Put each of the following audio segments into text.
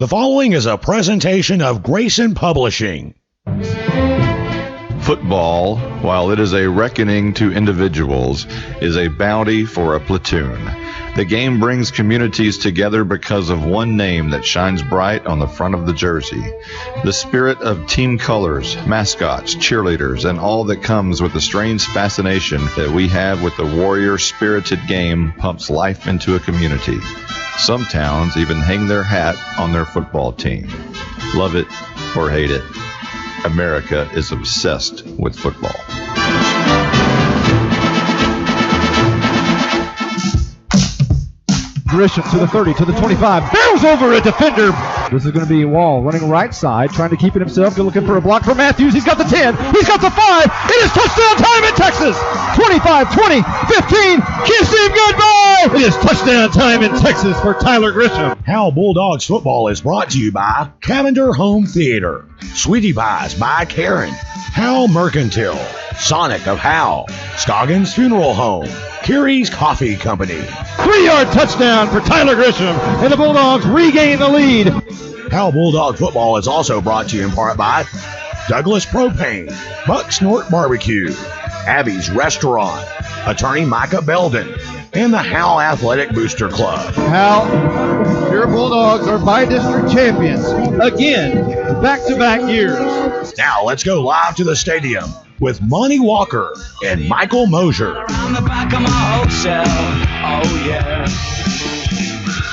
The following is a presentation of Grayson Publishing. Football, while it is a reckoning to individuals, is a bounty for a platoon. The game brings communities together because of one name that shines bright on the front of the jersey. The spirit of team colors, mascots, cheerleaders, and all that comes with the strange fascination that we have with the warrior-spirited game pumps life into a community. Some towns even hang their hat on their football team. Love it or hate it, America is obsessed with football. Grisham to the 30, to the 25, barrels over a defender. This is going to be Wall running right side, trying to keep it himself, looking for a block for Matthews. He's got the 10, he's got the 5. It is touchdown time in Texas. 25, 20, 15, kiss him goodbye. It is touchdown time in Texas for Tyler Grisham. Howe Bulldogs football is brought to you by Cavender Home Theater, Sweetie Pies by Karen, Howe Mercantile, Sonic of Howe, Scoggins Funeral Home, Kiri's Coffee Company. 3-yard touchdown for Tyler Grisham, and the Bulldogs regain the lead. Howe Bulldog football is also brought to you in part by Douglas Propane, Buck Snort Barbecue, Abby's Restaurant, Attorney Micah Belden, and the Howe Athletic Booster Club. Howe, your Bulldogs are by-district champions again, back-to-back years. Now let's go live to the stadium with Monty Walker and Michael Mosier. On the back of my hotel, oh yeah.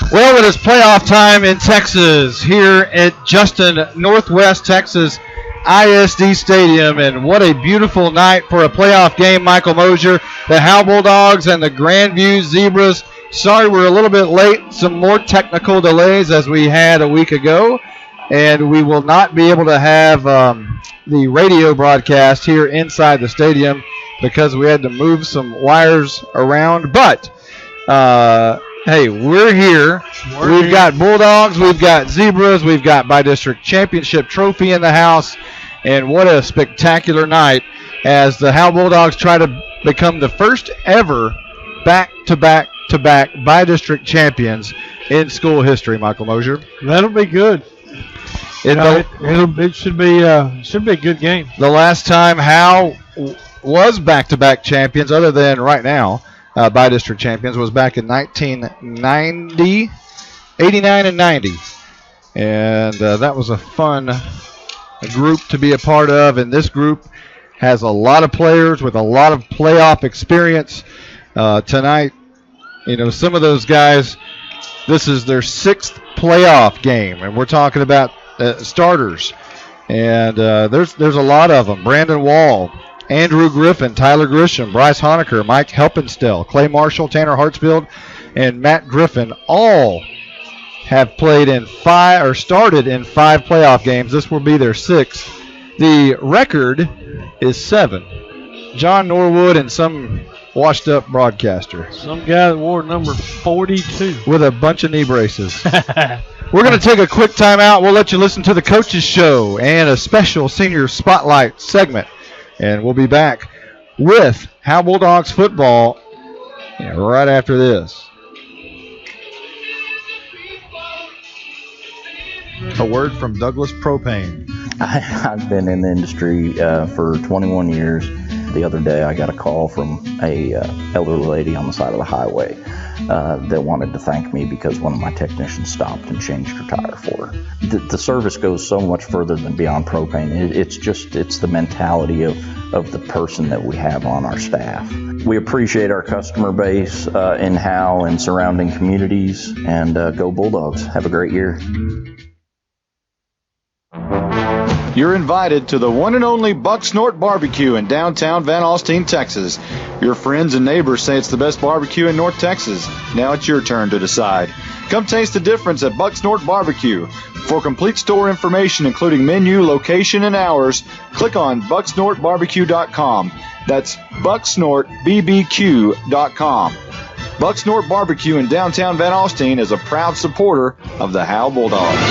Well, it is playoff time in Texas here at Justin, Northwest Texas ISD Stadium, and what a beautiful night for a playoff game, Michael Mosier. The Howe Bulldogs and the Grandview Zebras. Sorry we're a little bit late. Some more technical delays as we had a week ago, and we will not be able to have the radio broadcast here inside the stadium because we had to move some wires around. But hey, we're here. We've got Bulldogs, we've got Zebras, we've got by-district championship trophy in the house, and what a spectacular night as the Howe Bulldogs try to become the first ever back-to-back by-district champions in school history, Michael Mosier. That'll be good. It should be a good game. The last time Howe was back-to-back champions, other than right now, by-district champions, was back in 1990, 89 and 90. And that was a fun group to be a part of. And this group has a lot of players with a lot of playoff experience. Tonight, some of those guys, this is their 6th playoff game. And we're talking about starters. And there's a lot of them. Brandon Wall, Andrew Griffin, Tyler Grisham, Bryce Honecker, Mike Helpenstell, Clay Marshall, Tanner Hartsfield, and Matt Griffin all have played in started in 5 playoff games. This will be their 6th. The record is 7. John Norwood and some washed-up broadcaster. Some guy that wore number 42. With a bunch of knee braces. We're going to take a quick timeout. We'll let you listen to the Coaches Show and a special Senior Spotlight segment. And we'll be back with Howe Bulldogs football right after this. A word from Douglas Propane. I've been in the industry for 21 years. The other day I got a call from a elderly lady on the side of the highway that wanted to thank me because one of my technicians stopped and changed her tire for her. The service goes so much further than beyond propane. It's the mentality of the person that we have on our staff. We appreciate our customer base in Howe and surrounding communities, and go Bulldogs. Have a great year. You're invited to the one and only Buck Snort Barbecue in downtown Van Alstyne, Texas. Your friends and neighbors say it's the best barbecue in North Texas. Now it's your turn to decide. Come taste the difference at Buck Snort Barbecue. For complete store information, including menu, location, and hours, click on bucksnortbarbecue.com. That's bucksnortbbq.com. Buck Snort Barbecue in downtown Van Alstyne is a proud supporter of the Howe Bulldogs.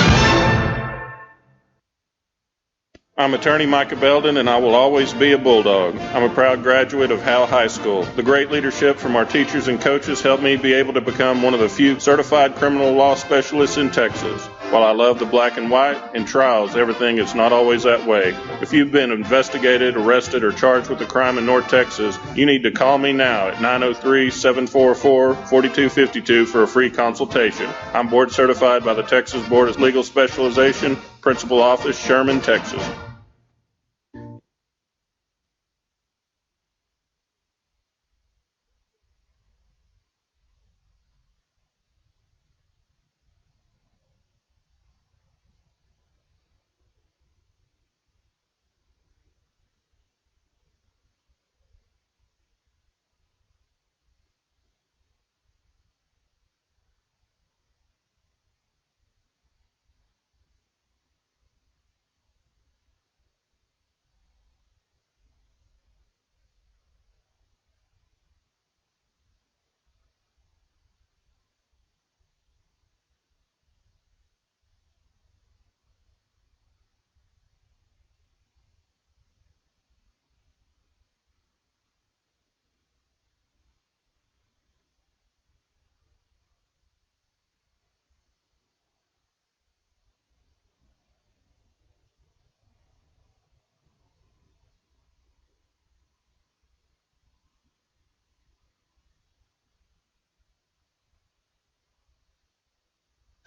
I'm attorney Micah Belden, and I will always be a Bulldog. I'm a proud graduate of Howe High School. The great leadership from our teachers and coaches helped me be able to become one of the few certified criminal law specialists in Texas. While I love the black and white, in trials everything is not always that way. If you've been investigated, arrested, or charged with a crime in North Texas, you need to call me now at 903-744-4252 for a free consultation. I'm board certified by the Texas Board of Legal Specialization, Principal Office, Sherman, Texas.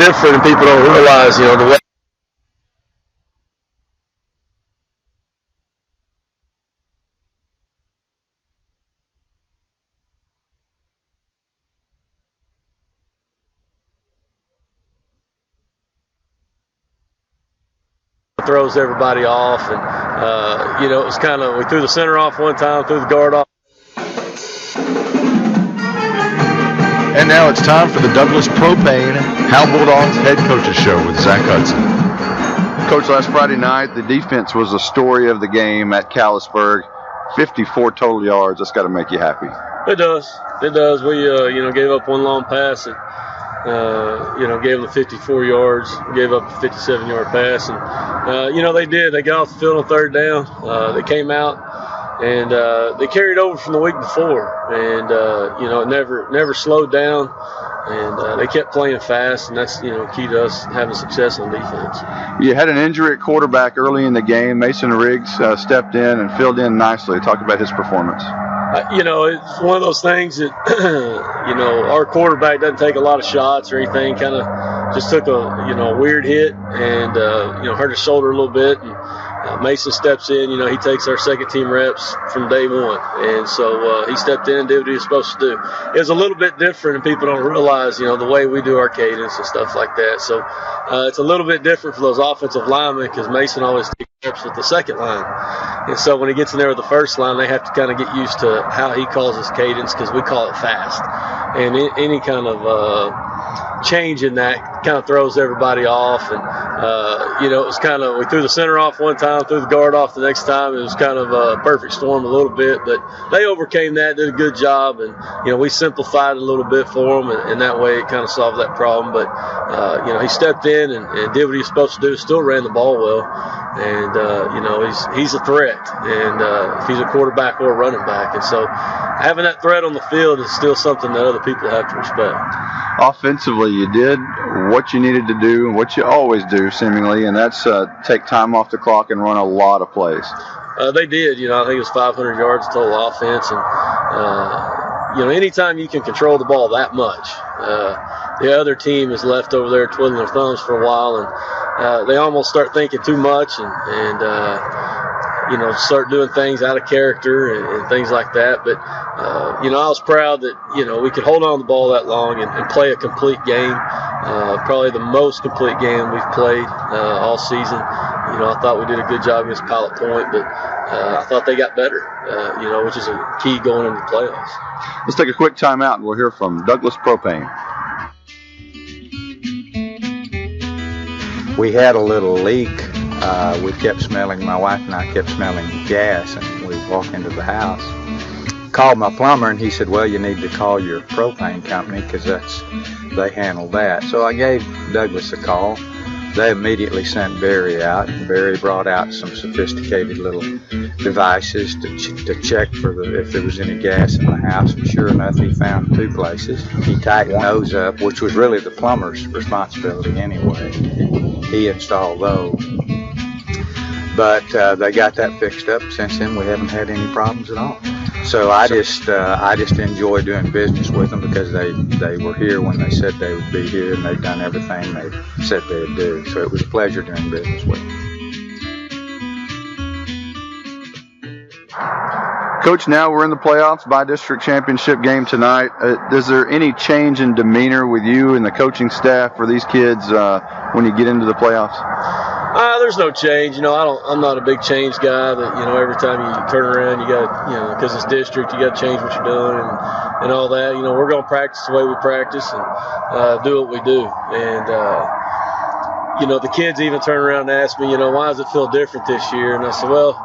Different and people don't realize, the way throws everybody off, and it was kind of, we threw the center off one time, threw the guard off. And now it's time for the Douglas Propane Howe Bulldogs Head Coaches Show with Zach Hudson. Coach, last Friday night, the defense was the story of the game at Callisburg. 54 total yards. That's got to make you happy. It does. It does. We, gave up one long pass and, gave them the 54 yards, gave up a 57-yard pass. And, they did. They got off the field on third down. They came out. And they carried over from the week before, and it never slowed down, and they kept playing fast, and that's key to us having success on defense. You had an injury at quarterback early in the game. Mason Riggs stepped in and filled in nicely. Talk about his performance. It's one of those things that our quarterback doesn't take a lot of shots or anything. Kind of just took a weird hit and hurt his shoulder a little bit. And, Mason steps in, he takes our second team reps from day one. And so he stepped in and did what he was supposed to do. It was a little bit different, and people don't realize, the way we do our cadence and stuff like that. So it's a little bit different for those offensive linemen because Mason always takes reps with the second line. And so when he gets in there with the first line, they have to kind of get used to how he calls his cadence because we call it fast. And any kind of change in that kind of throws everybody off. And, it was kind of, we threw the center off one time, threw the guard off the next time. It was kind of a perfect storm a little bit, but they overcame that, did a good job. And, we simplified it a little bit for them, and that way it kind of solved that problem. But, he stepped in and did what he was supposed to do, still ran the ball well. And, he's a threat. And if he's a quarterback or a running back. And so having that threat on the field is still something that other people have to respect. Offensively, you did what you needed to do and what you always do, seemingly, and that's take time off the clock and run a lot of plays. They did. I think it was 500 yards total offense. And, anytime you can control the ball that much, the other team is left over there twiddling their thumbs for a while, and they almost start thinking too much and start doing things out of character and things like that. But, I was proud that, we could hold on to the ball that long and play a complete game, probably the most complete game we've played all season. I thought we did a good job against Pilot Point, but I thought they got better, which is a key going into the playoffs. Let's take a quick timeout, and we'll hear from Douglas Propane. We had a little leak. We kept smelling, my wife and I kept smelling gas, and we walked into the house. Called my plumber, and he said, well, you need to call your propane company because they handle that. So I gave Douglas a call. They immediately sent Barry out, and Barry brought out some sophisticated little devices to check for if there was any gas in the house. And sure enough, he found two places. He tightened those up, which was really the plumber's responsibility anyway. he installed those. But they got that fixed up. Since then, we haven't had any problems at all. So I just enjoy doing business with them because they were here when they said they would be here, and they've done everything they said they'd do. So it was a pleasure doing business with them. Coach, now we're in the playoffs, by-district championship game tonight. Is there any change in demeanor with you and the coaching staff for these kids when you get into the playoffs? There's no change. I'm not a big change guy that, every time you turn around, you got, because it's district, you got to change what you're doing and all that. We're going to practice the way we practice and do what we do. And, the kids even turn around and ask me, why does it feel different this year? And I said, well,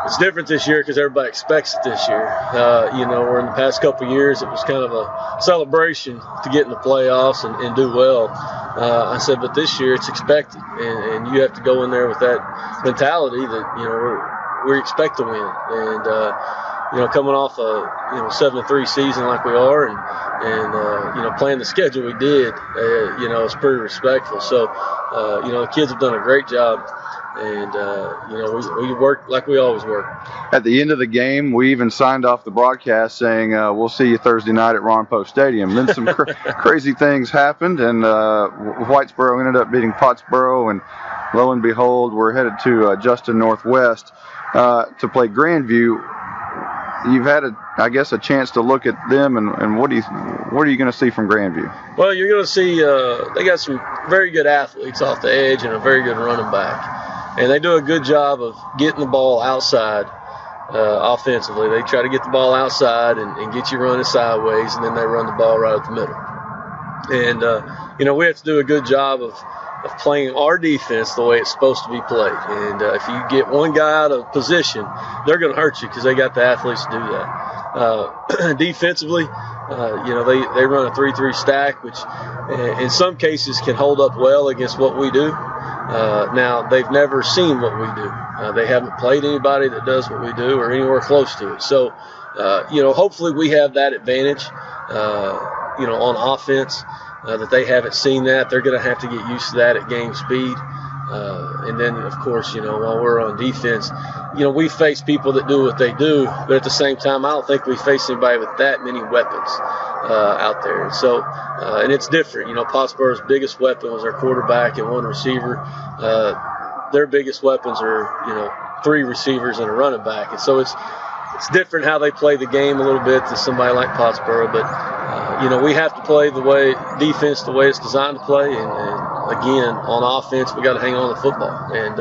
it's different this year because everybody expects it this year. Where in the past couple of years it was kind of a celebration to get in the playoffs and do well. I said, but this year it's expected, and you have to go in there with that mentality that we expect to win. And coming off a 7-3 season like we are, and playing the schedule we did, it's pretty respectful. So the kids have done a great job. And, we work like we always work. At the end of the game, we even signed off the broadcast saying, we'll see you Thursday night at Ron Poe Stadium. Then some crazy things happened, and Whitesboro ended up beating Pottsboro, and lo and behold, we're headed to Justin Northwest to play Grandview. You've had, a chance to look at them, and what are you going to see from Grandview? Well, you're going to see they got some very good athletes off the edge and a very good running back. And they do a good job of getting the ball outside offensively. They try to get the ball outside and get you running sideways, and then they run the ball right up the middle. And, we have to do a good job of playing our defense the way it's supposed to be played. And if you get one guy out of position, they're going to hurt you because they got the athletes to do that. Defensively, they run a 3-3 stack, which in some cases can hold up well against what we do. Now, they've never seen what we do. They haven't played anybody that does what we do or anywhere close to it. So, hopefully we have that advantage, on offense, that they haven't seen that. They're going to have to get used to that at game speed. And then, of course, while we're on defense, we face people that do what they do, but at the same time, I don't think we face anybody with that many weapons out there. So, and it's different. Pottsboro's biggest weapon was their quarterback and one receiver. Their biggest weapons are, 3 receivers and a running back. And so it's different how they play the game a little bit to somebody like Pottsboro. But, we have to play defense the way it's designed to play. And again, on offense, we got to hang on to the football. And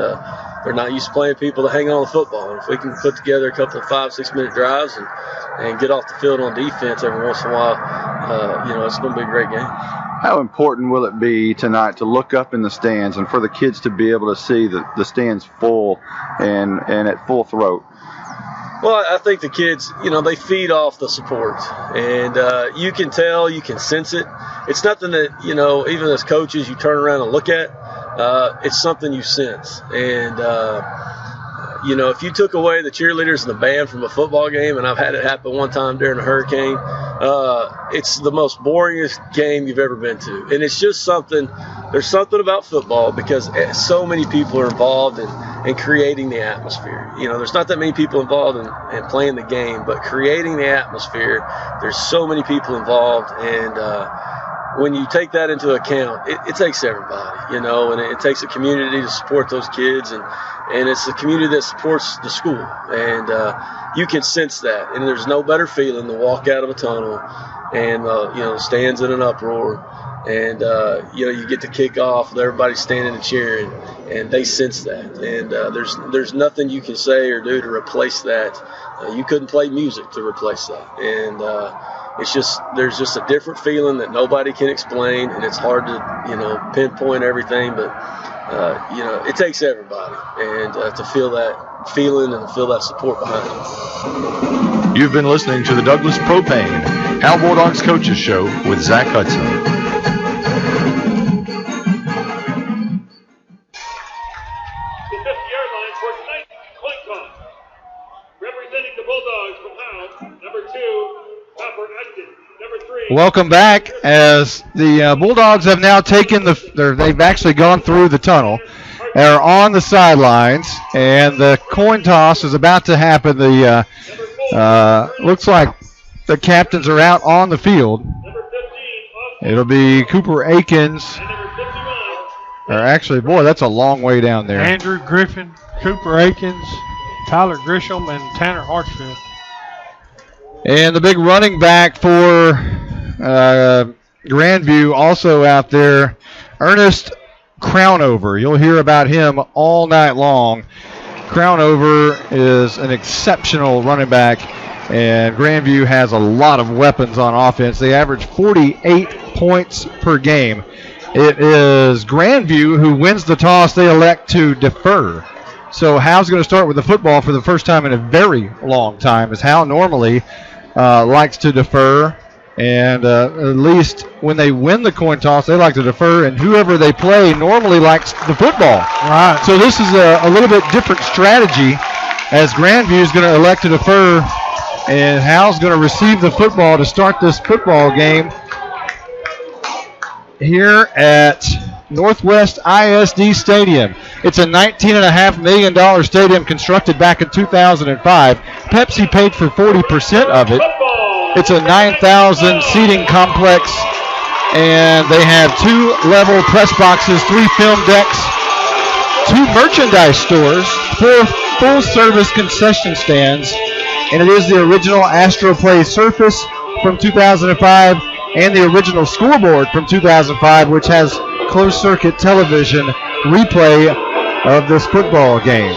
they're not used to playing people to hang on to the football. And if we can put together a couple of 5-6 minute drives and get off the field on defense every once in a while, it's going to be a great game. How important will it be tonight to look up in the stands and for the kids to be able to see the stands full and at full throat? Well, I think the kids, they feed off the support. And you can tell, you can sense it. It's nothing that, even as coaches, you turn around and look at. It's something you sense. And, if you took away the cheerleaders and the band from a football game, and I've had it happen one time during a hurricane, it's the most boringest game you've ever been to. And it's just there's something about football because so many people are involved in creating the atmosphere. There's not that many people involved in playing the game, but creating the atmosphere, there's so many people involved. And when you take that into account, it takes everybody, and it takes a community to support those kids, and it's the community that supports the school. And you can sense that, and there's no better feeling to walk out of a tunnel and, the stands in an uproar, and, you get to kick off with everybody standing and cheering, and they sense that. And there's nothing you can say or do to replace that. You couldn't play music to replace that. And there's just a different feeling that nobody can explain, and it's hard to, pinpoint everything, but, it takes everybody, and to feel that feeling and feel that support behind it. You've been listening to the Douglas Propane Howe Bulldogs Coaches Show with Zach Hudson. Representing the Bulldogs from Howe, number 2, Copper Acton. Number 3, Welcome back, as the Bulldogs have now taken they've actually gone through the tunnel. They're on the sidelines, and the coin toss is about to happen. The looks like the captains are out on the field. It'll be Cooper Akins. Or actually, boy, that's a long way down there. Andrew Griffin, Cooper Akins, Tyler Grisham, and Tanner Hartsfield. And the big running back for Grandview also out there, Ernest Crownover. You'll hear about him all night long. Crownover is an exceptional running back, and Grandview has a lot of weapons on offense. They average 48 points per game. It is Grandview who wins the toss. They elect to defer. So Howe's going to start with the football for the first time in a very long time, as Howe normally likes to defer. And at least when they win the coin toss, they like to defer, and whoever they play normally likes the football. Right. So this is a little bit different strategy, as Grandview is going to elect to defer, and Howe's going to receive the football to start this football game here at Northwest ISD Stadium. It's a $19.5 million stadium constructed back in 2005. Pepsi paid for 40% of it. It's a 9,000 seating complex, and they have 2 level press boxes, 3 film decks, 2 merchandise stores, 4 full-service concession stands, and it is the original Astro Play surface from 2005 and the original scoreboard from 2005, which has closed-circuit television replay of this football game.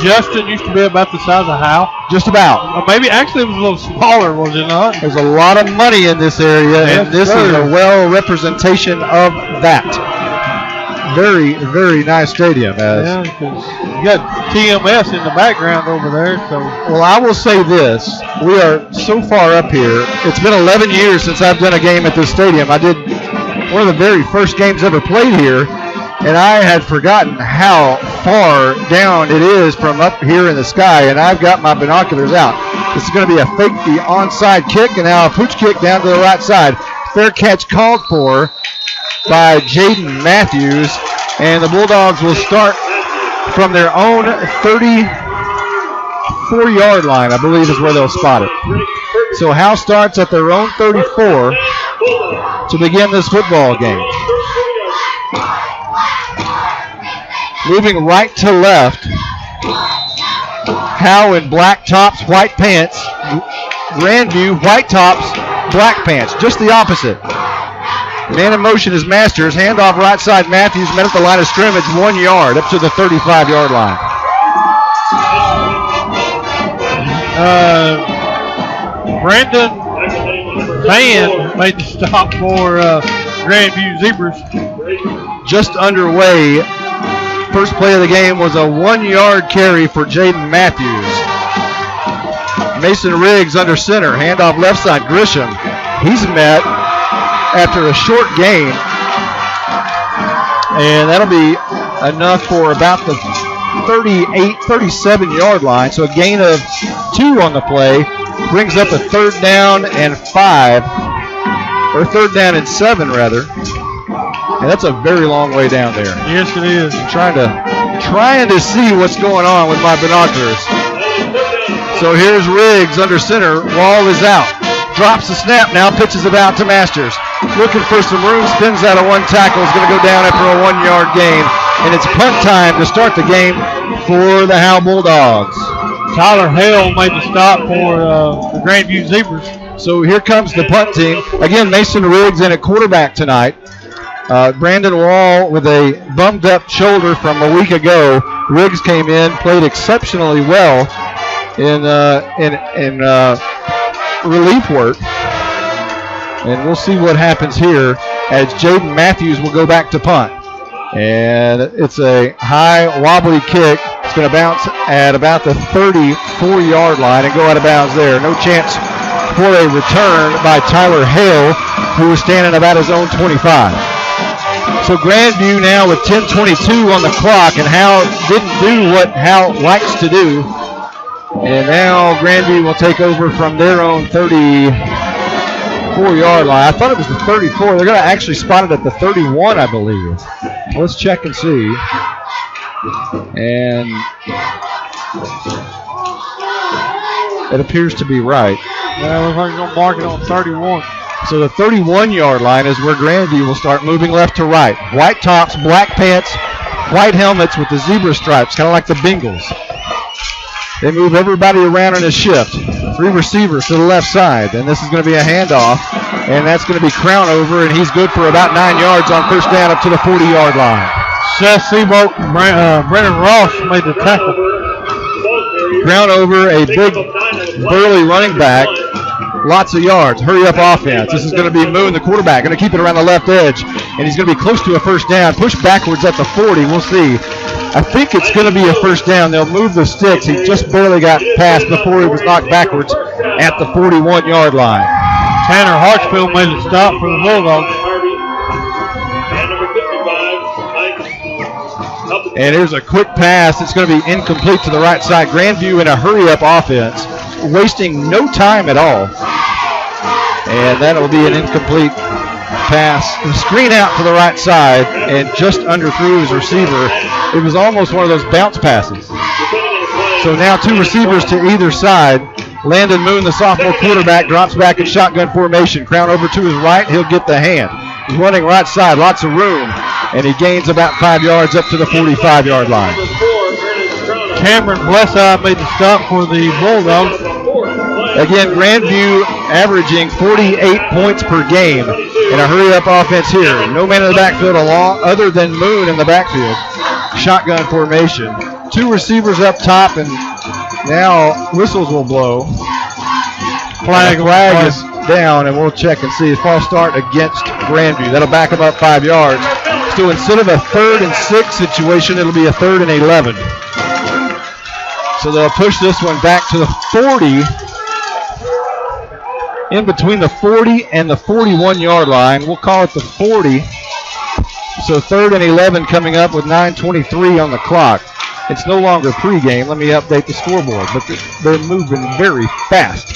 Justin used to be about the size of Howe? Just about. Maybe actually it was a little smaller, was it not? There's a lot of money in this area, and this is a well representation of that. Very, very nice stadium. Yeah, because you got TMS in the background over there. So. Well, I will say this. We are so far up here. It's been 11 years since I've done a game at this stadium. I did one of the very first games ever played here, and I had forgotten how far down it is from up here in the sky, and I've got my binoculars out. This is going to be a fake the onside kick, and now a pooch kick down to the right side. Fair catch called for by Jaden Matthews, and the Bulldogs will start from their own 34-yard line, I believe is where they'll spot it. So Howe starts at their own 34 to begin this football game. Moving right to left, Howe in black tops, white pants. Grandview, white tops, black pants. Just the opposite. Man in motion is Masters. Handoff right side. Matthews met at the line of scrimmage, 1 yard up to the 35-yard line. Brandon Van made the stop for Grandview Zebras. Just underway. First play of the game was a 1 yard carry for Jaden Matthews. Mason Riggs under center. Handoff left side. Grisham. He's met after a short gain. And that'll be enough for about the 37-yard line. So a gain of 2 on the play. Brings up a 3rd down and 5. Or 3rd down and 7, rather. And that's a very long way down there. Yes, it is. I'm trying to see what's going on with my binoculars. So here's Riggs under center. Wall is out. Drops the snap now. Pitches it out to Masters. Looking for some room. Spins out of 1 tackle. Is going to go down after a 1 yard gain. And it's punt time to start the game for the Howe Bulldogs. Tyler Hale made the stop for the Grandview Zebras. So here comes the punt team. Again, Mason Riggs in at quarterback tonight. Brandon Wall with a bummed up shoulder from a week ago. Riggs came in, played exceptionally well in relief work. And we'll see what happens here as Jaden Matthews will go back to punt. And it's a high wobbly kick. It's going to bounce at about the 34-yard line and go out of bounds there. No chance for a return by Tyler Hale, who is standing about his own 25. So Grandview now with 10:22 on the clock, and Howe didn't do what Howe likes to do. And now Grandview will take over from their own 34. 34-yard line. I thought it was the 34. They're going to actually spot it at the 31, I believe. Let's check and see. And it appears to be right. Yeah, looks like they're going to mark it on 31. So the 31-yard line is where Grandview will start moving left to right. White tops, black pants, white helmets with the zebra stripes, kind of like the Bengals. They move everybody around in a shift. 3 receivers to the left side, and this is going to be a handoff, and that's going to be Crown over, and he's good for about 9 yards on first down up to the 40-yard line. Seth Seabolt and Brennan Ross made the tackle. Crown over, a big, burly running back. Lots of yards. Hurry up offense. This is going to be Moon, the quarterback, going to keep it around the left edge, and he's going to be close to a first down. Push backwards at the 40. We'll see. I think it's going to be a first down. They'll move the sticks. He just barely got past before he was knocked backwards at the 41-yard line. Tanner Hartsfield made a stop for the Bulldogs. And here's a quick pass. It's going to be incomplete to the right side. Grandview in a hurry-up offense, wasting no time at all. And that'll be an incomplete pass. The screen out to the right side and just underthrew his receiver. It was almost one of those bounce passes. So now 2 receivers to either side. Landon Moon, the sophomore quarterback, drops back in shotgun formation. Crown over to his right. He'll get the hand. He's running right side, lots of room, and he gains about 5 yards up to the 45-yard line. Cameron Blesseye made the stop for the Bulldogs. Again, Grandview averaging 48 points per game in a hurry-up offense here. No man in the backfield along other than Moon in the backfield. Shotgun formation. 2 receivers up top, and now whistles will blow. Flag is down, and we'll check and see. False start against Grandview. That'll back them up 5 yards. So instead of a 3rd and 6 situation, it'll be a 3rd and 11. So they'll push this one back to the 40. In between the 40 and the 41-yard line. We'll call it the 40. So 3rd and 11 coming up with 9:23 on the clock. It's no longer pregame. Let me update the scoreboard, but they're moving very fast.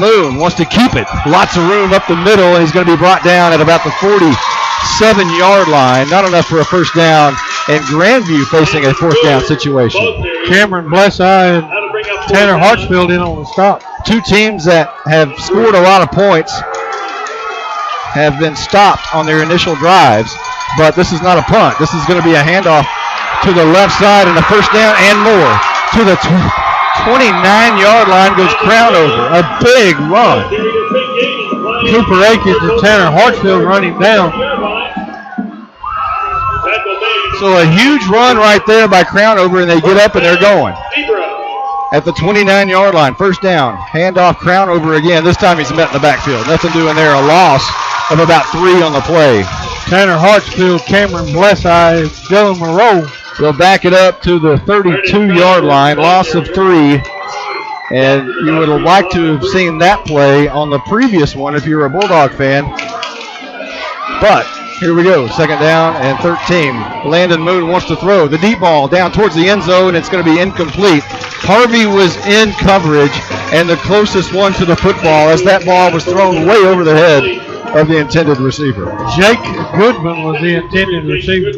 Moon wants to keep it. Lots of room up the middle, and he's going to be brought down at about the 47-yard line. Not enough for a first down, and Grandview facing a 4th down situation. Cameron Blesseye and Tanner Hartsfield in on the stop. 2 teams that have scored a lot of points have been stopped on their initial drives, but this is not a punt. This is going to be a handoff to the left side and a first down and more. To the 29-yard line goes Crown over. A big run. Cooper Akins and Tanner Hartsfield running down. So a huge run right there by Crown over, and they get up and they're going. At the 29-yard line, first down. Handoff Crown over again. This time he's met in the backfield. Nothing doing there. A loss of about 3 on the play. Tanner Hartsfield, Cameron Blesseye, Dylan Moreau. They'll back it up to the 32-yard line. Loss of 3. And you would have liked to have seen that play on the previous one if you're a Bulldog fan. But here we go. 2nd down and 13. Landon Moon wants to throw the deep ball down towards the end zone. It's going to be incomplete. Harvey was in coverage and the closest one to the football as that ball was thrown way over the head of the intended receiver. Jake Goodman was the intended receiver.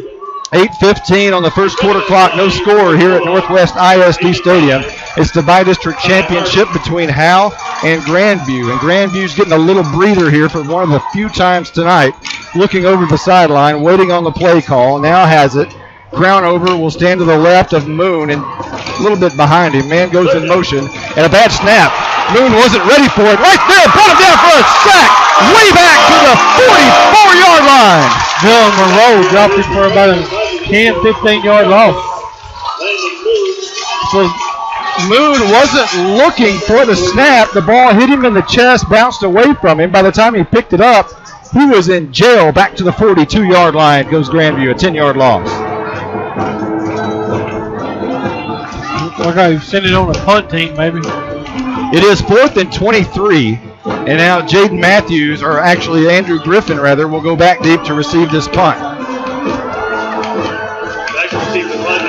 8:15 on the first quarter clock. No score here at Northwest ISD Stadium. It's the bi-district championship between Howe and Grandview. And Grandview's getting a little breather here for one of the few times tonight. Looking over the sideline, waiting on the play call. Now has it. Crown over will stand to the left of Moon and a little bit behind him. Man goes in motion and a bad snap. Moon wasn't ready for it. Right there, brought him down for a sack. Way back to the 44-yard line. Dylan Moreau dropped him for about a 10, 15-yard loss. So Moon wasn't looking for the snap. The ball hit him in the chest, bounced away from him. By the time he picked it up, he was in jail. Back to the 42-yard line goes Grandview, a 10-yard loss. Looks like he sent it on the punt team, maybe. It is 4th and 23. And now Jaden Matthews, or actually Andrew Griffin, rather, will go back deep to receive this punt.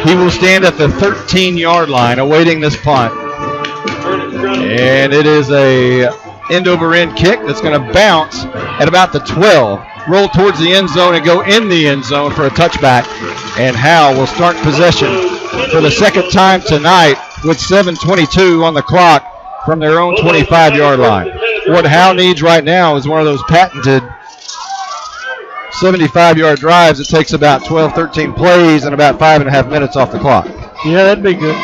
He will stand at the 13-yard line awaiting this punt. And it is a end-over-end kick that's going to bounce at about the 12. Roll towards the end zone and go in the end zone for a touchback. And Howe will start possession for the second time tonight with 7:22 on the clock from their own 25-yard line. What Howe needs right now is one of those patented 75-yard drives. It takes about 12, 13 plays and about 5.5 minutes off the clock. Yeah, that'd be good.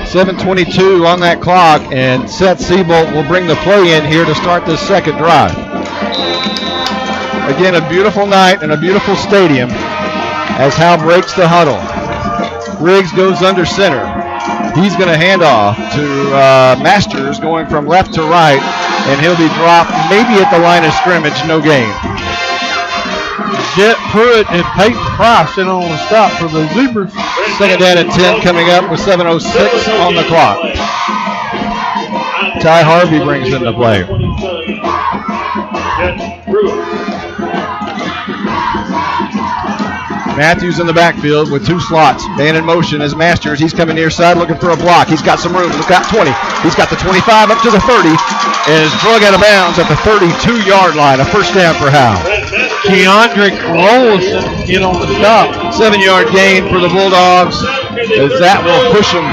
7:22 on that clock, and Seth Seabolt will bring the play in here to start this second drive. Again, a beautiful night and a beautiful stadium as Howe breaks the huddle. Riggs goes under center. He's going to hand off to Masters going from left to right, and he'll be dropped maybe at the line of scrimmage, no gain. Jet Pruitt and Peyton Price in on the stop for the Zebras. Second down and 10 coming up with 7:06 on the clock. Ty Harvey brings in the play. Matthews in the backfield with two slots. Man in motion as Masters. He's coming near side looking for a block. He's got some room. He's got 20. He's got the 25 up to the 30 and is drug out of bounds at the 32-yard line. A first down for Howe. Keandrick Rollison in on the stop. 7-yard gain for the Bulldogs as that will push them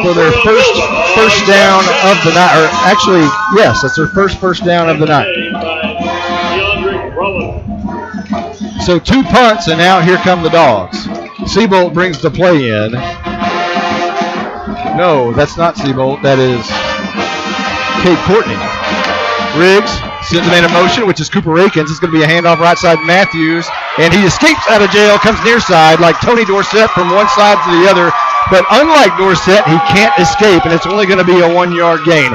for their first down of the night. Or actually, yes, that's their first down of the night. So 2 punts, and now here come the Dogs. Seabolt brings the play in. No, that's not Seabolt. That is Kate Courtney. Riggs sends a man in motion, which is Cooper Akins. It's going to be a handoff right side Matthews, and he escapes out of jail, comes near side like Tony Dorsett from one side to the other. But unlike Dorsett, he can't escape, and it's only going to be a 1-yard gain.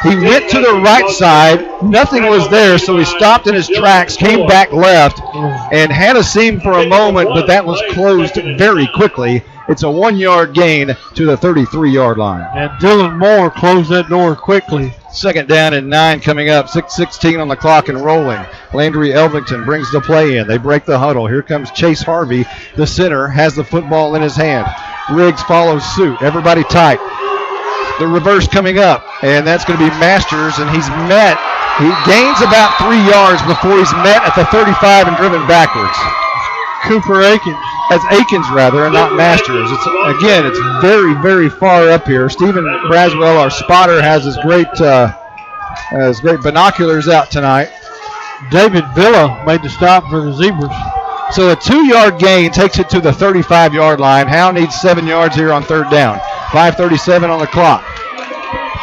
He went to the right side. Nothing was there, so he stopped in his tracks, came back left, and had a seam for a moment, but that was closed very quickly. It's a 1-yard gain to the 33-yard line. And Dylan Moore closed that door quickly. Second down and 9 coming up. 6:16 on the clock and rolling. Landry Elvington brings the play in. They break the huddle. Here comes Chase Harvey. The center has the football in his hand. Riggs follows suit. Everybody tight. The reverse coming up, and that's going to be Masters, and he's met. He gains about 3 yards before he's met at the 35 and driven backwards. Cooper Akins. That's Akins, rather, and not Masters. It's very, very far up here. Stephen Braswell, our spotter, has his great binoculars out tonight. David Villa made the stop for the Zebras. So a 2-yard gain takes it to the 35-yard line. Howe needs 7 yards here on third down. 5:37 on the clock.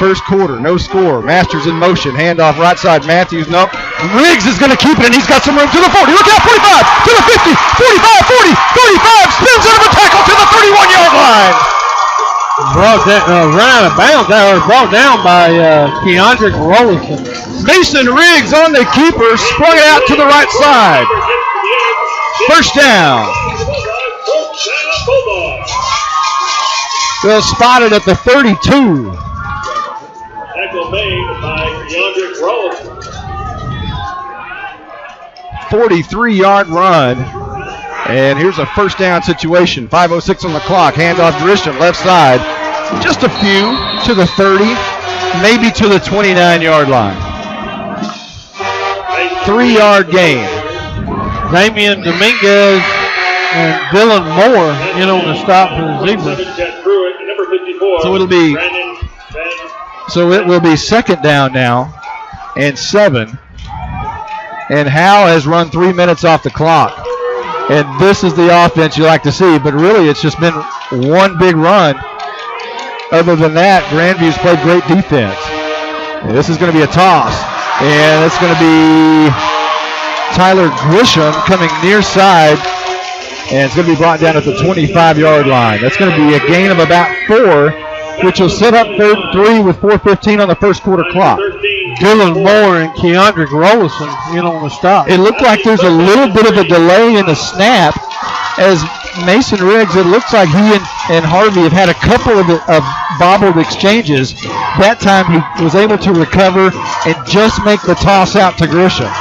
First quarter, no score. Masters in motion. Handoff right side. Matthews, nope. Riggs is going to keep it, and he's got some room to the 40. Look out, 45, to the 50, 45, 40, 35. Spins out of a tackle to the 31-yard line. Brought down by Keandrick Rollison. Mason Riggs on the keeper, sprung it out to the right side. First down. Well spotted at the 32. Tackle made by Keandrick Rollison. 43-yard run. And here's a first down situation. 5:06 on the clock. Handoff Grisham, left side. Just a few to the 30, maybe to the 29-yard line. 3-yard gain. Damian Dominguez and Dylan Moore in on the stop for the Zebras. So it will be second down now and 7. And Howe has run 3 minutes off the clock. And this is the offense you like to see, but really it's just been one big run. Other than that, Grandview's played great defense. And this is going to be a toss. And it's going to be Tyler Grisham coming near side. And it's going to be brought down at the 25-yard line. That's going to be a gain of about 4, which will set up third and 3 with 4:15 on the first quarter clock. Dylan Moore and Keandrick Rollison in on the stop. It looked like there's a little bit of a delay in the snap as Mason Riggs, it looks like he and Harvey have had a couple of bobbled exchanges. That time he was able to recover and just make the toss out to Grisham.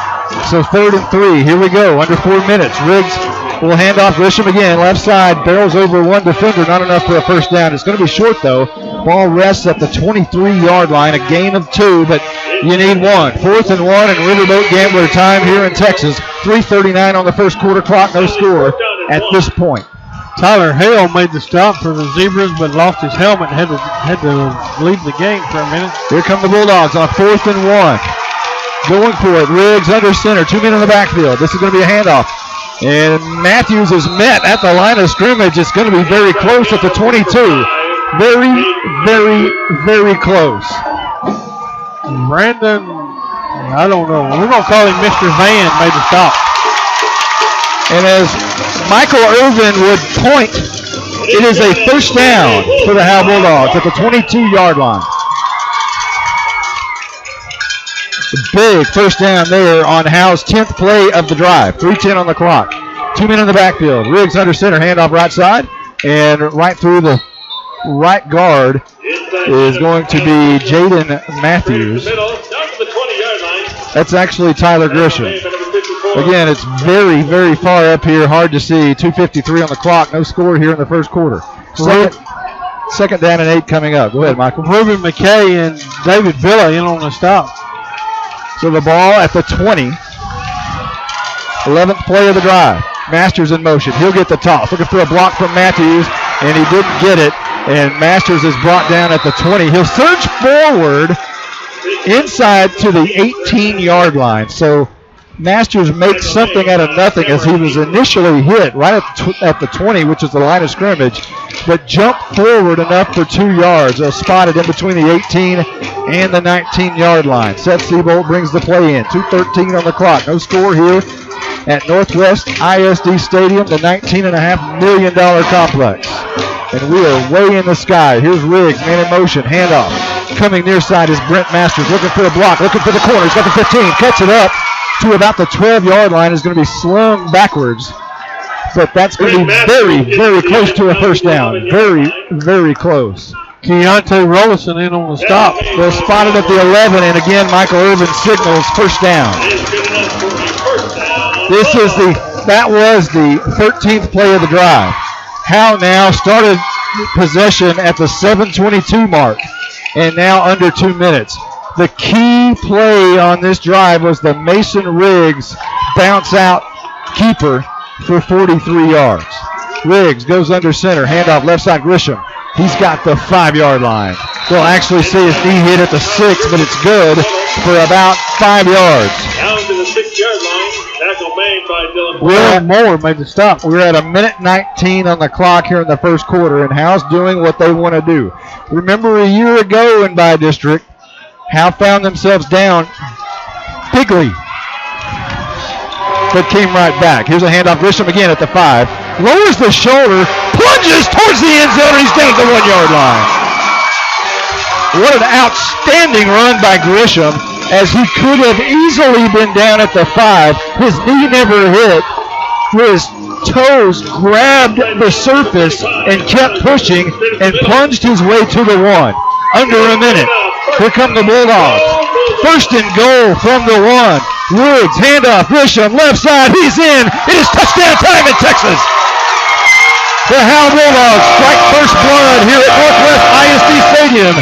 So third and 3, here we go, under 4 minutes. Riggs will hand off Grisham again, left side, barrels over one defender, not enough for a first down. It's going to be short though. Ball rests at the 23-yard line, a gain of 2, but you need 1. 4th and 1 and Riverboat Gambler time here in Texas. 3:39 on the first quarter clock, no score at this point. Tyler Hale made the stop for the Zebras, but lost his helmet and had to leave the game for a minute. Here come the Bulldogs on 4th and 1. Going for it. Riggs under center. 2 men in the backfield. This is going to be a handoff. And Matthews is met at the line of scrimmage. It's going to be very close at the 22. Very, very, very close. Brandon, I don't know. We're going to call him Mr. Van, made the stop. And as Michael Irvin would point, it is a first down for the Howe Bulldogs at the 22-yard line. Big first down there on Howe's 10th play of the drive. 3:10 on the clock. 2 men in the backfield. Riggs under center, handoff right side. And right through the right guard is going to be Jaden Matthews. That's actually Tyler Grisham. Again, it's very, very far up here. Hard to see. 2:53 on the clock. No score here in the first quarter. Second down and 8 coming up. Go ahead, Michael. Ruben McKay and David Villa in on the stop. So the ball at the 20. 11th play of the drive. Masters in motion. He'll get the toss. Looking for a block from Matthews, and he didn't get it. And Masters is brought down at the 20. He'll surge forward inside to the 18-yard line. So Masters makes something out of nothing as he was initially hit right at the 20, which is the line of scrimmage, but jumped forward enough for 2 yards. Spotted in between the 18 and the 19-yard line. Seth Seabolt brings the play in. 2:13 on the clock. No score here at Northwest ISD Stadium, the $19.5 million complex. And we are way in the sky. Here's Riggs, man in motion, handoff. Coming near side is Brent Masters, looking for the block, looking for the corner. He's got the 15, cuts it up to about the 12-yard line. Is going to be slung backwards. But that's going to be very, very close to a first down. Very, very close. Keontae Rollison in on the stop. They're spotted at the 11, and again, Michael Irvin signals first down. That was the 13th play of the drive. Howe now started possession at the 7:22 mark, and now under 2 minutes. The key play on this drive was the Mason Riggs bounce out keeper for 43 yards. Riggs goes under center, handoff left side Grisham. He's got the 5-yard line. We'll actually see his knee hit at the 6, but it's good for about 5 yards. Down to the 6-yard line. Tackle made by Dylan Will Moore made the stop. We're at 1:19 on the clock here in the first quarter, and Howe's doing what they want to do. Remember a year ago in By District, Howe found themselves down bigly, but came right back. Here's a handoff. Grisham again at the 5. Lowers the shoulder, plunges towards the end zone, and he's down at the 1-yard line. What an outstanding run by Grisham, as he could have easily been down at the 5. His knee never hit. His toes grabbed the surface and kept pushing and plunged his way to the 1. Under a minute. Here come the Bulldogs. First and goal from the 1. Woods, handoff, Grisham, left side, he's in. It is touchdown time in Texas. The Howe Bulldogs strike first blood here at Northwest ISD Stadium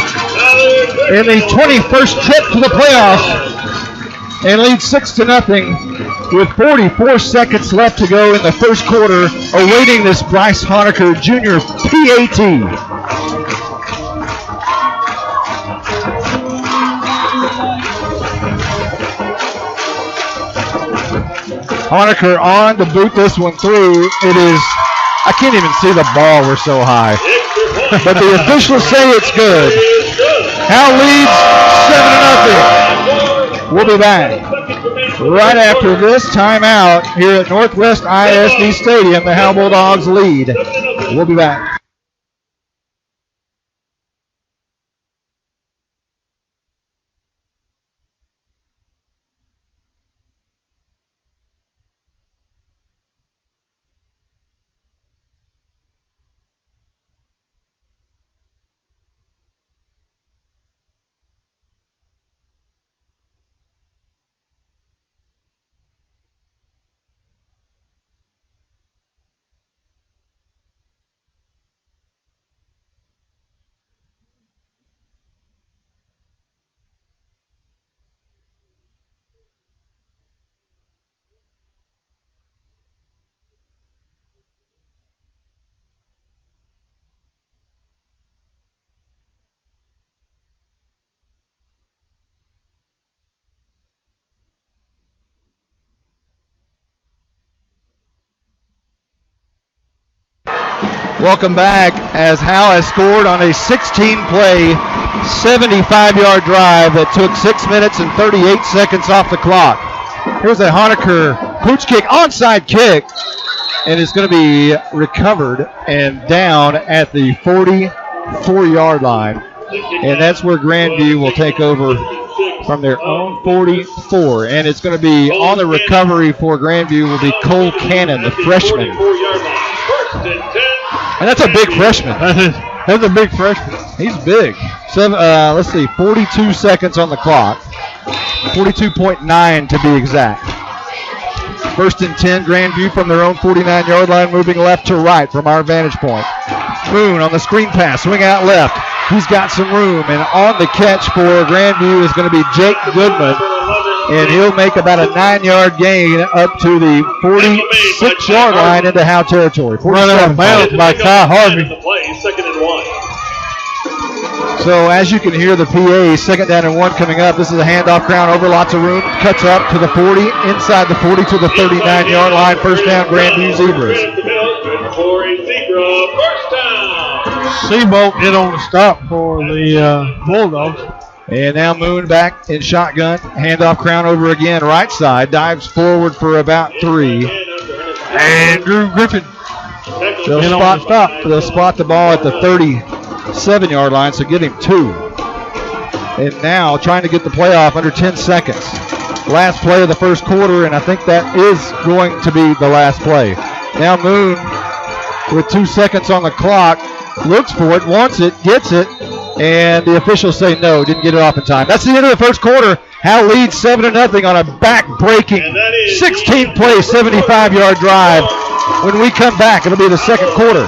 in the 21st trip to the playoffs, and lead 6-0 with 44 seconds left to go in the first quarter, awaiting this Bryce Honaker Jr. PAT. Honaker on to boot this one through. It is, I can't even see the ball, we're so high. But the officials say it's good. Howe leads 7-0. We'll be back right after this timeout here at Northwest ISD Stadium. The Howe Bulldogs lead. We'll be back. Welcome back as Howe has scored on a 16-play, 75-yard drive that took 6 minutes and 38 seconds off the clock. Here's a Honaker pooch kick, onside kick, and it's going to be recovered and down at the 44-yard line. And that's where Grandview will take over from their own 44. And it's going to be on the recovery for Grandview will be Cole Cannon, the freshman. And that's a big freshman. That's a big freshman. He's big. Let's see, 42 seconds on the clock. 42.9 to be exact. First and 10, Grandview from their own 49-yard line, moving left to right from our vantage point. Moon on the screen pass, swing out left. He's got some room, and on the catch for Grandview is going to be Jake Goodman, and he'll make about a 9-yard gain up to the 46-yard line into Howe territory. Run out of bounds by Kai Harvey. So as you can hear the PA, 2nd down and 1 coming up. This is a handoff, Crown over, lots of room, cuts up to the 40, inside the 40 to the 39-yard line. First down, Grandview Zebras. Seabolt did on the stop for the Bulldogs. And now Moon back in shotgun. Handoff, Crown over again, right side. Dives forward for about 3. Andrew Griffin. They'll spot the ball at the 37-yard line, so give him 2. And now trying to get the play off under 10 seconds. Last play of the first quarter, and I think that is going to be the last play. Now Moon with 2 seconds on the clock. Looks for it, wants it, gets it, and the officials say no, didn't get it off in time. That's the end of the first quarter. Howe leads 7-0 on a back-breaking 16-play, 75-yard drive. When we come back, it'll be the second quarter.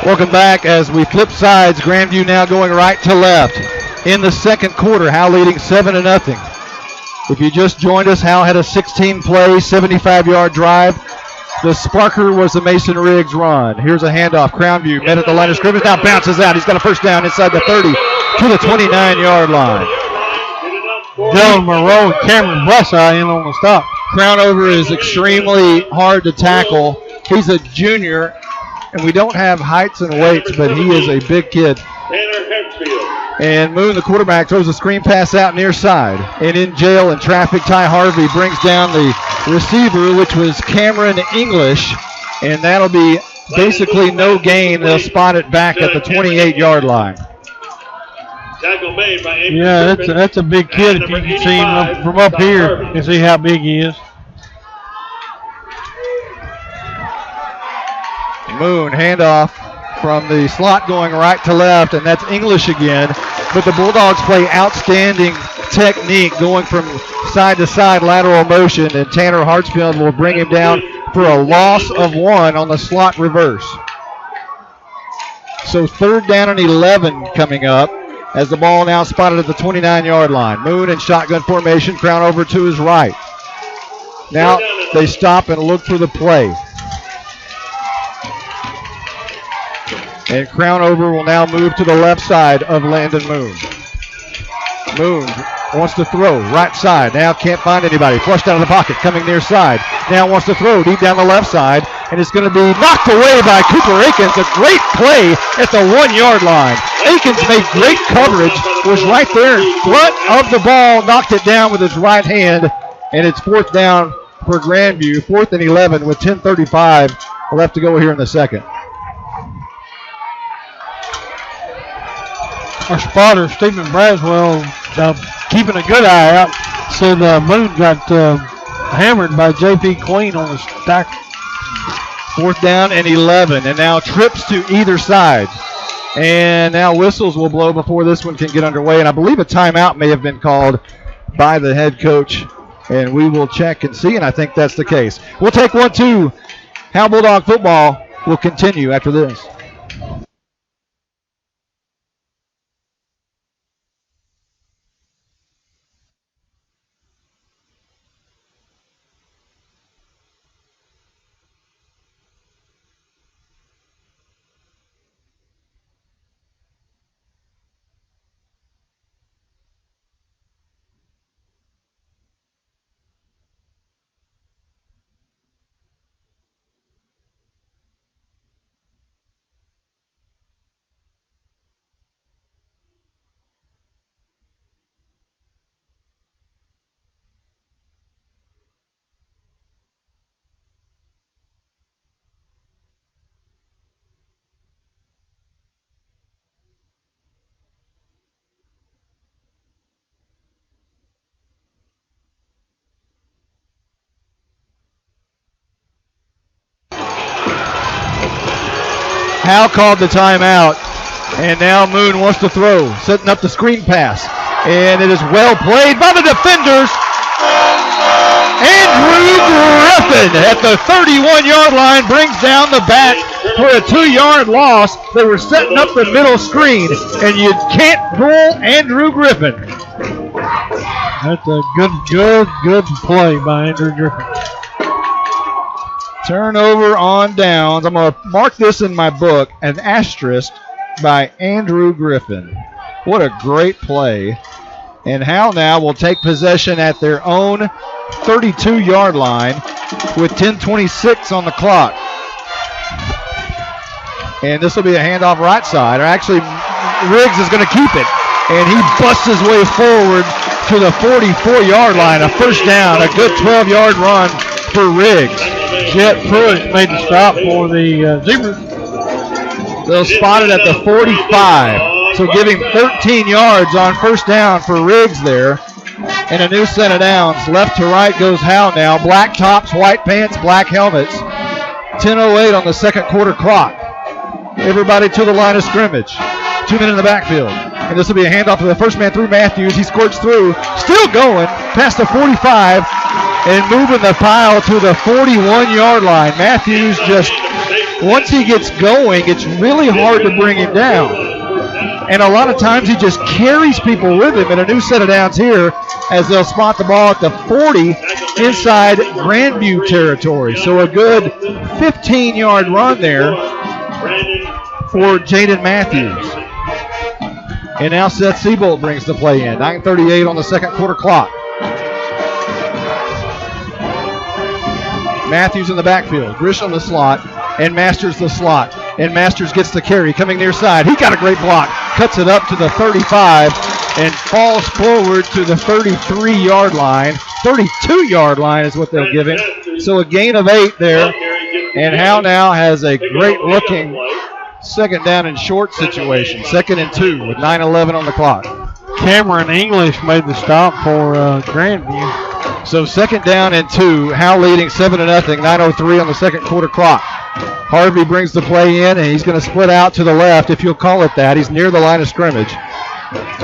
Welcome back as we flip sides. Grandview now going right to left. In the second quarter, Howe leading 7-0. If you just joined us, Howe had a 16-play, 75-yard drive. The sparker was the Mason Riggs run. Here's a handoff. Crownview met at the line of scrimmage. Now bounces out. He's got a first down inside the 30 to the 29-yard line. Dylan Monroe and Cameron Busseye in on the stop. Crownover is extremely hard to tackle. He's a junior, and we don't have heights and weights, but he is a big kid. And Moon, the quarterback, throws a screen pass out near side. And in jail in traffic, Ty Harvey brings down the receiver, which was Cameron English. And that'll be basically no gain. They'll spot it back at the 28-yard line. Yeah, that's a big kid if you can see him from up here and see how big he is. Moon, handoff from the slot going right to left, and that's English again. But the Bulldogs play outstanding technique going from side to side lateral motion, and Tanner Hartsfield will bring him down for a loss of 1 on the slot reverse. So 3rd down and 11 coming up as the ball now spotted at the 29-yard line. Moon in shotgun formation, Crown over to his right. Now they stop and look for the play. And Crownover will now move to the left side of Landon Moon. Moon wants to throw right side. Now can't find anybody. Flushed out of the pocket, coming near side. Now wants to throw deep down the left side. And it's going to be knocked away by Cooper Akins. A great play at the 1-yard line. Akins made great coverage. Was right there in front of the ball. Knocked it down with his right hand. And it's 4th down for Grandview. 4th and 11 with 10:35 left to go here in the second. our spotter, Stephen Braswell, keeping a good eye out, said Moon got hammered by J.P. Queen on the stack. 4th down and 11, and now trips to either side. And now whistles will blow before this one can get underway, and I believe a timeout may have been called by the head coach, and we will check and see, and I think that's the case. We'll take 1-2. Howe Bulldog football will continue after this. Howe called the timeout, and now Moon wants to throw, setting up the screen pass. And it is well played by the defenders. Andrew Griffin at the 31-yard line brings down the back for a 2-yard loss. They were setting up the middle screen, and you can't fool Andrew Griffin. That's a good play by Andrew Griffin. Turnover on downs. I'm going to mark this in my book, an asterisk by Andrew Griffin. What a great play. And Howe now will take possession at their own 32-yard line with 10:26 on the clock. And this will be a handoff right side. Or actually, Riggs is going to keep it. And he busts his way forward to the 44-yard line. A first down, a good 12-yard run for Riggs. Jet Pruitt made the stop for the Zebras. They'll spot it at the 45. So give him 13 yards on first down for Riggs there. And a new set of downs. Left to right goes Howe now. Black tops, white pants, black helmets. 10:08 on the second quarter clock. Everybody to the line of scrimmage. 2 men in the backfield. And this will be a handoff to the first man through Matthews. He squirts through. Still going past the 45 and moving the pile to the 41-yard line. Matthews just, once he gets going, it's really hard to bring him down. And a lot of times he just carries people with him. And a new set of downs here as they'll spot the ball at the 40 inside Grandview territory. So a good 15-yard run there for Jaden Matthews. And now Seth Seabolt brings the play in. 9:38 on the second quarter clock. Matthews in the backfield. Grisham the slot. And Masters the slot. And Masters gets the carry coming near side. He got a great block. Cuts it up to the 35 and falls forward to the 33-yard line. 32-yard line is what they'll give him. So a gain of 8 there. And Howe now has a great-looking second down and short situation. 2nd and 2 with 9:11 on the clock. Cameron English made the stop for Grandview. So 2nd down and 2. Howe leading 7-0. 9:03 on the second quarter clock. Harvey brings the play in, and he's going to split out to the left, if you'll call it that. He's near the line of scrimmage.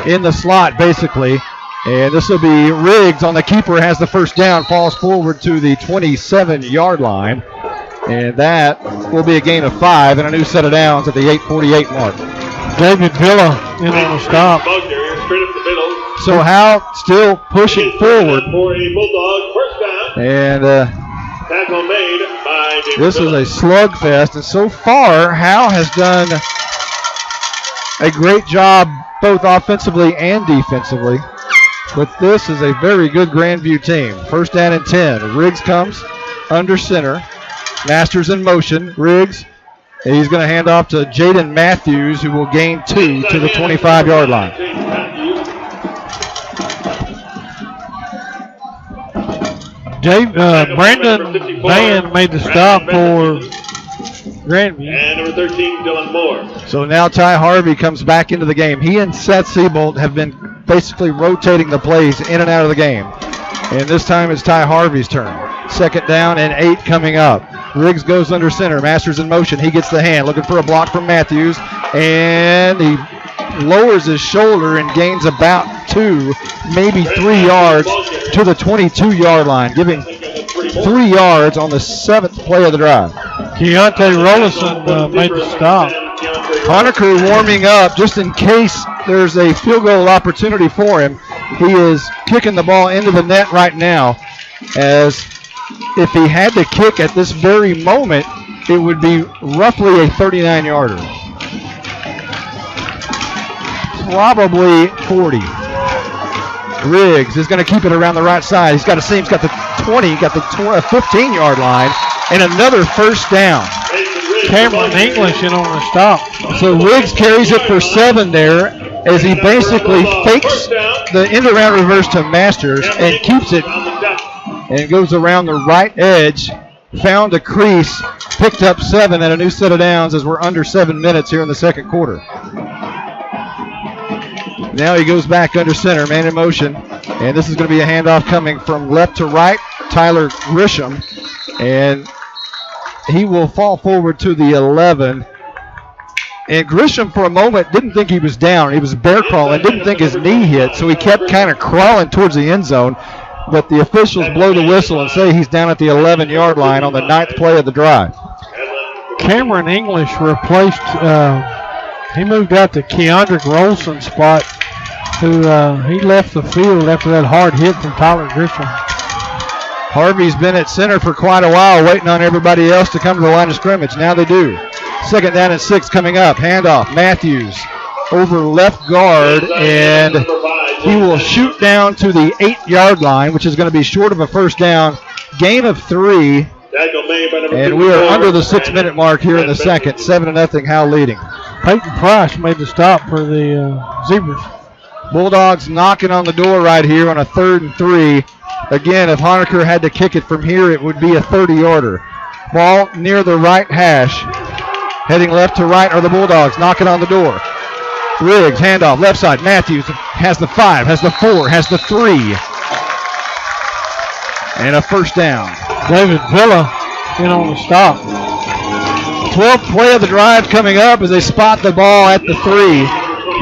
In the slot, basically. And this will be Riggs on the keeper, has the first down, falls forward to the 27-yard line. And that will be a gain of 5 and a new set of downs at the 8:48 mark. David Villa in on the stop. So Howe still pushing forward. And this is a slugfest. And so far, Howe has done a great job both offensively and defensively. But this is a very good Grandview team. First down and 10. Riggs comes under center. Masters in motion. Riggs. And he's going to hand off to Jaden Matthews, who will gain 2 to the 25-yard line. Brandon Van made the stop for Grandview. And number 13, Dylan Moore. So now Ty Harvey comes back into the game. He and Seth Siebold have been basically rotating the plays in and out of the game. And this time it's Ty Harvey's turn. 2nd down and 8 coming up. Riggs goes under center. Masters in motion. He gets the hand. Looking for a block from Matthews. And he lowers his shoulder and gains about 2, maybe 3 yards to the 22-yard line, giving 3 yards on the 7th play of the drive. Keontae Rollison made the stop. Honaker warming up just in case there's a field goal opportunity for him. He is kicking the ball into the net right now, as if he had to kick at this very moment, it would be roughly a 39-yarder. Probably 40. Riggs is going to keep it around the right side. He's got the 20, got the 15-yard line, and another 1st down. Cameron English in on the stop. So Riggs carries it for 7 there, as he basically fakes the end-around reverse to Masters and keeps it, and goes around the right edge, found a crease, picked up 7 and a new set of downs as we're under 7 minutes here in the 2nd quarter. Now he goes back under center, man in motion, and this is going to be a handoff coming from left to right, Tyler Grisham, and he will fall forward to the 11. And Grisham, for a moment, didn't think he was down. He was bear crawling, didn't think his knee hit, so he kept kind of crawling towards the end zone. But the officials blow the whistle and say he's down at the 11-yard line on the 9th play of the drive. Cameron English replaced, he moved out to Keondrick Rolson's spot, who he left the field after that hard hit from Tyler Grisham. Harvey's been at center for quite a while, waiting on everybody else to come to the line of scrimmage. Now they do. 2nd down and 6 coming up. Handoff. Matthews over left guard, and he will shoot down to the 8-yard line, which is going to be short of a 1st down. Gain of 3, and we are under the 6-minute mark here in the 2nd. 7-0, Howe leading. Peyton Price made the stop for the Zebras. Bulldogs knocking on the door right here on a 3rd and 3. Again, if Honaker had to kick it from here, it would be a 30-yarder. Ball near the right hash. Heading left to right are the Bulldogs knocking on the door. Riggs, handoff, left side. Matthews has the 5, has the 4, has the 3. And a 1st down. David Villa in on the stop. 12th play of the drive coming up as they spot the ball at the 3.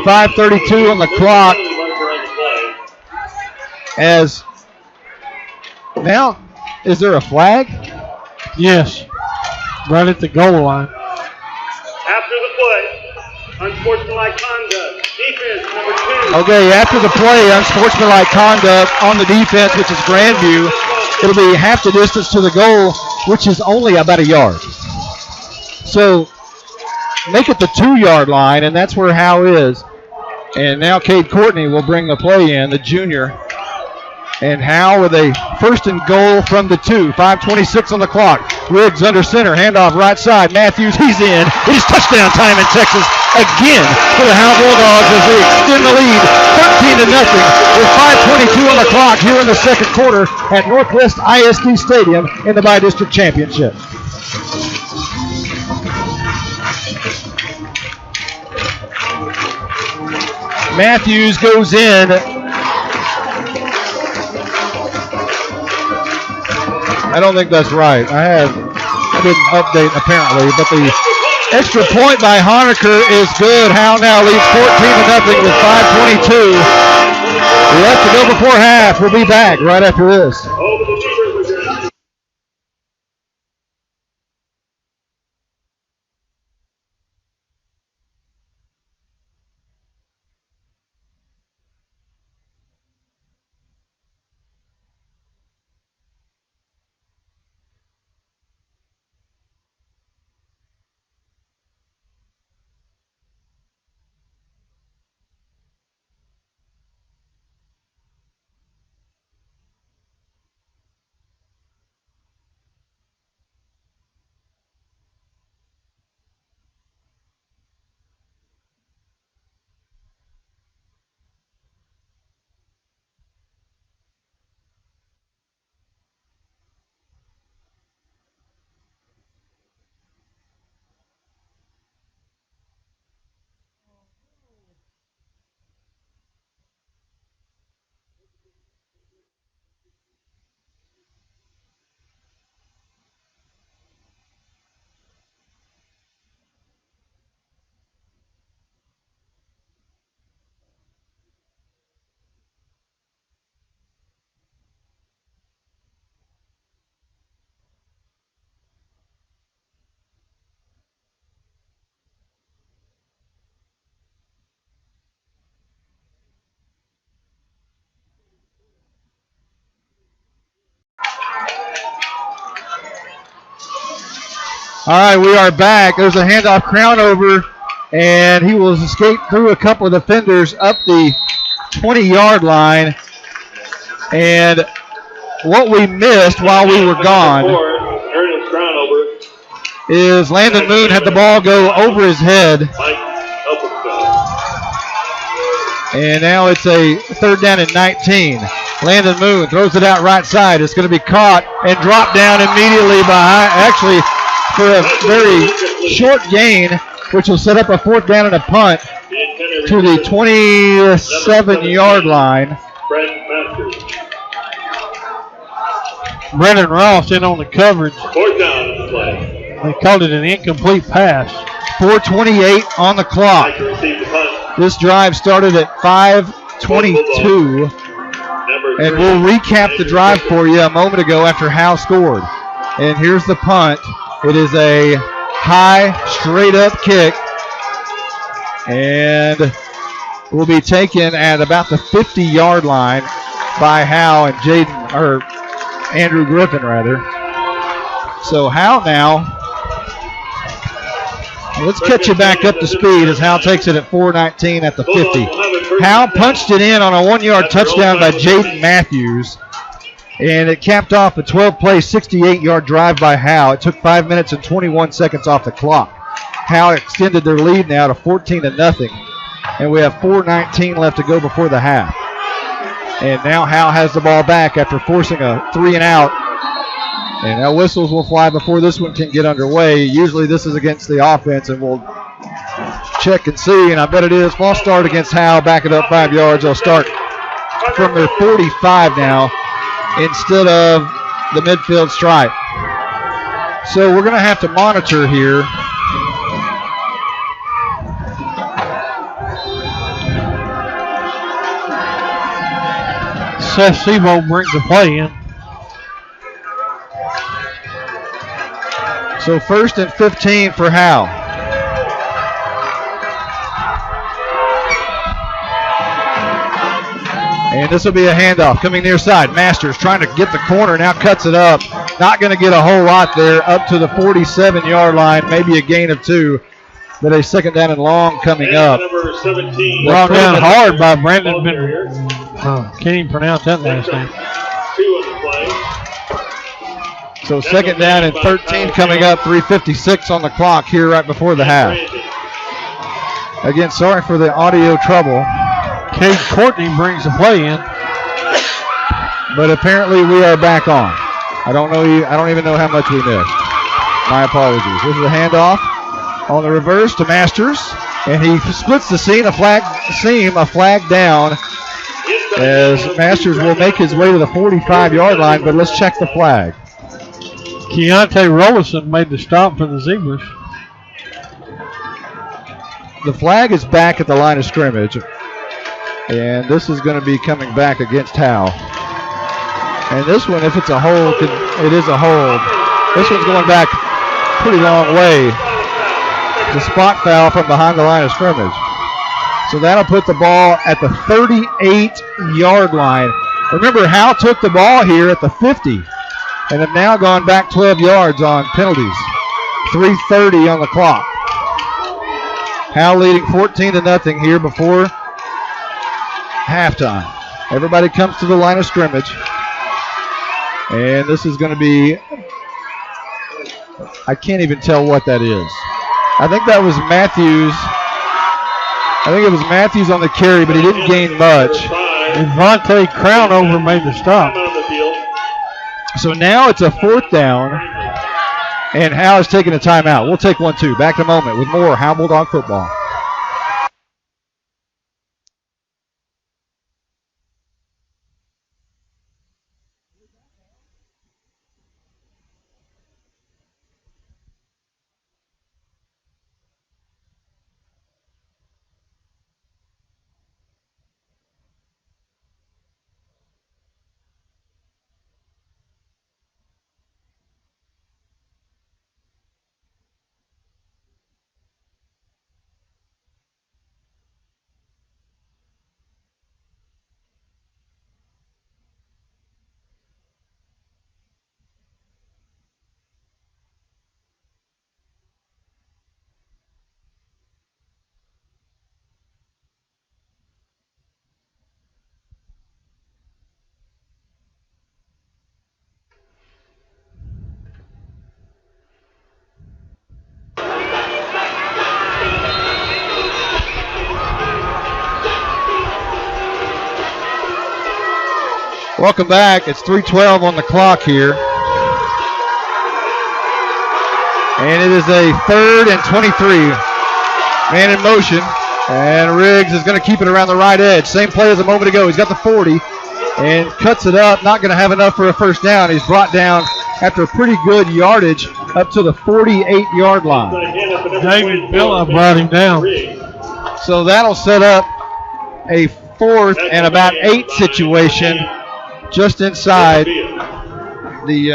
5:32 on the clock. As now, is there a flag? Yes, right at the goal line. After the play, unsportsmanlike conduct. Defense number 2. Okay, after the play, unsportsmanlike conduct on the defense, which is Grandview. It'll be half the distance to the goal, which is only about a yard. So make it the 2-yard line, and that's where Howe is. And now Cade Courtney will bring the play in, the junior. And Howe with a 1st and goal from the 2. 5:26 on the clock. Riggs under center. Handoff right side. Matthews, he's in. It is touchdown time in Texas again for the Howe Bulldogs as they extend the lead 13-0 with 5:22 on the clock here in the 2nd quarter at Northwest ISD Stadium in the Bi-District Championship. Matthews goes in. I don't think that's right. I didn't update apparently, but the extra point by Honaker is good. Howe now leads 14-0 with 5:22 left to go before half. We'll be back right after this. All right, we are back. There's a handoff, crown over, and he will escape through a couple of defenders up the 20-yard line. And what we missed while we were gone is Landon Moon had the ball go over his head. And now it's a 3rd down and 19. Landon Moon throws it out right side. It's going to be caught and dropped down immediately actually for a very short gain, which will set up a 4th down and a punt to the 27-yard line. Brennan Ross in on the coverage. 4th down play. They called it an incomplete pass. 4:28 on the clock. This drive started at 5:22. And we'll recap the drive for you a moment ago after Howe scored. And here's the punt. It is a high, straight-up kick. And will be taken at about the 50-yard line by Howe and Andrew Griffin, rather. So Howe now, let's catch you back up to speed as Howe takes it at 4:19 at the 50. Howe punched it in on a 1-yard touchdown by Jaden Matthews, and it capped off a 12-play, 68-yard drive by Howe. It took 5 minutes and 21 seconds off the clock. Howe extended their lead now to 14-0, and we have 4:19 left to go before the half. And now Howe has the ball back after forcing a 3-and-out. And now whistles will fly before this one can get underway. Usually this is against the offense, and we'll check and see, and I bet it is. False start against Howe, back it up 5 yards. They'll start from their 45 now instead of the midfield stripe. So we're going to have to monitor here. Seth Sebo brings the play in. So 1st and 15 for Howe. And this will be a handoff coming near side. Masters trying to get the corner, now cuts it up. Not going to get a whole lot there, up to the 47-yard line, maybe a gain of 2. But a 2nd down and long coming up. Brought down hard by Brandon. Can't even pronounce that last name. So 2nd down and 13 coming up, 3:56 on the clock here right before the half. Again, sorry for the audio trouble. Cade Courtney brings the play in. But apparently we are back on. I don't even know how much we missed. My apologies. This is a handoff on the reverse to Masters. And he splits the seam, a flag down as Masters will make his way to the 45-yard line, but let's check the flag. Keontae Rollison made the stop for the Zebras. The flag is back at the line of scrimmage, and this is going to be coming back against Howe. And this one, if it's a hold, it is a hold. This one's going back a pretty long way. It's a spot foul from behind the line of scrimmage. So that'll put the ball at the 38-yard line. Remember, Howe took the ball here at the 50 and have now gone back 12 yards on penalties. 3:30 on the clock. Howe leading 14-0 here before halftime. Everybody comes to the line of scrimmage. And this is going to be, I can't even tell what that is. I think that was Matthews. I think it was Matthews on the carry, but he didn't gain much. Devontae Crownover made the stop. So now it's a 4th down, and Howe is taking a timeout. We'll take one, too. Back in a moment with more Howe Bulldog football. Welcome back. It's 3:12 on the clock here. And it is a 3rd and 23. Man in motion. And Riggs is going to keep it around the right edge. Same play as a moment ago. He's got the 40 and cuts it up. Not going to have enough for a first down. He's brought down after pretty good yardage up to the 48-yard line. David Villa brought him down. So that'll set up a 4th and about 8 situation just inside the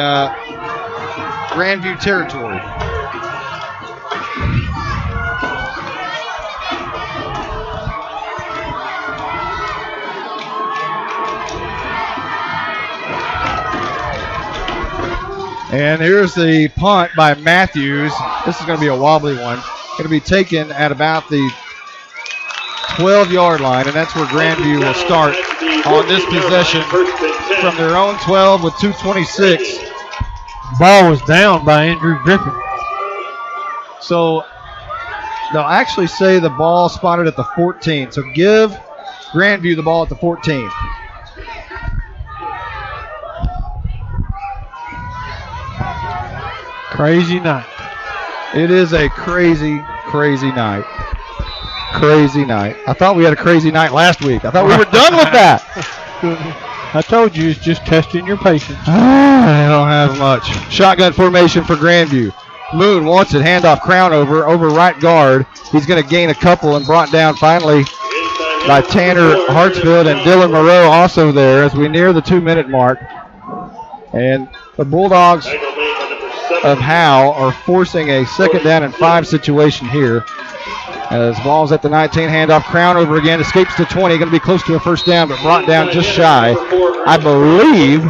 Grandview territory. And here's the punt by Matthews. This is going to be a wobbly one. Going to be taken at about the 12-yard line, and that's where Grandview will start on this possession from their own 12 with 2:26. Ball was down by Andrew Griffin. So they'll actually say the ball spotted at the 14. So give Grandview the ball at the 14. Crazy night. It is a crazy, crazy night. Crazy night. I thought we had a crazy night last week. I thought we were done with that. I told you it's just testing your patience. I don't have much. Shotgun formation for Grandview. Moon wants it. Handoff Crownover over right guard. He's going to gain a couple and brought down finally by Tanner Hartsfield and Dylan Moreau also there as we near the 2-minute mark. And the Bulldogs of Howe are forcing a 2nd down and 5 situation here. As ball's at the 19, handoff Crownover again, escapes to 20, going to be close to a first down, but brought down just shy, I believe,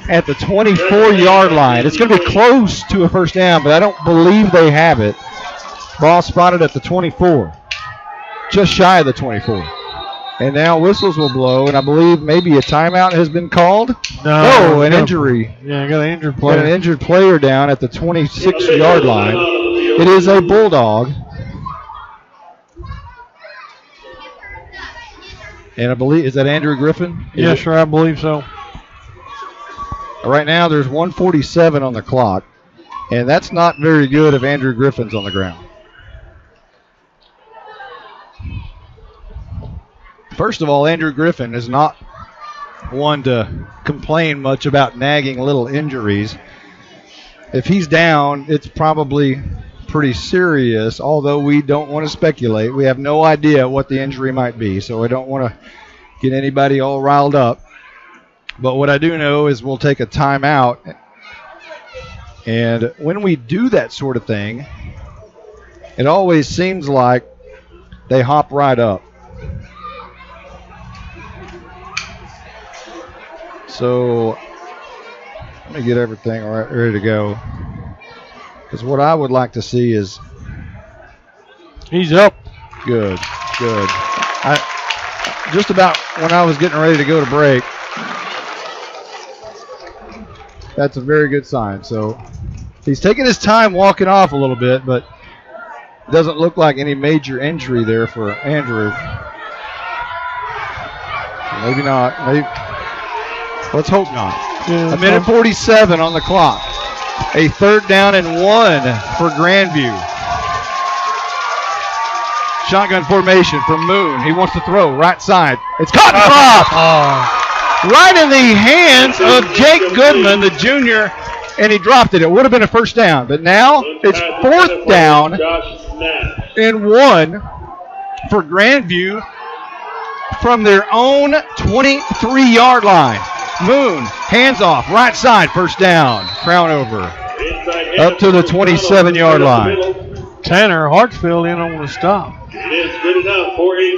at the 24-yard line. It's going to be close to a first down, but I don't believe they have it. Ball spotted at the 24, just shy of the 24. And now whistles will blow, and I believe maybe a timeout has been called. No, an injury. Yeah, I got an injured player. Got an injured player down at the 26-yard line. It is a Bulldog. And I believe, is that Andrew Griffin? Yes, sir, I believe so. Right now there's 1:47 on the clock, and that's not very good if Andrew Griffin's on the ground. First of all, Andrew Griffin is not one to complain much about nagging little injuries. If he's down, it's probably pretty serious, although we don't want to speculate. We have no idea what the injury might be, so I don't want to get anybody all riled up. But what I do know is we'll take a timeout, and when we do that sort of thing, it always seems like they hop right up. So let me get everything ready to go. Because what I would like to see is... He's up. Good. Just about when I was getting ready to go to break, that's a very good sign. So he's taking his time walking off a little bit, but it doesn't look like any major injury there for Andrew. Maybe not. Maybe. Let's hope not. Yeah, a minute 47 on the clock. A 3rd down and 1 for Grandview. Shotgun formation from Moon. He wants to throw right side. It's caught and dropped. Right in the hands of Jake Goodman, the junior, and he dropped it. It would have been a first down, but now it's 4th down and 1 for Grandview from their own 23-yard line. Moon, hands off, right side, first down. Crownover up to the 27-yard line. Tanner Hartsfield in on the stop.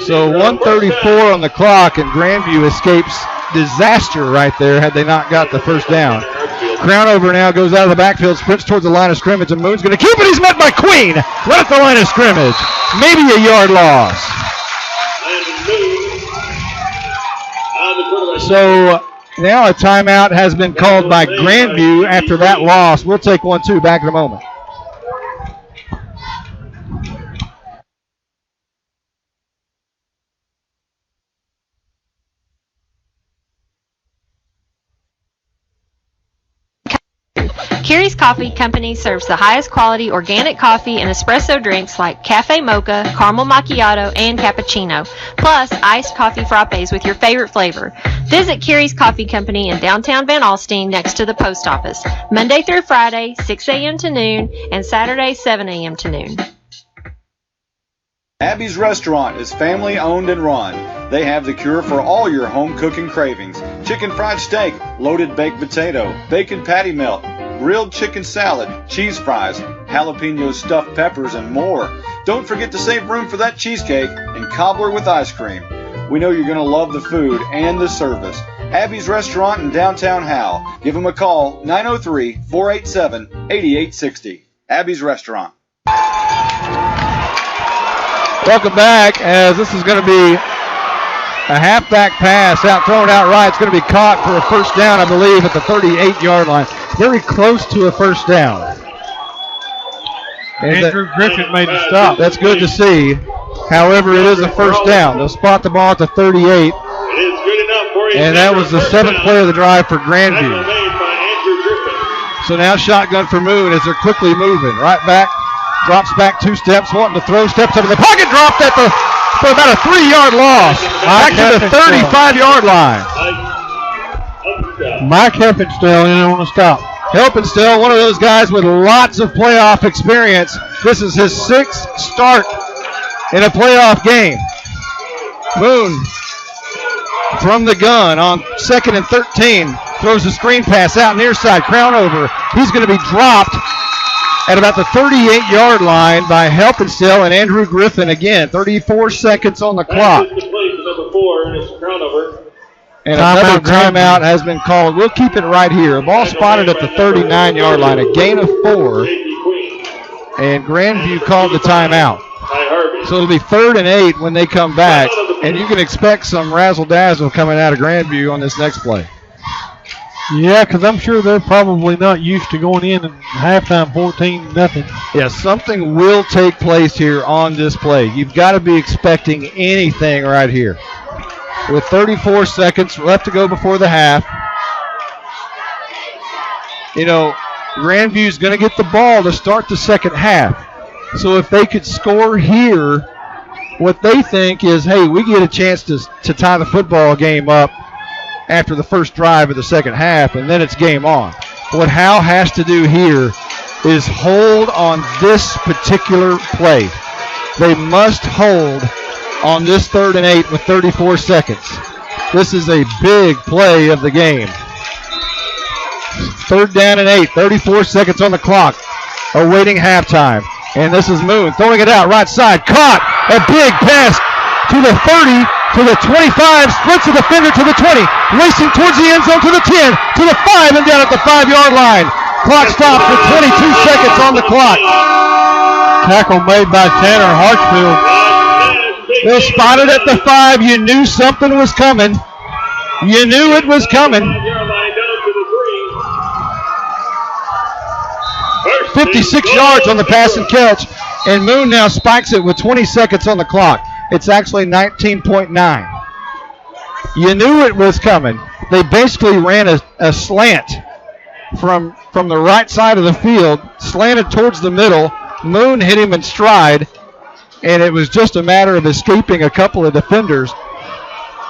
So 1:34 on the clock, and Grandview escapes disaster right there had they not got the first down. Crownover now goes out of the backfield, sprints towards the line of scrimmage, and Moon's going to keep it. He's met by Queen right at the line of scrimmage. Maybe a yard loss. So now a timeout has been called by Grandview after that loss. We'll take 1-2 back in a moment. Carrie's Coffee Company serves the highest quality organic coffee and espresso drinks like cafe mocha, caramel macchiato, and cappuccino, plus iced coffee frappes with your favorite flavor. Visit Carrie's Coffee Company in downtown Van Alstyne next to the post office, Monday through Friday, 6 a.m. to noon, and Saturday, 7 a.m. to noon. Abby's Restaurant is family owned and run. They have the cure for all your home cooking cravings. Chicken fried steak, loaded baked potato, bacon patty melt, grilled chicken salad, cheese fries, jalapeno stuffed peppers, and more. Don't forget to save room for that cheesecake and cobbler with ice cream. We know you're going to love the food and the service. Abby's Restaurant in downtown Howe. Give them a call, 903-487-8860. Abby's Restaurant. Welcome back, as this is going to be a halfback pass thrown out right. It's going to be caught for a first down, I believe, at the 38-yard line. Very close to a first down. Andrew Griffin made the stop. That's good to see. However, it is a first down. They'll spot the ball at the 38. And that was the 7th play of the drive for Grandview. So now shotgun for Moon as they're quickly moving. Right back. Drops back 2 steps, wanting to throw, steps up in the pocket, dropped for about a 3-yard loss. Back to the 35-yard line. Mike Helpenstell in on the stop. Helpenstell, one of those guys with lots of playoff experience. This is his 6th start in a playoff game. Moon from the gun on 2nd and 13. Throws a screen pass out near side. Crown over. He's going to be dropped at about the 38-yard line by Helpenstell and Andrew Griffin again. 34 seconds on the clock. And another timeout has been called. We'll keep it right here. A ball spotted at the 39-yard line. A gain of 4. And Grandview called the timeout. So it'll be 3rd and 8 when they come back. And you can expect some razzle-dazzle coming out of Grandview on this next play. Yeah, because I'm sure they're probably not used to going in and halftime 14-0. Yeah, something will take place here on this play. You've got to be expecting anything right here. With 34 seconds left to go before the half, Grandview's going to get the ball to start the second half. So if they could score here, what they think is, hey, we get a chance to tie the football game up after the first drive of the second half, and then it's game on. What Howe has to do here is hold on this particular play. They must hold on this 3rd and 8 with 34 seconds. This is a big play of the game. 3rd down and 8, 34 seconds on the clock, awaiting halftime. And this is Moon throwing it out right side. Caught a big pass to the 30, to the 25, splits the defender to the 20, racing towards the end zone to the 10, to the 5, and down at the 5-yard line. Clock stops with 22 seconds on the clock. Tackle made by Tanner Hartsfield. They'll spot it at the 5. You knew something was coming. You knew it was coming. 56 yards on the pass and catch, and Moon now spikes it with 20 seconds on the clock. It's actually 19.9. You knew it was coming. They basically ran a slant from the right side of the field, slanted towards the middle. Moon hit him in stride, and it was just a matter of escaping a couple of defenders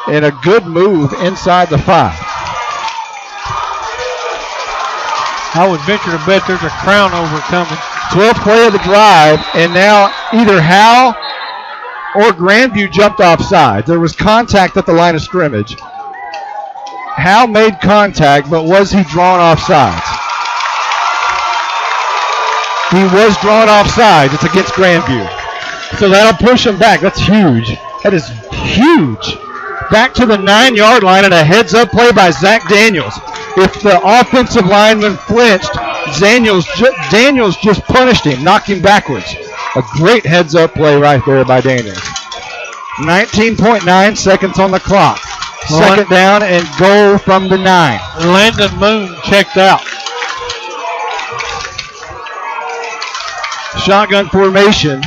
and a good move inside the 5. I would venture to bet there's a crown over coming. 12th play of the drive, and now either Howe or Grandview jumped offside. There was contact at the line of scrimmage. Howe made contact, but was he drawn offside? He was drawn offside. It's against Grandview. So that'll push him back. That's huge. That is huge. Back to the 9-yard line, and a heads-up play by Zach Daniels. If the offensive lineman flinched, Daniels just punished him, knocked him backwards. A great heads-up play right there by Daniels. 19.9 seconds on the clock. Second down and goal from the 9. Landon Moon checked out. Shotgun formation.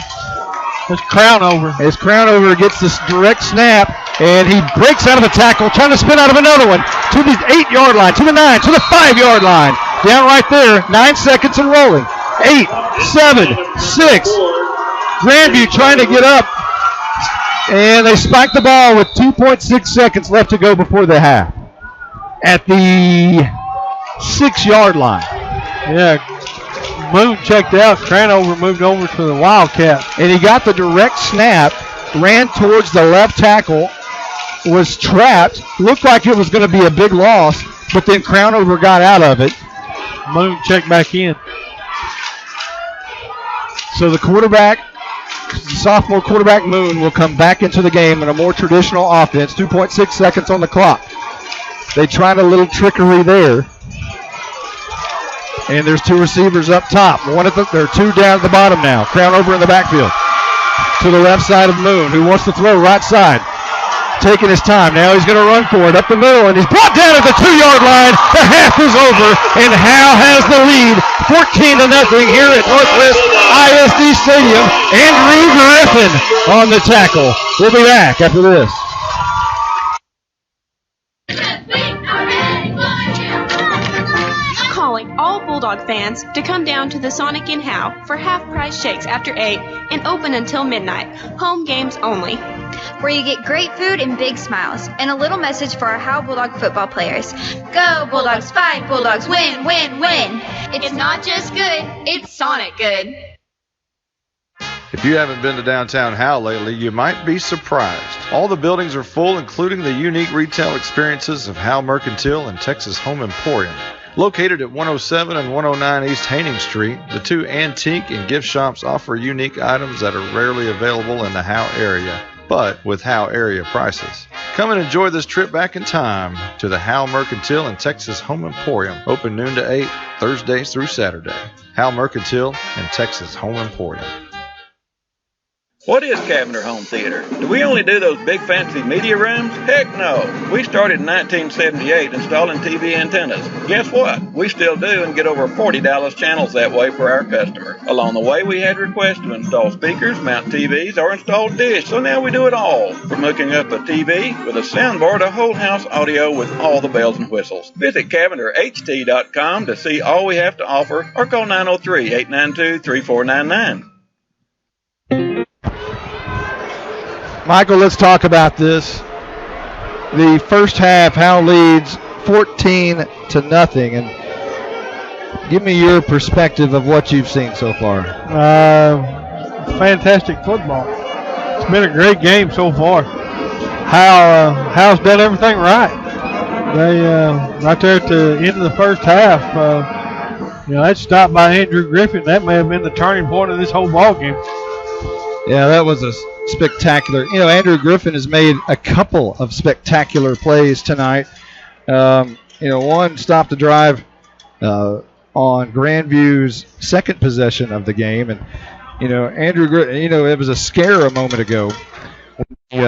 His Crownover. His Crownover gets this direct snap, and he breaks out of a tackle, trying to spin out of another one to the 8-yard line, to the 9, to the 5-yard line. Down right there. 9 seconds and rolling. 8, 7, 6. Grandview trying to get up. And they spike the ball with 2.6 seconds left to go before the half. At the 6-yard line. Yeah. Moon checked out. Cranover moved over to the Wildcat. And he got the direct snap, ran towards the left tackle, was trapped, looked like it was going to be a big loss, but then Crownover got out of it. Moon checked back in. So the quarterback, sophomore quarterback Moon, will come back into the game in a more traditional offense. 2.6 seconds on the clock. They tried a little trickery there. And there's 2 receivers up top. There are 2 down at the bottom now. Crownover in the backfield. To the left side of Moon, who wants to throw right side. Taking his time. Now he's going to run for it up the middle, and he's brought down at the 2-yard line. The half is over, and Howe has the lead, 14-0 here at Northwest ISD Stadium. Andrew Griffin on the tackle. We'll be back after this. Calling all Bulldog fans to come down to the Sonic in Howe for half-price shakes after 8 and open until midnight. Home games only. Where you get great food and big smiles. And a little message for our Howe Bulldog football players. Go Bulldogs, fight Bulldogs, win, win, win. It's not just good, it's Sonic good. If you haven't been to downtown Howe lately, you might be surprised. All the buildings are full, including the unique retail experiences of Howe Mercantile and Texas Home Emporium. Located at 107 and 109 East Haining Street, the 2 antique and gift shops offer unique items that are rarely available in the Howe area, but with Howe area prices. Come and enjoy this trip back in time to the Howe Mercantile and Texas Home Emporium, open noon to 8, Thursdays through Saturday. Howe Mercantile and Texas Home Emporium. What is Cavender Home Theater? Do we only do those big fancy media rooms? Heck no! We started in 1978 installing TV antennas. Guess what? We still do and get over 40 Dallas channels that way for our customers. Along the way, we had requests to install speakers, mount TVs, or install dish, so now we do it all. From hooking up a TV with a soundbar to whole house audio with all the bells and whistles. Visit CavenderHT.com to see all we have to offer or call 903-892-3499. Michael, let's talk about this. The first half, Howe leads 14-0, and give me your perspective of what you've seen so far. Fantastic football. It's been a great game so far. Howe's done everything right. They right there at the end of the first half, that stop by Andrew Griffin, that may have been the turning point of this whole ball game. Yeah, that was a spectacular. Andrew Griffin has made a couple of spectacular plays tonight. One stopped the drive on Grandview's second possession of the game, and Andrew Griffin. It was a scare a moment ago. He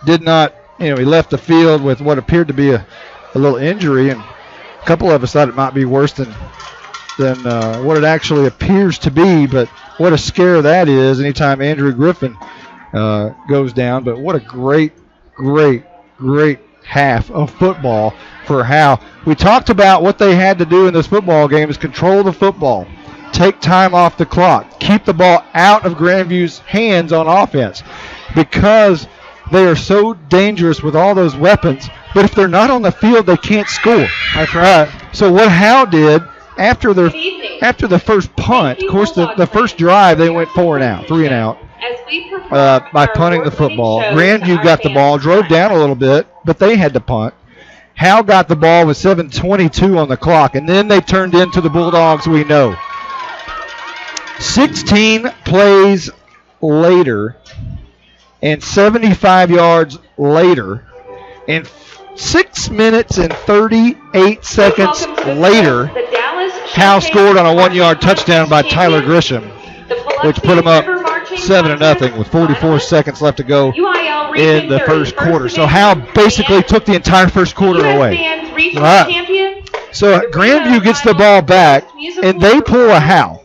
did not. He left the field with what appeared to be a little injury, and a couple of us thought it might be worse than what it actually appears to be. But what a scare that is anytime Andrew Griffin goes down. But what a great half of football for Howe. We talked about what they had to do in this football game is control the football, take time off the clock, keep the ball out of Grandview's hands on offense, because they are so dangerous with all those weapons. But if they're not on the field, they can't score. That's right. So what Howe did after the first punt, of course, the first drive they went 3 and out. By punting the football. Grandview got the ball, drove down a little bit, but they had to punt. Howe got the ball with 7:22 on the clock, and then they turned into the Bulldogs we know. 16 plays later and 75 yards later, and 6 minutes and 38 seconds later, Howe scored on a 1-yard touchdown by Tyler Grisham, which put him up 7-0 with 44 seconds left to go in the first quarter. So Howe basically took the entire first quarter away. Right. So Grandview gets the ball back, and they pull a Howe.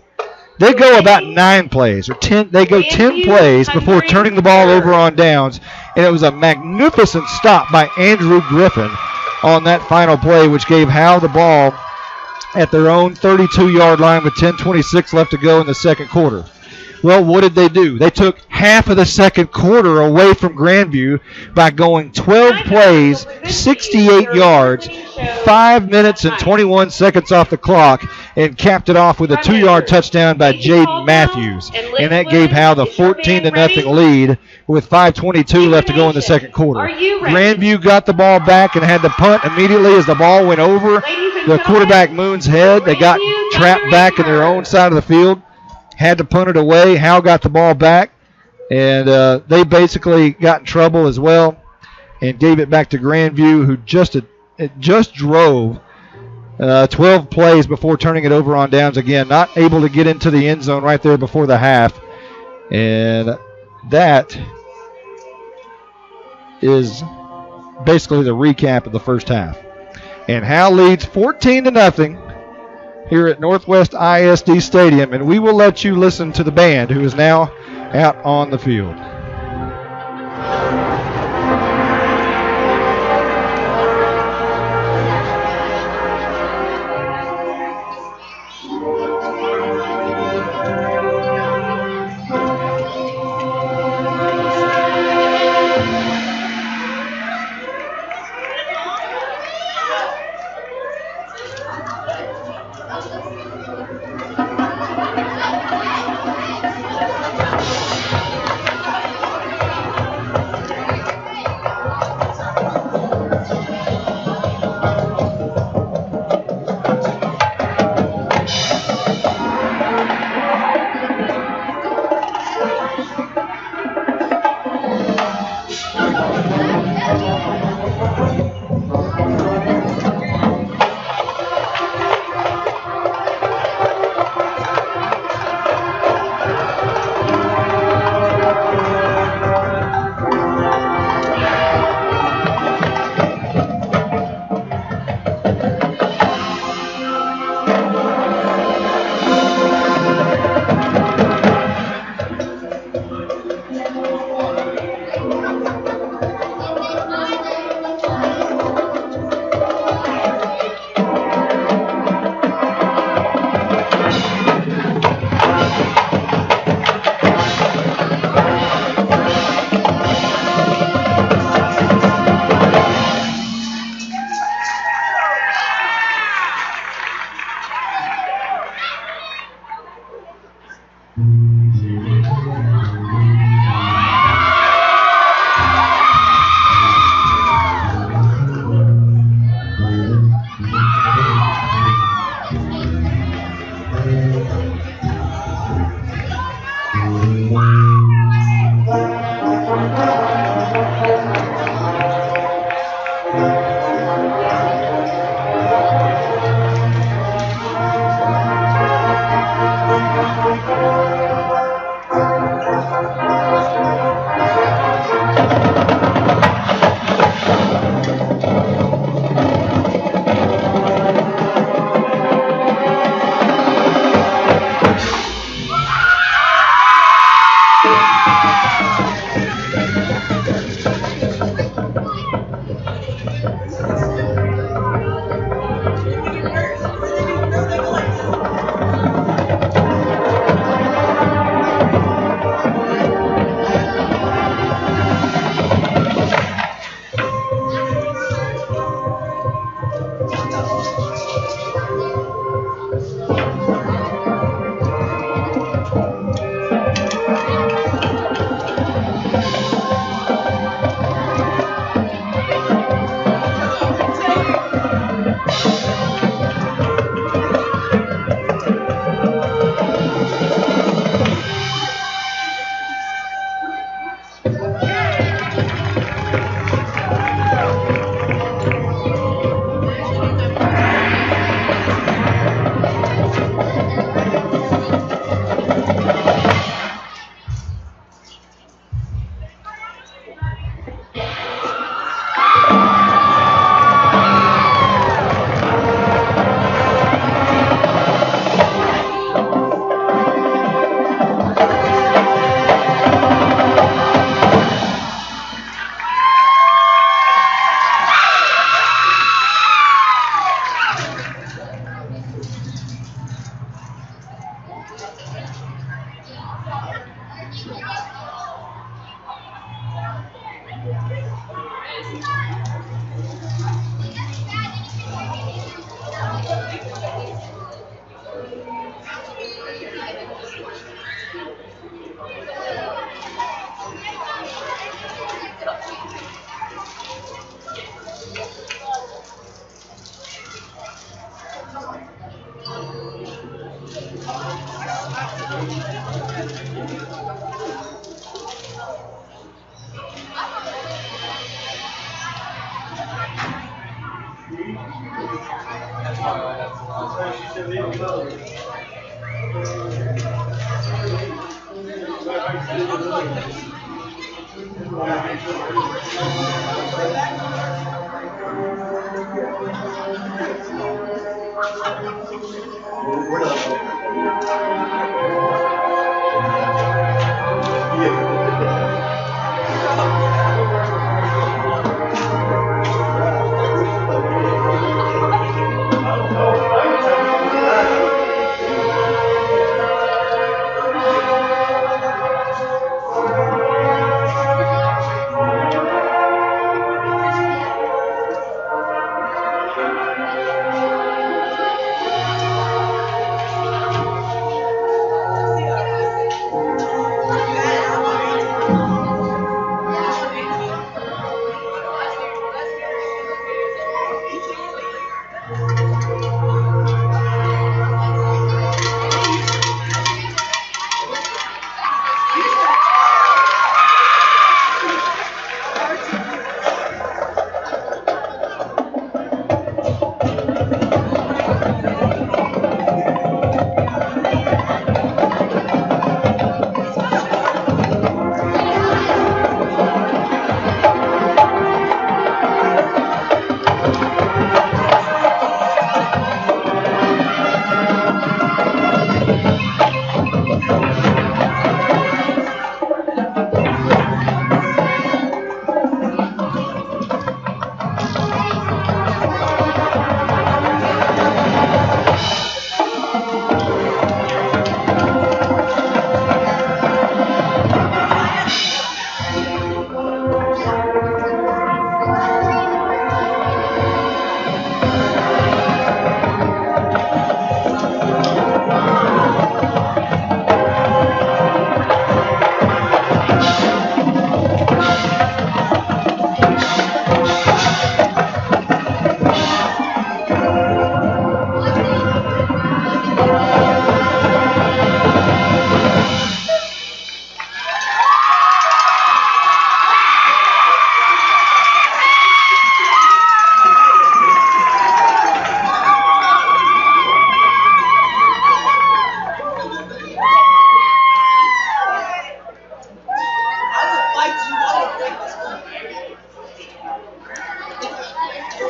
They go about 9 plays, or 10. They go 10 plays before turning the ball over on downs, and it was a magnificent stop by Andrew Griffin on that final play, which gave Howe the ball at their own 32-yard line with 10:26 left to go in the second quarter. Well, what did they do? They took half of the second quarter away from Grandview by going 12 plays, 68 yards, 5 minutes and 21 seconds off the clock, and capped it off with a 2-yard touchdown by Jaden Matthews. And that gave Howe the 14-0 lead with 5:22 left to go in the second quarter. Grandview got the ball back and had to punt immediately as the ball went over the quarterback Moon's head. They got trapped back in their own side of the field. Had to punt it away. Howe got the ball back, and they basically got in trouble as well and gave it back to Grandview, who just drove 12 plays before turning it over on downs again, not able to get into the end zone right there before the half. And that is basically the recap of the first half. And Howe leads 14-0. Here at Northwest ISD Stadium, and we will let you listen to the band, who is now out on the field.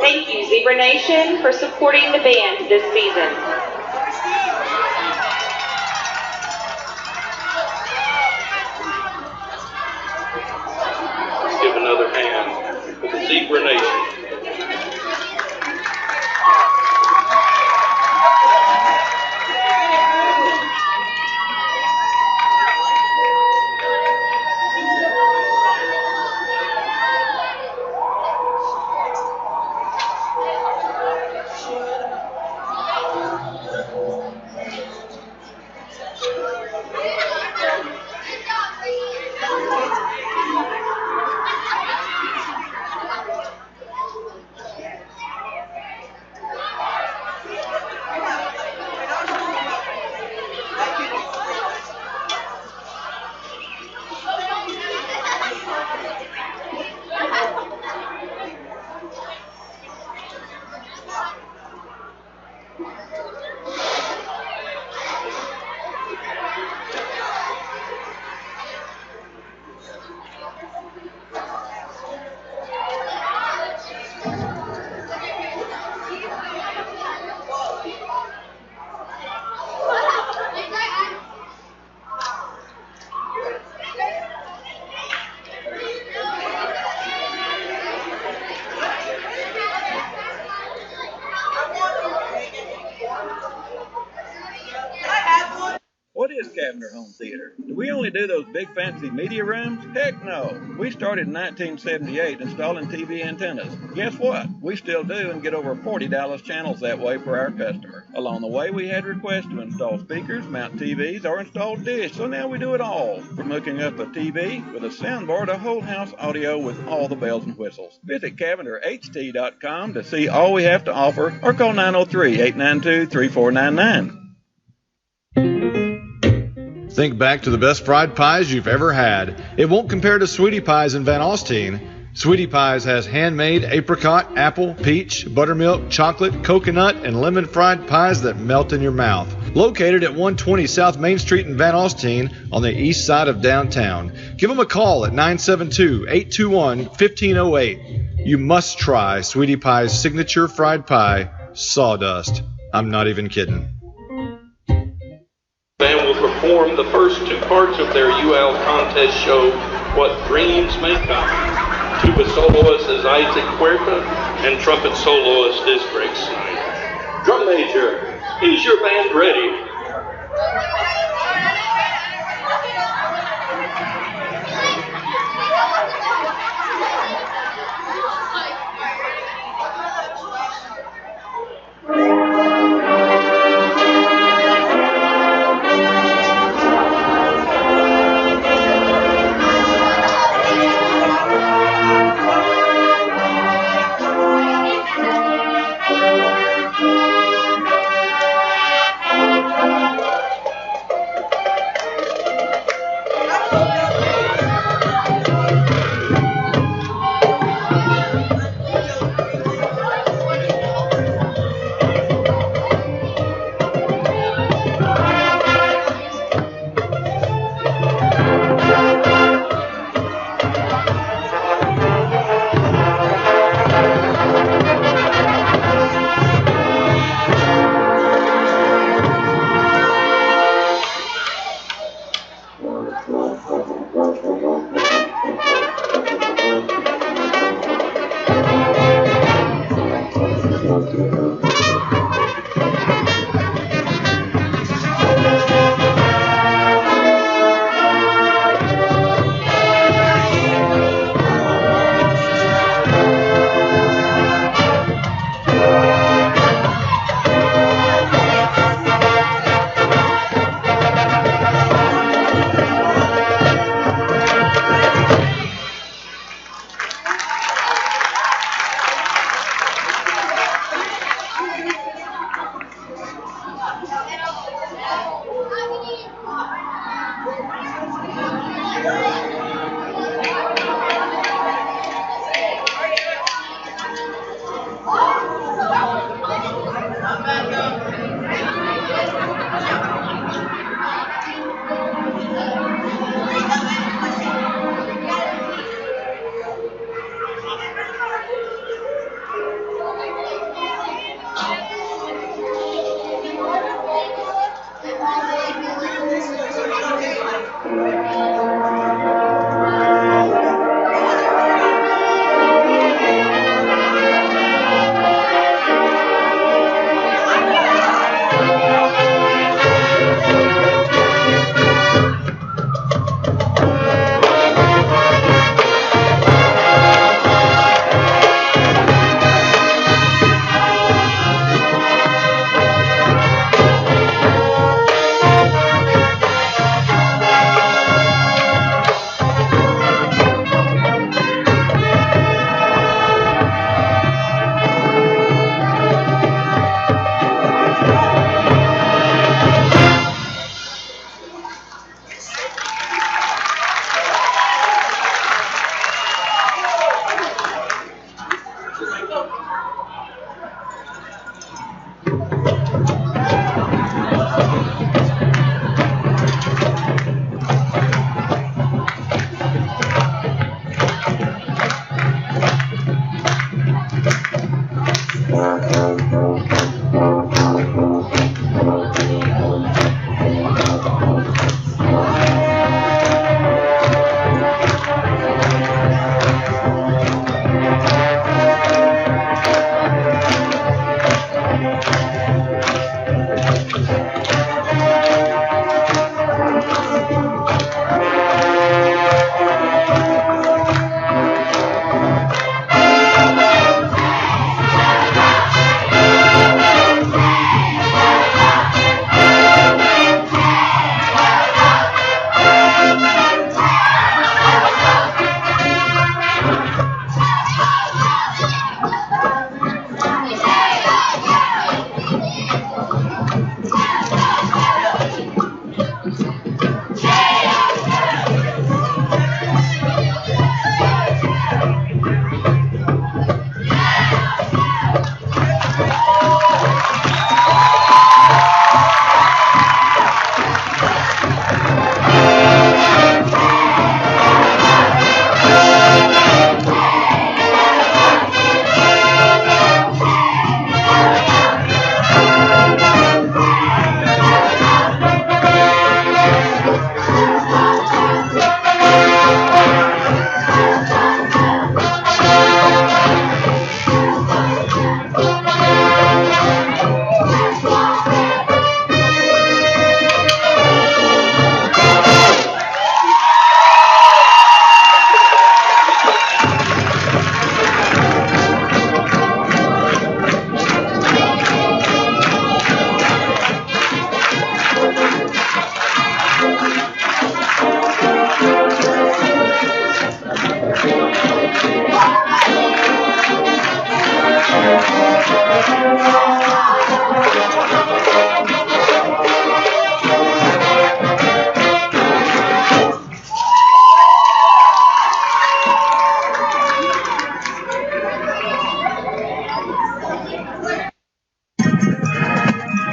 Thank you, Zebra Nation, for supporting the band this season. Let's give another hand for the Zebra Nation. Cavender Home Theater? Do we only do those big fancy media rooms? Heck no. We started in 1978 installing TV antennas. Guess what? We still do and get over 40 Dallas channels that way for our customers. Along the way, we had requests to install speakers, mount TVs, or install dish, so now we do it all. From hooking up a TV with a soundbar to whole house audio with all the bells and whistles. Visit CavenderHT.com to see all we have to offer or call 903-892-3499. Think back to the best fried pies you've ever had. It won't compare to Sweetie Pies in Van Alstyne. Sweetie Pies has handmade apricot, apple, peach, buttermilk, chocolate, coconut, and lemon fried pies that melt in your mouth. Located at 120 South Main Street in Van Alstyne on the east side of downtown. Give them a call at 972-821-1508. You must try Sweetie Pie's signature fried pie, Sawdust. I'm not even kidding. Band will perform the first two parts of their UL contest show, What Dreams May Come. Tuba soloist is Isaac Huerta, and trumpet soloist is Greg Snyder. Drum major, is your band ready?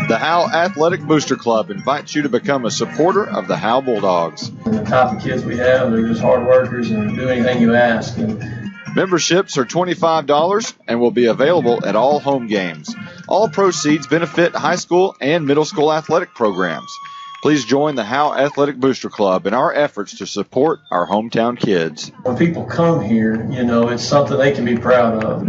The Howe Athletic Booster Club invites you to become a supporter of the Howe Bulldogs. The type of kids we have, they're just hard workers and do anything you ask. Memberships are $25 and will be available at all home games. All proceeds benefit high school and middle school athletic programs. Please join the Howe Athletic Booster Club in our efforts to support our hometown kids. When people come here, you know, it's something they can be proud of.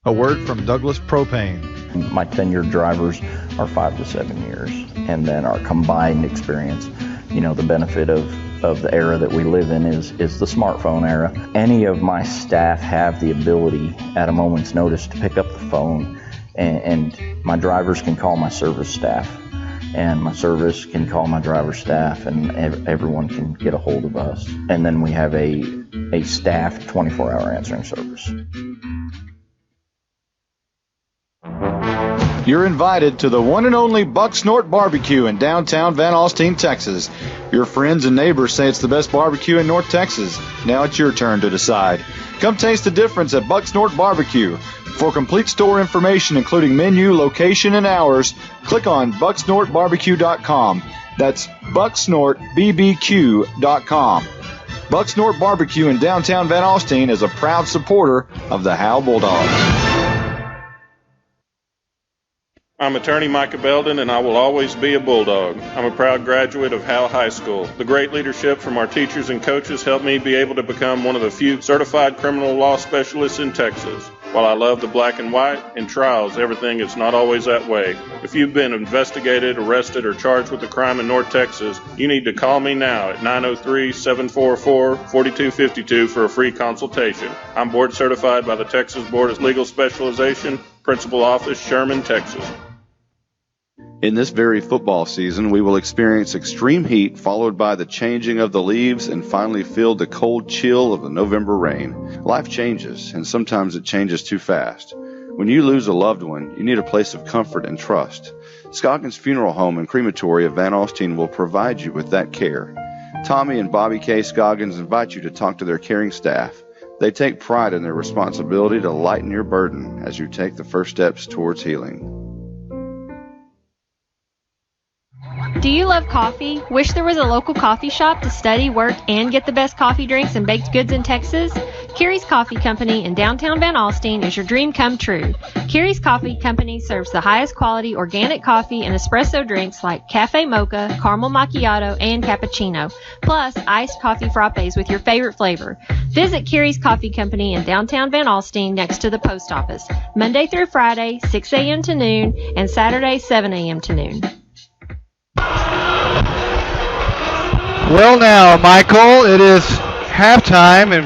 A word from Douglas Propane. My tenured drivers are 5 to 7 years, and then our combined experience, you know, the benefit of the era that we live in is the smartphone era. Any of my staff have the ability at a moment's notice to pick up the phone, and my drivers can call my service staff, and my service can call my driver staff, and everyone can get a hold of us. And then we have a staff 24-hour answering service. You're invited to the one and only Buck Snort Barbecue in downtown Van Alstyne, Texas. Your friends and neighbors say it's the best barbecue in North Texas. Now it's your turn to decide. Come taste the difference at Buck Snort Barbecue. For complete store information, including menu, location, and hours, click on bucksnortbarbecue.com. That's bucksnortbbq.com. Buck Snort Barbecue in downtown Van Alstyne is a proud supporter of the Howe Bulldogs. I'm attorney Micah Belden, and I will always be a Bulldog. I'm a proud graduate of Howe High School. The great leadership from our teachers and coaches helped me be able to become one of the few certified criminal law specialists in Texas. While I love the black and white, in trials, everything is not always that way. If you've been investigated, arrested, or charged with a crime in North Texas, you need to call me now at 903-744-4252 for a free consultation. I'm board certified by the Texas Board of Legal Specialization, Principal Office, Sherman, Texas. In this very football season, we will experience extreme heat followed by the changing of the leaves and finally feel the cold chill of the November rain. Life changes, and sometimes it changes too fast. When you lose a loved one, you need a place of comfort and trust. Scoggins Funeral Home and Crematory of Van Alstyne will provide you with that care. Tommy and Bobby K. Scoggins invite you to talk to their caring staff. They take pride in their responsibility to lighten your burden as you take the first steps towards healing. Do you love coffee? Wish there was a local coffee shop to study, work, and get the best coffee drinks and baked goods in Texas? Carrie's Coffee Company in downtown Van Alstyne is your dream come true. Carrie's Coffee Company serves the highest quality organic coffee and espresso drinks like cafe mocha, caramel macchiato, and cappuccino, plus iced coffee frappes with your favorite flavor. Visit Carrie's Coffee Company in downtown Van Alstyne next to the post office, Monday through Friday, 6 a.m. to noon, and Saturday, 7 a.m. to noon. Well, now, Michael, it is halftime, and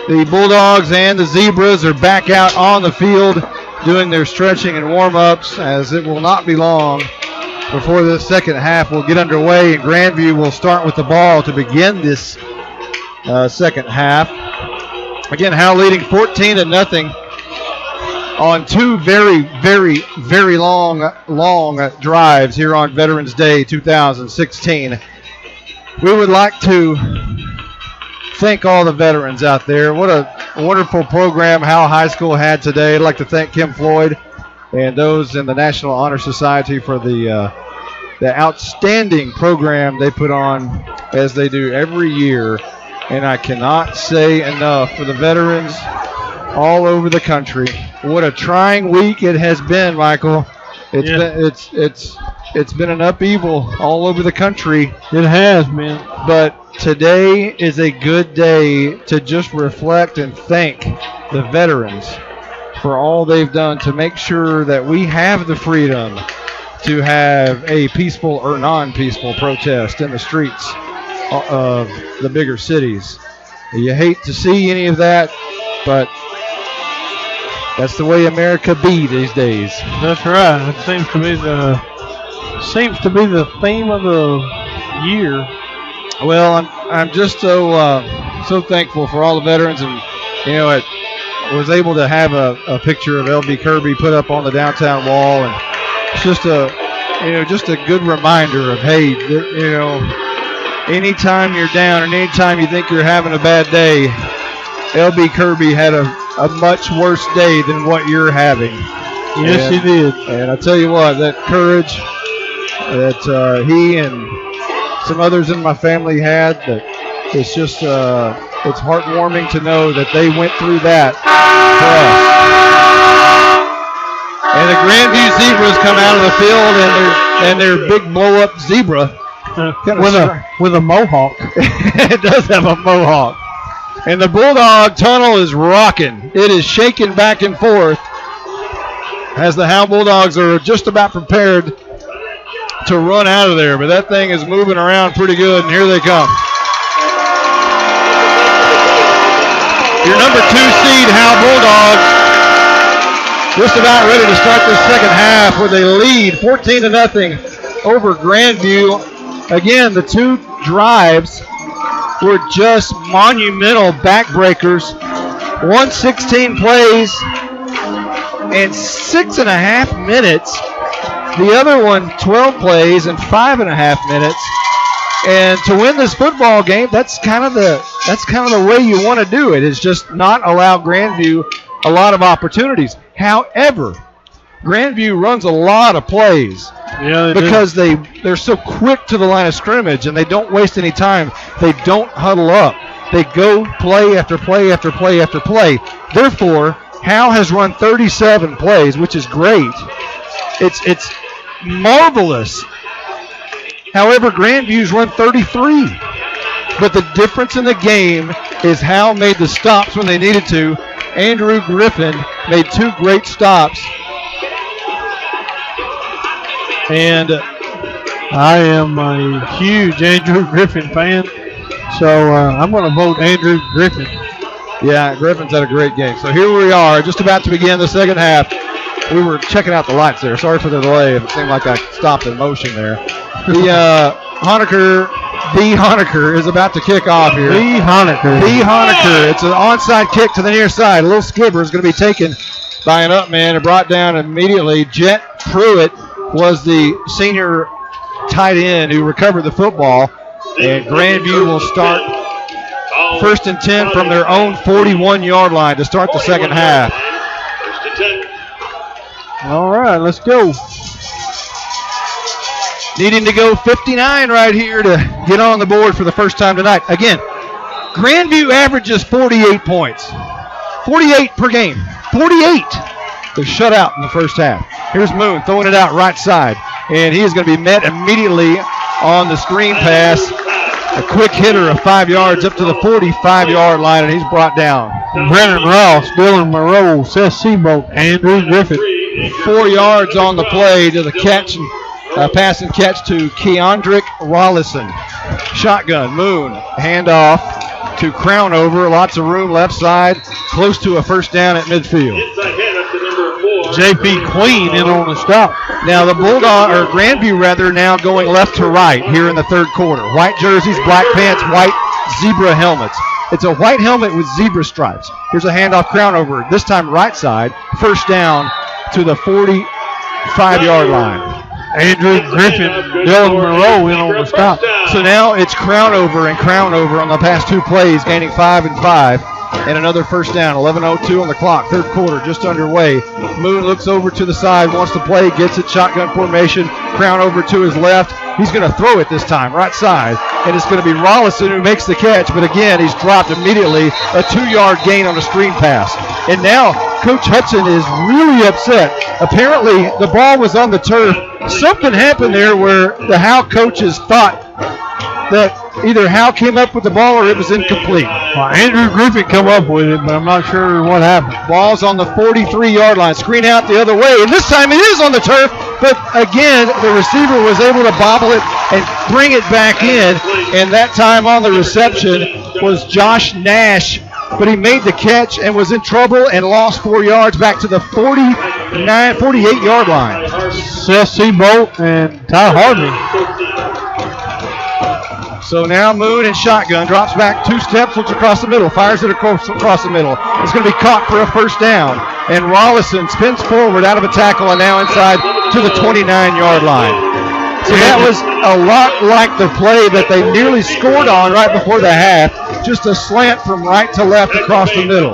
the Bulldogs and the Zebras are back out on the field doing their stretching and warm-ups, as it will not be long before the second half will get underway, and Grandview will start with the ball to begin this second half. Again, Howe leading 14-0 on two very, very, very long drives here on Veterans Day 2016. We would like to thank all the veterans out there. What a wonderful program Howe High School had today. I'd like to thank Kim Floyd and those in the National Honor Society for the outstanding program they put on, as they do every year. And I cannot say enough for the veterans all over the country. What a trying week it has been, Michael. It's been an upheaval all over the country. It has, man. But today is a good day to just reflect and thank the veterans for all they've done to make sure that we have the freedom to have a peaceful or non-peaceful protest in the streets of the bigger cities. You hate to see any of that, but that's the way America be these days. That's right. It seems to be the theme of the year. Well, I'm just so thankful for all the veterans, and it was able to have a picture of LB Kirby put up on the downtown wall, and it's just a good reminder of, hey, anytime you're down and anytime you think you're having a bad day, LB Kirby had a much worse day than what you're having. Yes, he did. And I tell you what, that courage that he and some others in my family had, that it's just it's heartwarming to know that they went through that for us. And the Grandview Zebras come out of the field, and their big blow-up zebra with a mohawk. It does have a mohawk. And the Bulldog tunnel is rocking. It is shaking back and forth as the Howe Bulldogs are just about prepared to run out of there. But that thing is moving around pretty good, and here they come. Your number 2 seed Howe Bulldogs just about ready to start this second half with a lead 14-0 over Grandview. Again, the 2 drives were just monumental backbreakers. 116 plays and 6.5 minutes. The other one 12 plays and 5.5 minutes. And to win this football game, that's kind of the way you want to do it, is just not allow Grandview a lot of opportunities. However, Grandview runs a lot of plays because they're so quick to the line of scrimmage and they don't waste any time. They don't huddle up. They go play after play after play after play. Therefore, Howe has run 37 plays, which is great. It's marvelous. However, Grandview's run 33. But the difference in the game is Howe made the stops when they needed to. Andrew Griffin made 2 great stops. And I am a huge Andrew Griffin fan, so I'm going to vote Andrew Griffin. Yeah, Griffin's had a great game. So here we are, just about to begin the second half. We were checking out the lights there. Sorry for the delay. It seemed like I stopped in motion there. The Honecker is about to kick off here. The Honecker. It's an onside kick to the near side. A little skipper is going to be taken by an up man and brought down immediately. Jet Pruitt was the senior tight end who recovered the football. And Grandview will start 1st and 10 from their own 41-yard line to start the second half. All right, let's go. Needing to go 59 right here to get on the board for the first time tonight. Again, Grandview averages 48 points. 48 per game. 48. They're shut out in the first half. Here's Moon throwing it out right side. And he is going to be met immediately on the screen pass. A quick hitter of 5 yards up to the 45-yard line, and he's brought down. Brennan Ross, Dylan Moreau, Seth Seabolt, Andrew Griffin. 4 yards on the play to the catch, pass and catch to Keandrick Rollison. Shotgun, Moon, handoff to Crownover. Lots of room left side, close to a first down at midfield. J.P. Queen in on the stop. Now the Grandview now going left to right here in the third quarter. White jerseys, black pants, white zebra helmets. It's a white helmet with zebra stripes. Here's a handoff, Crownover, this time right side, first down to the 45-yard line. Andrew Griffin, Dylan Moreau in on the stop. So now it's Crownover on the past 2 plays, gaining 5 and 5. And another first down, 11:02 on the clock, third quarter just underway. Moon looks over to the side, wants to play, gets it, shotgun formation. Crownover to his left. He's going to throw it this time, right side. And it's going to be Rollison who makes the catch, but again, he's dropped immediately. A 2-yard gain on a screen pass. And now Coach Hudson is really upset. Apparently, the ball was on the turf. Something happened there where the Howe coaches thought that either Howe came up with the ball or it was incomplete. Well, Andrew Griffin come up with it, but I'm not sure what happened. Ball's on the 43-yard line. Screen out the other way, and this time it is on the turf, but again, the receiver was able to bobble it and bring it back in, and that time on the reception was Josh Nash, but he made the catch and was in trouble and lost 4 yards back to the 48-yard line. Seth Seabolt and Ty Harvey. So now Moon in shotgun, drops back 2 steps, looks across the middle, fires it across the middle. It's going to be caught for a first down. And Rollison spins forward out of a tackle and now inside to the 29-yard line. So that was a lot like the play that they nearly scored on right before the half. Just a slant from right to left across the middle.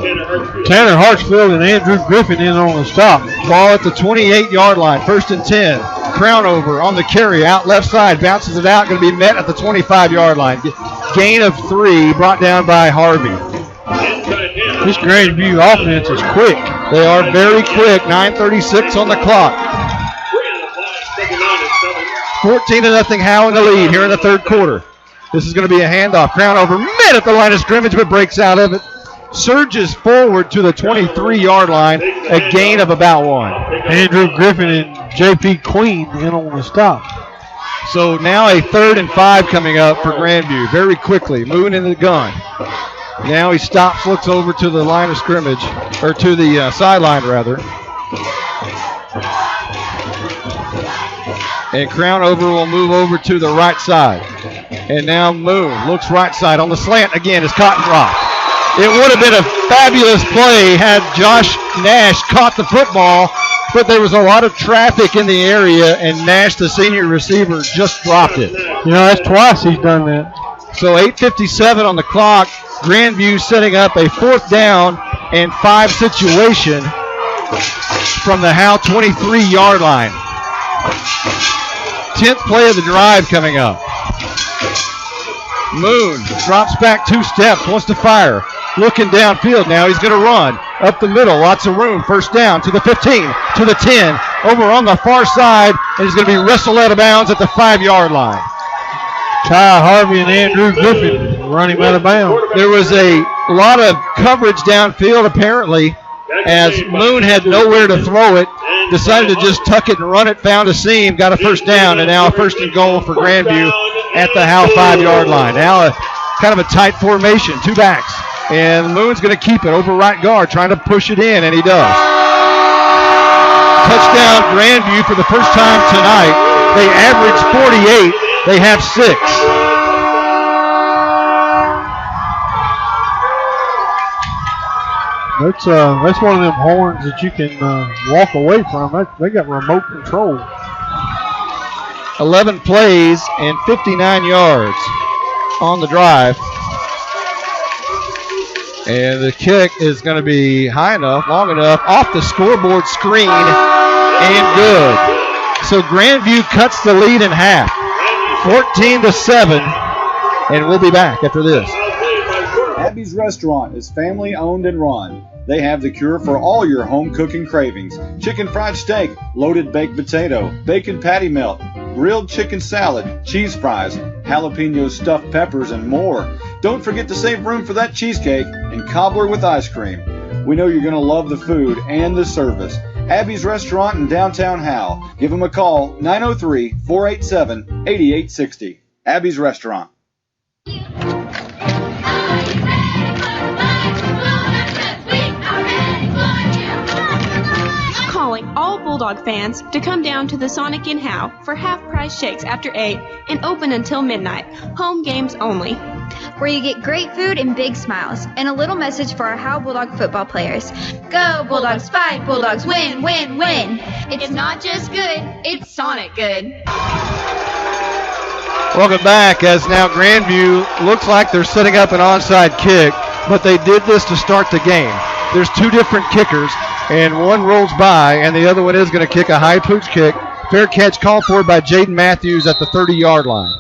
Tanner Hartsfield and Andrew Griffin in on the stop. Ball at the 28-yard line, 1st and 10. Crownover on the carry, out left side, bounces it out, going to be met at the 25-yard line. Gain of 3, brought down by Harvey. This Grandview offense is quick. They are very quick, 9:36 on the clock. 14-0 Howe in the lead here in the 3rd quarter. This is going to be a handoff. Crownover met at the line of scrimmage, but breaks out of it. Surges forward to the 23-yard line, a gain of about 1. Andrew Griffin and J.P. Queen in on the stop. So now a 3rd and 5 coming up for Grandview very quickly. Moon in the gun. Now he stops, looks over to the line of scrimmage, or to the sideline rather. And Crownover will move over to the right side. And now Moon looks right side on the slant again is caught and dropped. It would have been a fabulous play had Josh Nash caught the football, but there was a lot of traffic in the area, and Nash, the senior receiver, just dropped it. You know, that's twice he's done that. So 8:57 on the clock. Grandview setting up a 4th down and 5 situation from the Howe 23-yard line. 10th play of the drive coming up. Moon drops back 2 steps, wants to fire. Looking downfield now, he's going to run. Up the middle, lots of room. 1st down to the 15, to the 10. Over on the far side, and he's going to be wrestled out of bounds at the 5-yard line. Ty Harvey and Andrew Griffin run him out of bounds. There was a lot of coverage downfield apparently, as Moon had nowhere to throw it. Decided to just tuck it and run it, found a seam, got a 1st down, and now a 1st and goal for Grandview at the Howe 5-yard line. Now kind of a tight formation, 2 backs. And Moon's going to keep it over right guard, trying to push it in, and he does. Touchdown Grandview for the first time tonight. They average 48. They have 6. That's one of them horns that you can walk away from. They got remote control. 11 plays and 59 yards on the drive. And the kick is going to be high enough, long enough, off the scoreboard screen, and good. So Grandview cuts the lead in half, 14-7, and we'll be back after this. Abby's Restaurant is family owned and run. They have the cure for all your home cooking cravings. Chicken fried steak, loaded baked potato, bacon patty melt, grilled chicken salad, cheese fries, jalapeno stuffed peppers, and more. Don't forget to save room for that cheesecake and cobbler with ice cream. We know you're going to love the food and the service. Abby's Restaurant in downtown Howe. Give them a call, 903-487-8860. Abby's Restaurant. Calling all Bulldog fans to come down to the Sonic in Howe for half-price shakes after 8 and open until midnight. Home games only. Where you get great food and big smiles. And a little message for our Howe Bulldog football players. Go Bulldogs, fight Bulldogs, win, win, win. It's not just good, it's Sonic good. Welcome back, as now Grandview looks like they're setting up an onside kick, but they did this to start the game. There's 2 different kickers, and one rolls by, and the other one is going to kick a high pooch kick. Fair catch called for by Jaden Matthews at the 30-yard line.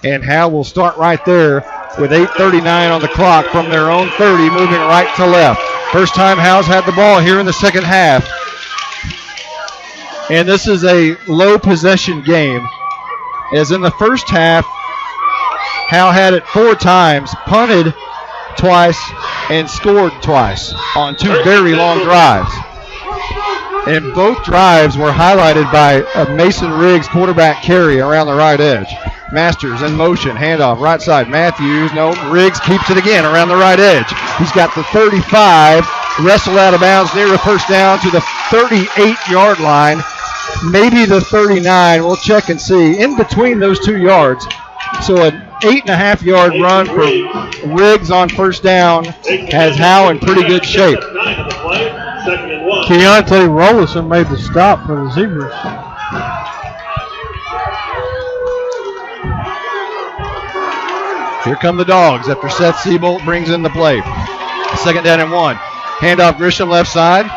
And Howe will start right there with 8:39 on the clock from their own 30, moving right to left. First time Howe's had the ball here in the second half. And this is a low possession game, as in the first half, Howe had it 4 times, punted twice, and scored twice on 2 very long drives. And both drives were highlighted by a Mason Riggs quarterback carry around the right edge. Masters in motion, handoff, right side, Matthews, no, Riggs keeps it again around the right edge. He's got the 35, wrestled out of bounds near the first down to the 38-yard line, maybe the 39, we'll check and see, in between those 2 yards. So a 8.5-yard run for Riggs on first down has Howe in pretty good shape. Keontae Rollison made the stop for the Zebras. Here come the Dogs after Seth Seabolt brings in the play. 2nd down and 1. Handoff Grisham left side,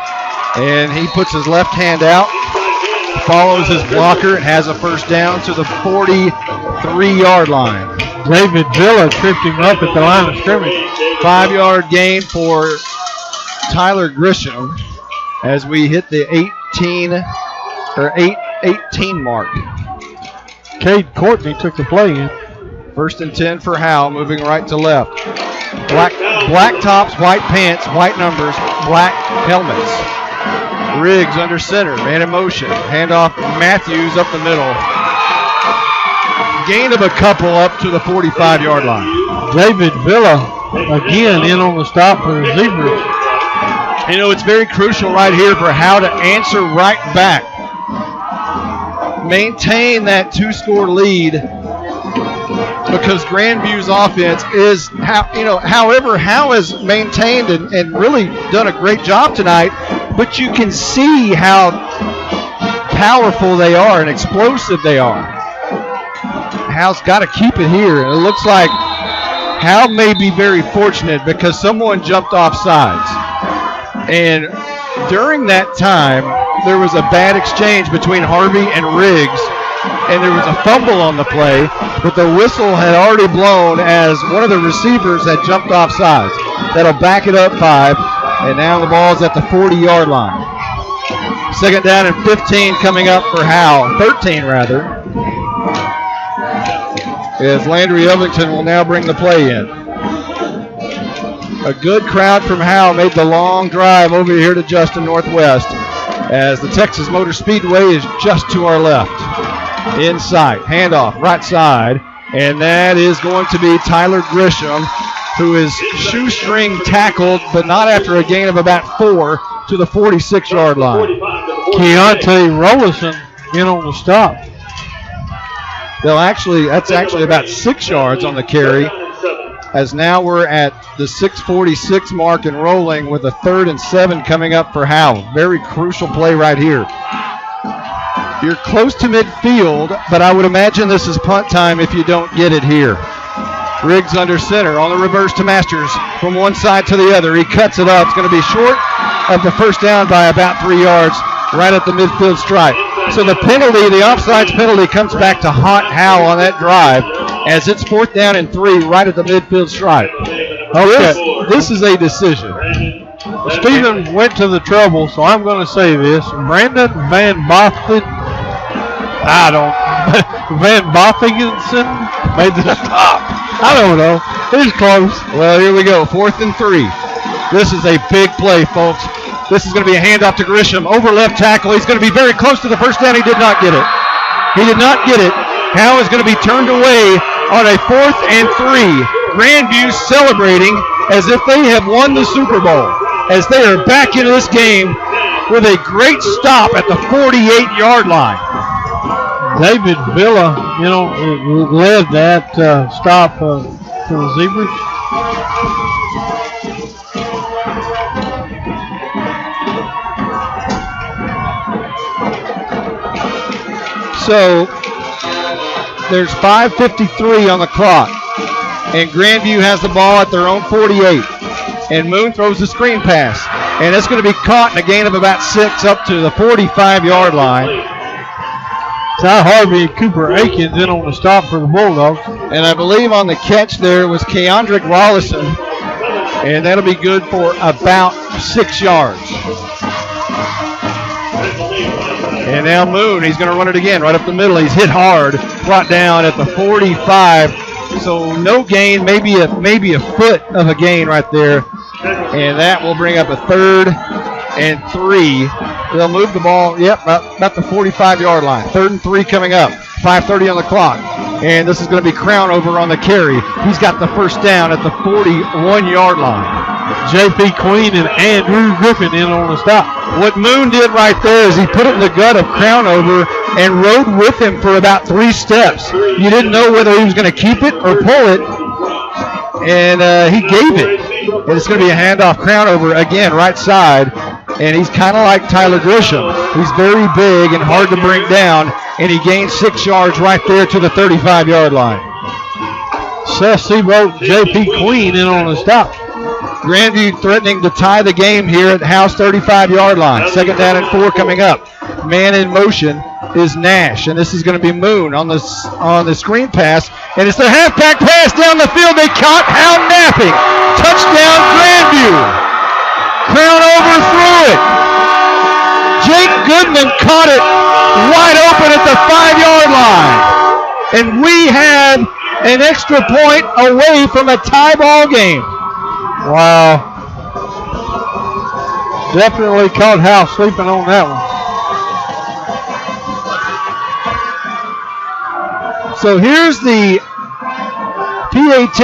and he puts his left hand out, follows his blocker, and has a first down to the 43-yard line. David Villa tripped him up at the line of scrimmage. 5-yard gain for Tyler Grisham as we hit the 18 mark. Cade Courtney took the play in. 1st and 10 for Howe, moving right to left. Black tops, white pants, white numbers, black helmets. Riggs under center, man in motion. Handoff Matthews up the middle. Gain of a couple up to the 45-yard line. David Villa again in on the stop for the Zebras. You know, it's very crucial right here for Howe to answer right back. Maintain that 2-score lead, because Grandview's offense is, however, Howe has maintained and really done a great job tonight, but you can see how powerful they are and explosive they are. Howe's got to keep it here. It looks like Howe may be very fortunate because someone jumped off sides. And during that time, there was a bad exchange between Harvey and Riggs, and there was a fumble on the play, but the whistle had already blown as one of the receivers had jumped off sides. That'll back it up 5, and now the ball's at the 40-yard line. 2nd down and 15 coming up for Howe, 13 rather, as Landry Ovington will now bring the play in. A good crowd from Howe made the long drive over here to Justin Northwest, as the Texas Motor Speedway is just to our left. Inside, handoff, right side, and that is going to be Tyler Grisham, who is shoestring tackled, but not after a gain of about 4 to the 46-yard line. Keontae Rollison in on the stop. That's actually about 6 yards on the carry, as now we're at the 6:46 mark and rolling with a 3rd and 7 coming up for Howe. Very crucial play right here. You're close to midfield, but I would imagine this is punt time if you don't get it here. Riggs under center on the reverse to Masters from one side to the other. He cuts it up. It's going to be short of the first down by about 3 yards, right at the midfield stripe. So the penalty, the offsides penalty, comes back to haunt Howe on that drive, as it's 4th down and 3 right at the midfield stripe. Okay. This is a decision. Stephen went to the trouble, so I'm going to say this. Brandon Van Bothington made the stop. I don't know. He's close. Well, here we go. 4th and 3. This is a big play, folks. This is going to be a handoff to Grisham over left tackle. He's going to be very close to the first down. He did not get it. Howe is going to be turned away on a 4th and 3. Grandview celebrating as if they have won the Super Bowl, as they are back into this game with a great stop at the 48-yard line. David Villa, led that stop for the Zebras. So there's 5:53 on the clock, and Grandview has the ball at their own 48. And Moon throws the screen pass, and it's going to be caught in a gain of about 6 up to the 45-yard line. Ty Harvey and Cooper Akins in on the stop for the Bulldogs. And I believe on the catch there was Keondrick Rollison, and that'll be good for about 6 yards. And now Moon, he's going to run it again right up the middle. He's hit hard, brought down at the 45. So no gain, maybe a foot of a gain right there. And that will bring up a 3rd and 3. They'll move the ball, about the 45-yard line. 3rd and 3 coming up. 5:30 on the clock. And this is going to be Crown over on the carry. He's got the first down at the 41-yard line. J.P. Queen and Andrew Griffin in on the stop. What Moon did right there is he put it in the gut of Crownover and rode with him for about 3 steps. You didn't know whether he was going to keep it or pull it, and he gave it. And it's going to be a handoff, Crown over again, right side, and he's kind of like Tyler Grisham. He's very big and hard to bring down, and he gains 6 yards right there to the 35-yard line. Seth Seabolt, J.P. Queen in on the stop. Grandview threatening to tie the game here at Howe's 35-yard line. 2nd down and 4 coming up. Man in motion is Nash, and this is going to be Moon on the screen pass, and it's the halfback pass down the field. They caught Howe napping. Touchdown Grandview. Crown overthrew it. Jake Goodman caught it wide open at the 5-yard line, and we had an extra point away from a tie ball game. Wow. Definitely caught Howe sleeping on that one. So here's the PAT,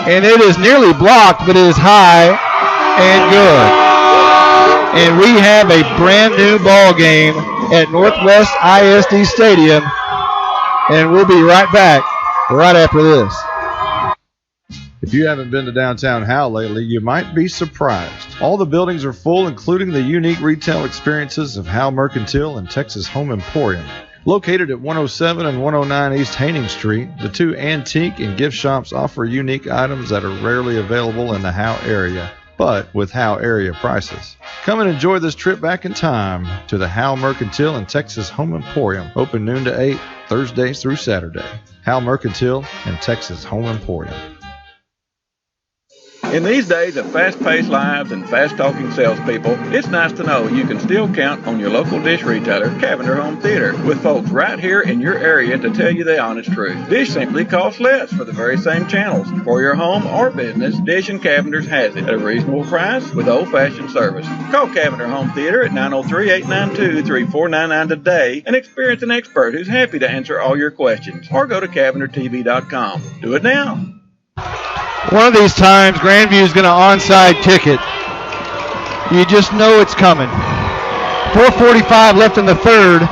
and it is nearly blocked, but it is high and good. And we have a brand new ball game at Northwest ISD Stadium, and we'll be right back right after this. If you haven't been to downtown Howe lately, you might be surprised. All the buildings are full, including the unique retail experiences of Howe Mercantile and Texas Home Emporium. Located at 107 and 109 East Haining Street, the 2 antique and gift shops offer unique items that are rarely available in the Howe area, but with Howe area prices. Come and enjoy this trip back in time to the Howe Mercantile and Texas Home Emporium, open noon to 8, Thursdays through Saturday. Howe Mercantile and Texas Home Emporium. In these days of fast-paced lives and fast-talking salespeople, it's nice to know you can still count on your local dish retailer, Cavender Home Theater, with folks right here in your area to tell you the honest truth. Dish simply costs less for the very same channels. For your home or business, Dish and Cavender's has it at a reasonable price with old-fashioned service. Call Cavender Home Theater at 903-892-3499 today and experience an expert who's happy to answer all your questions. Or go to CavenderTV.com. Do it now. One of these times, Grandview is going to onside kick it. You just know it's coming. 4:45 left in the third,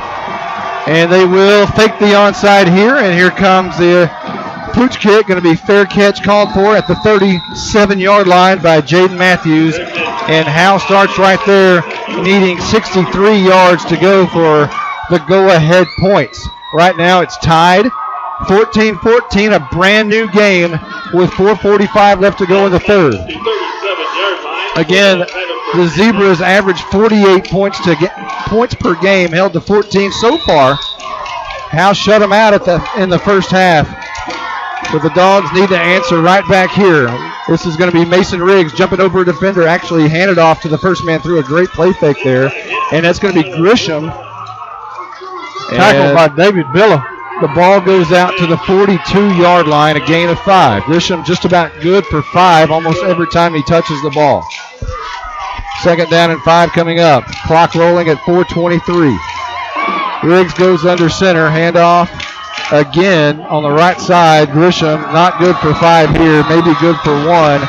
and they will fake the onside here, and here comes the pooch kick. Going to be fair catch called for at the 37-yard line by Jaden Matthews, and Howe starts right there, needing 63 yards to go for the go-ahead points. Right now it's tied. 14-14, a brand new game with 4:45 left to go in the third. Again, the Zebras average 48 points per game, held to 14 so far. Howe shut them out in the first half. But the Dogs need to answer right back here. This is going to be Mason Riggs jumping over a defender, actually handed off to the first man through a great play fake there. And that's going to be Grisham. Tackled by David Billa. The ball goes out to the 42-yard line, a gain of 5. Grisham just about good for 5 almost every time he touches the ball. 2nd down and 5 coming up. Clock rolling at 4:23. Riggs goes under center, handoff again on the right side. Grisham not good for 5 here, maybe good for 1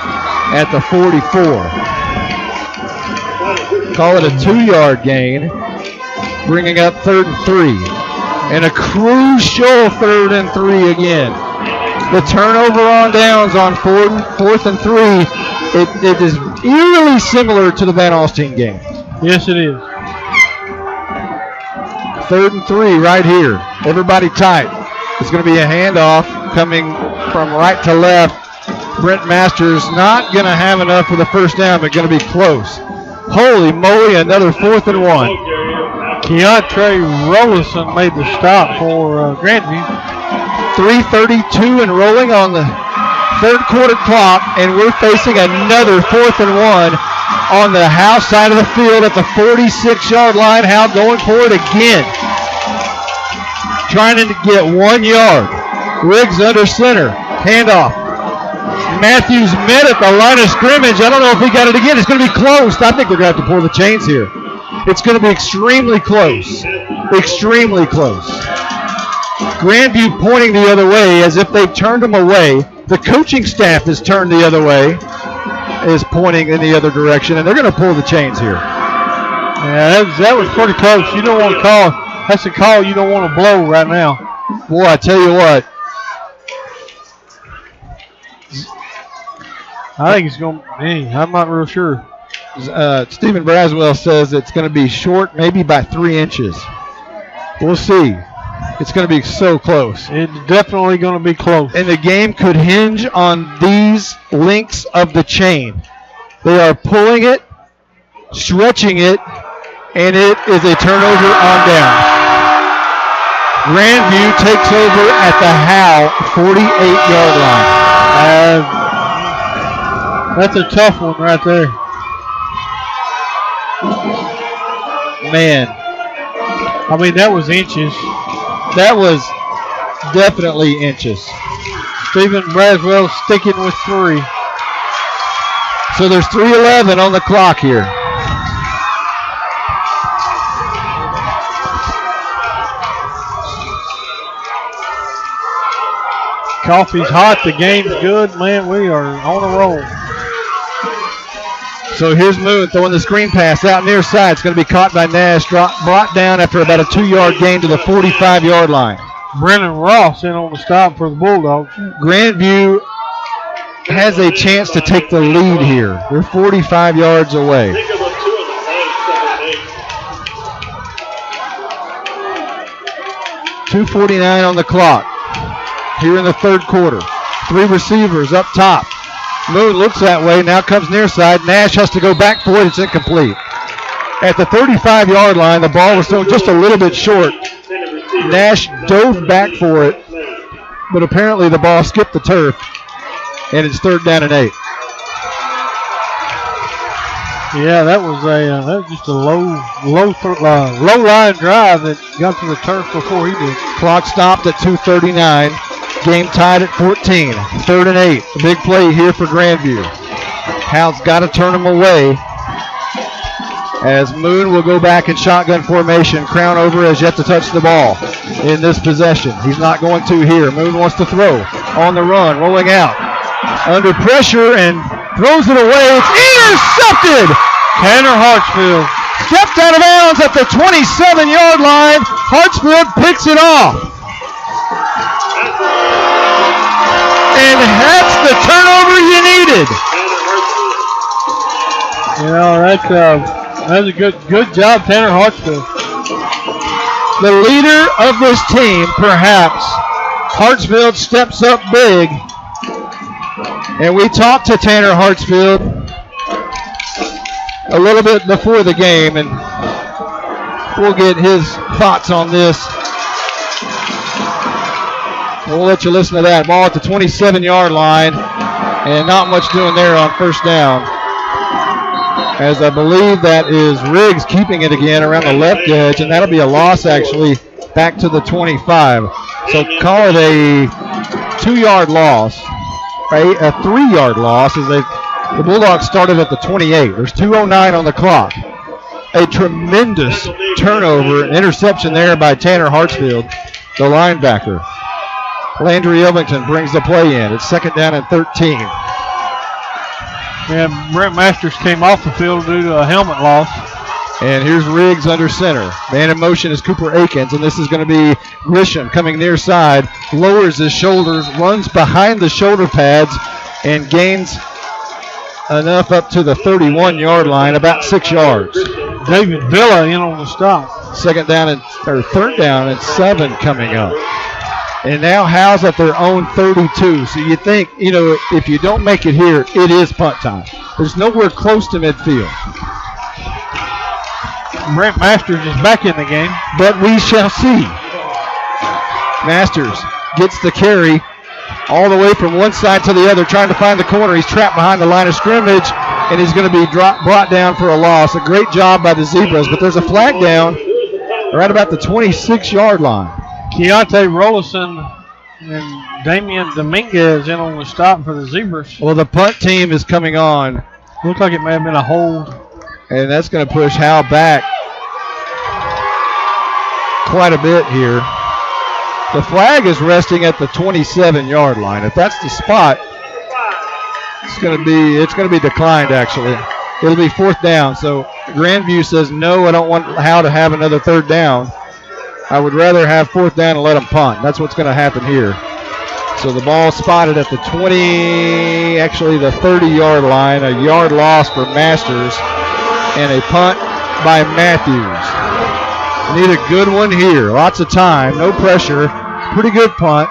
at the 44. Call it a 2-yard gain, bringing up 3rd and 3. And a crucial 3rd and 3 again. The turnover on downs on 4th and 3, it is eerily similar to the Van Alstyne game. Yes, it is. 3rd and 3 right here. Everybody tight. It's going to be a handoff coming from right to left. Brent Masters not going to have enough for the first down, but going to be close. Holy moly, another 4th and 1. Keontre Rollison made the stop for Grandview. 3:32 and rolling on the third quarter clock, and we're facing another 4th and 1 on the Howe side of the field at the 46-yard line. Howe going for it again, trying to get 1 yard. Riggs under center, handoff. Matthews met at the line of scrimmage. I don't know if he got it again. It's going to be close. I think they're going to have to pull the chains here. It's going to be extremely close. Extremely close. Grandview pointing the other way as if they've turned them away. The coaching staff is turned the other way, is pointing in the other direction, and they're going to pull the chains here. Yeah, that was pretty close. You don't want to call. That's a call you don't want to blow right now. Boy, I tell you what. I think it's going to be. I'm not real sure. Stephen Braswell says it's going to be short, maybe by 3 inches. We'll see. It's going to be so close. It's definitely going to be close. And the game could hinge on these links of the chain. They are pulling it, stretching it, and it is a turnover on down. Grandview takes over at the Howe 48-yard line. That's a tough one right there. Man. I mean, that was inches. That was definitely inches. Stephen Braswell sticking with 3. So there's 3:11 on the clock here. Coffee's hot. The game's good. Man, we are on a roll. So here's Moon throwing the screen pass out near side. It's going to be caught by Nash, brought down after about a 2-yard gain to the 45-yard line. Brennan Ross in on the stop for the Bulldogs. Grandview has a chance to take the lead here. They're 45 yards away. .249 on the clock here in the third quarter. 3 receivers up top. Moon looks that way, now comes near side. Nash has to go back for it. It's incomplete. At the 35-yard line, the ball was thrown just a little bit short. Nash dove back for it, but apparently the ball skipped the turf, and it's 3rd down and 8. Yeah, that was just a low line drive that got to the turf before he did. Clock stopped at 2:39. Game tied at 14. 3rd and 8. A big play here for Grandview. Howe's got to turn them away as Moon will go back in shotgun formation. Crown over has yet to touch the ball in this possession. He's not going to here. Moon wants to throw on the run, rolling out. Under pressure and throws it away. It's intercepted. Tanner Hartsfield stepped out of bounds at the 27-yard line. Hartsfield picks it off. And that's the turnover you needed. You know, that's a good job, Tanner Hartsfield. The leader of this team, perhaps. Hartsfield steps up big. And we talked to Tanner Hartsfield a little bit before the game, and we'll get his thoughts on this. We'll let you listen to that. Ball at the 27-yard line, and not much doing there on first down. As I believe that is Riggs keeping it again around the left edge, and that'll be a loss actually back to the 25. So call it a 2-yard loss, right? A 3-yard loss as the Bulldogs started at the 28. There's 2:09 on the clock. A tremendous turnover, an interception there by Tanner Hartsfield, the linebacker. Landry Ellington brings the play in. It's 2nd down and 13. And Brent Masters came off the field due to a helmet loss. And here's Riggs under center. Man in motion is Cooper Akins, and this is going to be Grisham coming near side. Lowers his shoulders, runs behind the shoulder pads, and gains enough up to the 31-yard line, about 6 yards. David Villa in on the stop. 3rd down and 7 coming up. And now Howe's at their own 32. So you think, if you don't make it here, it is punt time. There's nowhere close to midfield. Brent Masters is back in the game. But we shall see. Masters gets the carry all the way from one side to the other, trying to find the corner. He's trapped behind the line of scrimmage, and he's going to be brought down for a loss. A great job by the Zebras, but there's a flag down right about the 26-yard line. Keontae Rollison and Damian Dominguez in on the stop for the Zebras. Well, the punt team is coming on. Looks like it may have been a hold. And that's going to push Howe back quite a bit here. The flag is resting at the 27-yard line. If that's the spot, it's going to be declined actually. It'll be 4th down. So Grandview says, no, I don't want Howe to have another third down. I would rather have fourth down and let them punt. That's what's going to happen here. So the ball spotted at the 20, actually the 30-yard line, a yard loss for Masters, and a punt by Matthews. Need a good one here. Lots of time, no pressure. Pretty good punt.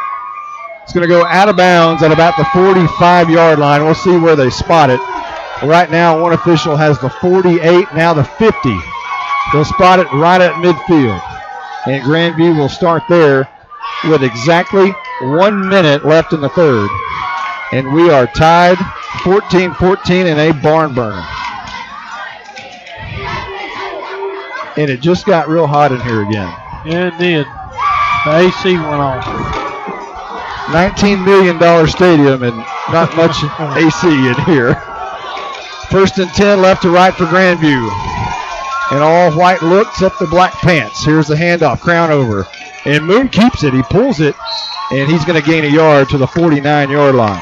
It's going to go out of bounds at about the 45-yard line. We'll see where they spot it. Right now, one official has the 48, now the 50. They'll spot it right at midfield. And Grandview will start there with exactly 1 minute left in the third. And we are tied 14-14 in a barn burner. And it just got real hot in here again. Yeah, it did. The AC went off. $19 million stadium and not much AC in here. 1st and 10 left to right for Grandview. And all white look except the black pants. Here's the handoff, Crown over. And Moon keeps it. He pulls it, and he's going to gain a yard to the 49-yard line.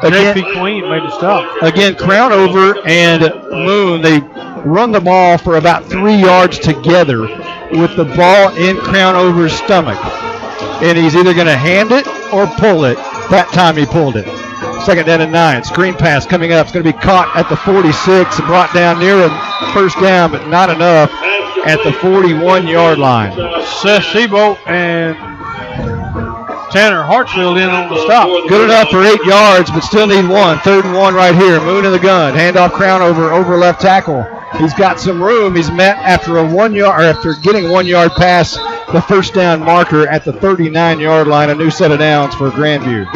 JP Queen made a stop. Again, Crown over and Moon, they run the ball for about 3 yards together with the ball in Crown over's stomach. And he's either going to hand it or pull it. That time he pulled it. 2nd down and 9. Screen pass coming up. It's going to be caught at the 46 and brought down near a first down, but not enough at the 41-yard line. Seth Seabolt and Tanner Hartsfield in on the stop. Good enough for 8 yards, but still need 1. 3rd and 1 right here. Moon in the gun. Handoff Crown over left tackle. He's got some room. He's met after after getting 1 yard pass, the first down marker at the 39-yard line. A new set of downs for Grandview.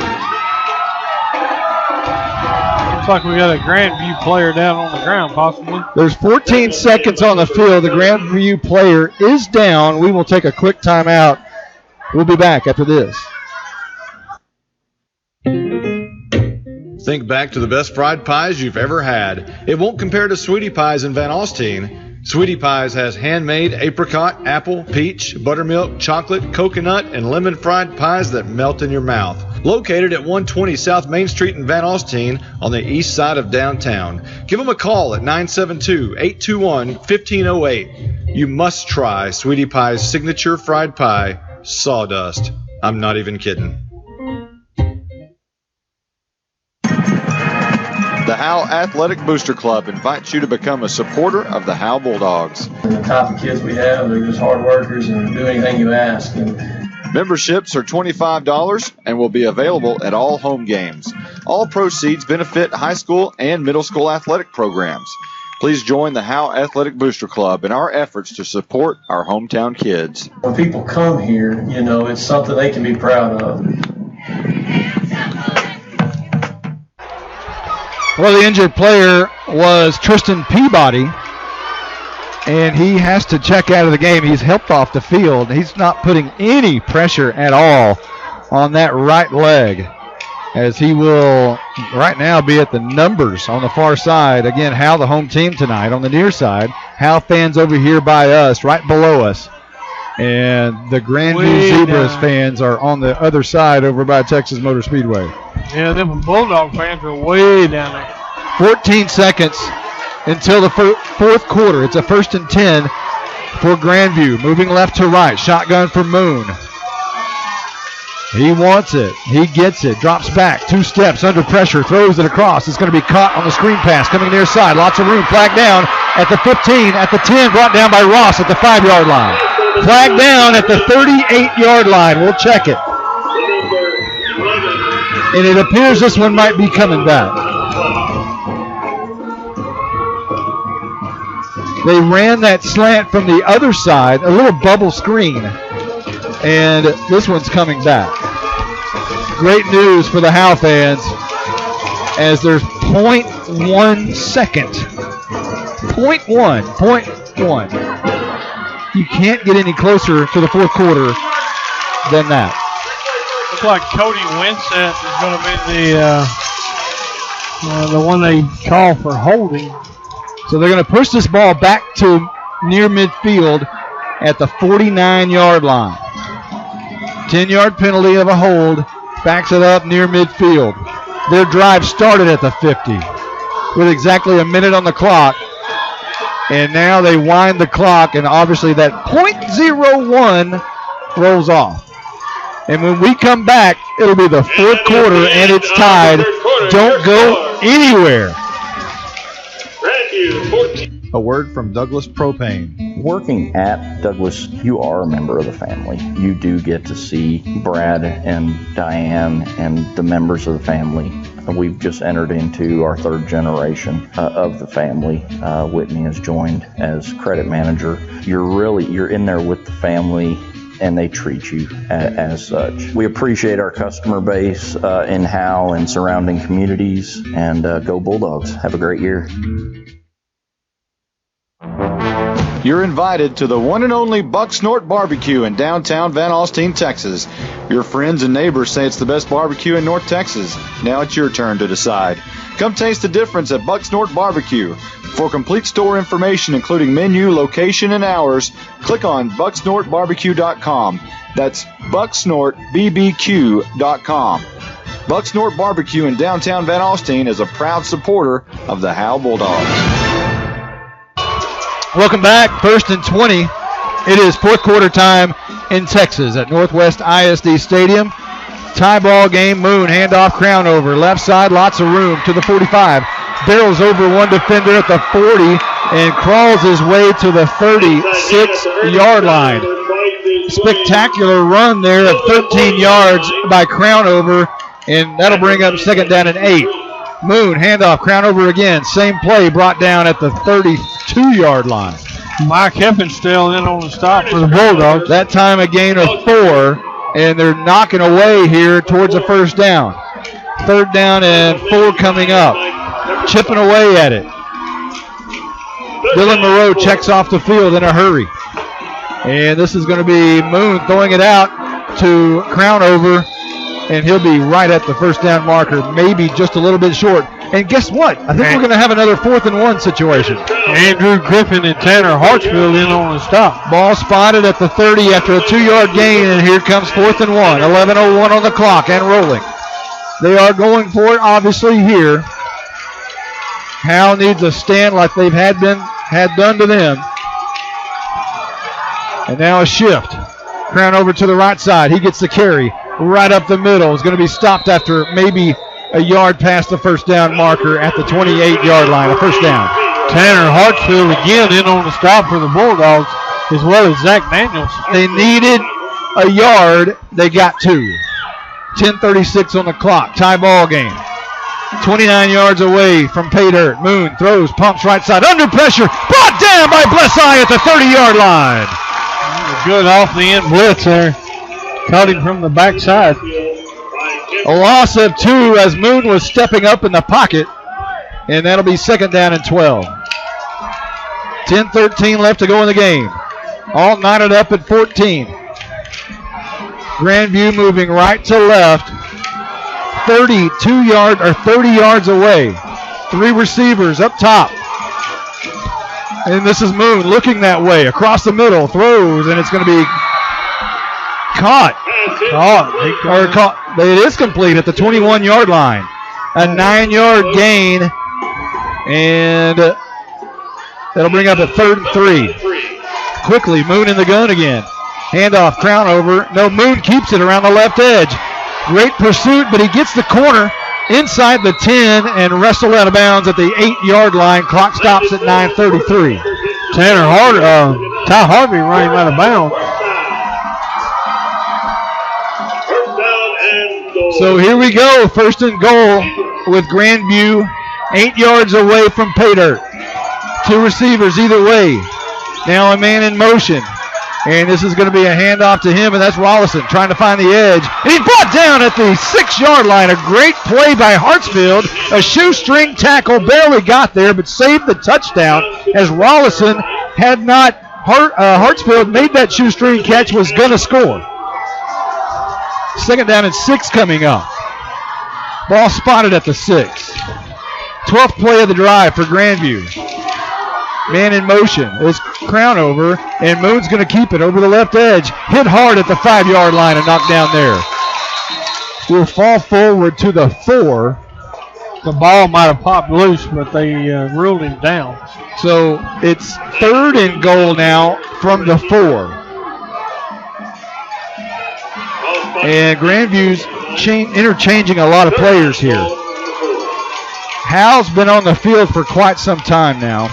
Looks like we got a Grandview player down on the ground, possibly. There's 14 seconds on the field. The Grandview player is down. We will take a quick timeout. We'll be back after this. Think back to the best fried pies you've ever had. It won't compare to Sweetie Pies in Van Alstyne. Sweetie Pies has handmade apricot, apple, peach, buttermilk, chocolate, coconut, and lemon fried pies that melt in your mouth. Located at 120 South Main Street in Van Alstyne on the east side of downtown. Give them a call at 972-821-1508. You must try Sweetie Pie's signature fried pie, Sawdust. I'm not even kidding. The Howe Athletic Booster Club invites you to become a supporter of the Howe Bulldogs. And the type of kids we have, they're just hard workers and do anything you ask. And memberships are $25 and will be available at all home games. All proceeds benefit high school and middle school athletic programs. Please join the Howe Athletic Booster Club in our efforts to support our hometown kids. When people come here, you know, it's something they can be proud of. Well, the injured player was Tristan Peabody, and he has to check out of the game. He's helped off the field. He's not putting any pressure at all on that right leg, as he will right now be at the numbers on the far side. Again, Howe, the home team tonight. On the near side, Howe fans over here by us, right below us. And the Grandview Zebras fans are on the other side over by Texas Motor Speedway. Yeah, them Bulldog fans are way down there. 14 seconds until the fourth quarter. It's a 1st and 10 for Grandview. Moving left to right. Shotgun for Moon. He wants it. He gets it. Drops back. 2 steps under pressure. Throws it across. It's going to be caught on the screen pass. Coming near side. Lots of room. Flag down at the 15. At the 10. Brought down by Ross at the 5-yard line. Flag down at the 38-yard line. We'll check it. And it appears this one might be coming back. They ran that slant from the other side, a little bubble screen, and this one's coming back. Great news for the Howe fans, as there's 0.1 second. 0.1. You can't get any closer to the fourth quarter than that. Looks like Cody Winsett is going to be the one they call for holding. So they're going to push this ball back to near midfield at the 49-yard line. 10-yard penalty of a hold, backs it up near midfield. Their drive started at the 50 with exactly a minute on the clock. And now they wind the clock, and obviously that .01 rolls off. And when we come back, it'll be the fourth quarter, and it's tied. Don't go anywhere. A word from Douglas Propane. Working at Douglas, you are a member of the family. You do get to see Brad and Diane and the members of the family. We've just entered into our third generation of the family. Whitney has joined as credit manager. You're in there with the family, and they treat you as such. We appreciate our customer base in Howe and surrounding communities, and go Bulldogs. Have a great year. You're invited to the one and only Buck Snort Barbecue in downtown Van Alstyne, Texas. Your friends and neighbors say it's the best barbecue in North Texas. Now it's your turn to decide. Come taste the difference at Buck Snort Barbecue. For complete store information, including menu, location, and hours, click on bucksnortbarbecue.com. That's bucksnortbbq.com. Buck Snort Barbecue in downtown Van Alstyne is a proud supporter of the Howe Bulldogs. Welcome back. 1st and 20. It is fourth quarter time in Texas at Northwest ISD Stadium. Tie ball game. Moon handoff, crown over. Left side, lots of room to the 45. Barrels over one defender at the 40 and crawls his way to the 36-yard line. Spectacular run there of 13 yards by Crownover, and that'll bring up second down and 8. Moon, handoff, Crownover again. Same play brought down at the 32-yard line. Mike Heppenstall in on the stop for the Bulldogs. That time a gain of 4, and they're knocking away here towards a first down. Third down and 4 coming up. Chipping away at it. Dylan Moreau checks off the field in a hurry. And this is going to be Moon throwing it out to Crownover. And he'll be right at the first down marker, maybe just a little bit short. And guess what? I think we're going to have another 4th and 1 situation. Andrew Griffin and Tanner Hartsfield in on the stop. Ball spotted at the 30 after a 2-yard gain, and here comes 4th and 1. 11:01 on the clock and rolling. They are going for it, obviously, here. Howe needs a stand like they've had done to them. And now a shift. Crown over to the right side. He gets the carry. Right up the middle. Is going to be stopped after maybe a yard past the first down marker at the 28-yard line. A first down. Tanner Hartsfield again in on the stop for the Bulldogs, as well as Zach Daniels. They needed a yard. They got 2. 10:36 on the clock. Tie ball game. 29 yards away from pay dirt. Moon throws, pumps right side. Under pressure. Brought down by Blesseye at the 30-yard line. Good off-the-end blitz there. Caught him from the backside. A loss of 2 as Moon was stepping up in the pocket. And that'll be second down and 12. 10:13 left to go in the game. All knotted up at 14. Grandview moving right to left. 30 yards away. 3 receivers up top. And this is Moon looking that way. Across the middle. Throws, and it's going to be caught. It is complete at the 21-yard line. A 9-yard gain, and that'll bring up a 3rd and 3. Quickly, Moon in the gun again. Handoff, Crownover. No, Moon keeps it around the left edge. Great pursuit, but he gets the corner inside the 10 and wrestled out of bounds at the 8-yard line. Clock stops at 9:33. Ty Harvey running out of bounds. So here we go, 1st and goal with Grandview 8 yards away from pay dirt. 2 receivers either way. Now a man in motion. And this is going to be a handoff to him, and that's Rollison trying to find the edge. And he's brought down at the 6-yard line. A great play by Hartsfield. A shoestring tackle, barely got there, but saved the touchdown as Rollison had not, Hartsfield made that shoestring catch, was going to score. Second down and 6 coming up. Ball spotted at the 6. 12th play of the drive for Grandview. Man in motion is Crownover, and Moon's going to keep it over the left edge. Hit hard at the 5-yard line and knocked down there. Will fall forward to the 4. the ball might have popped loose, but they ruled him down. So it's 3rd and goal now from the 4. And Grandview's interchanging a lot of players here. Howe's been on the field for quite some time now.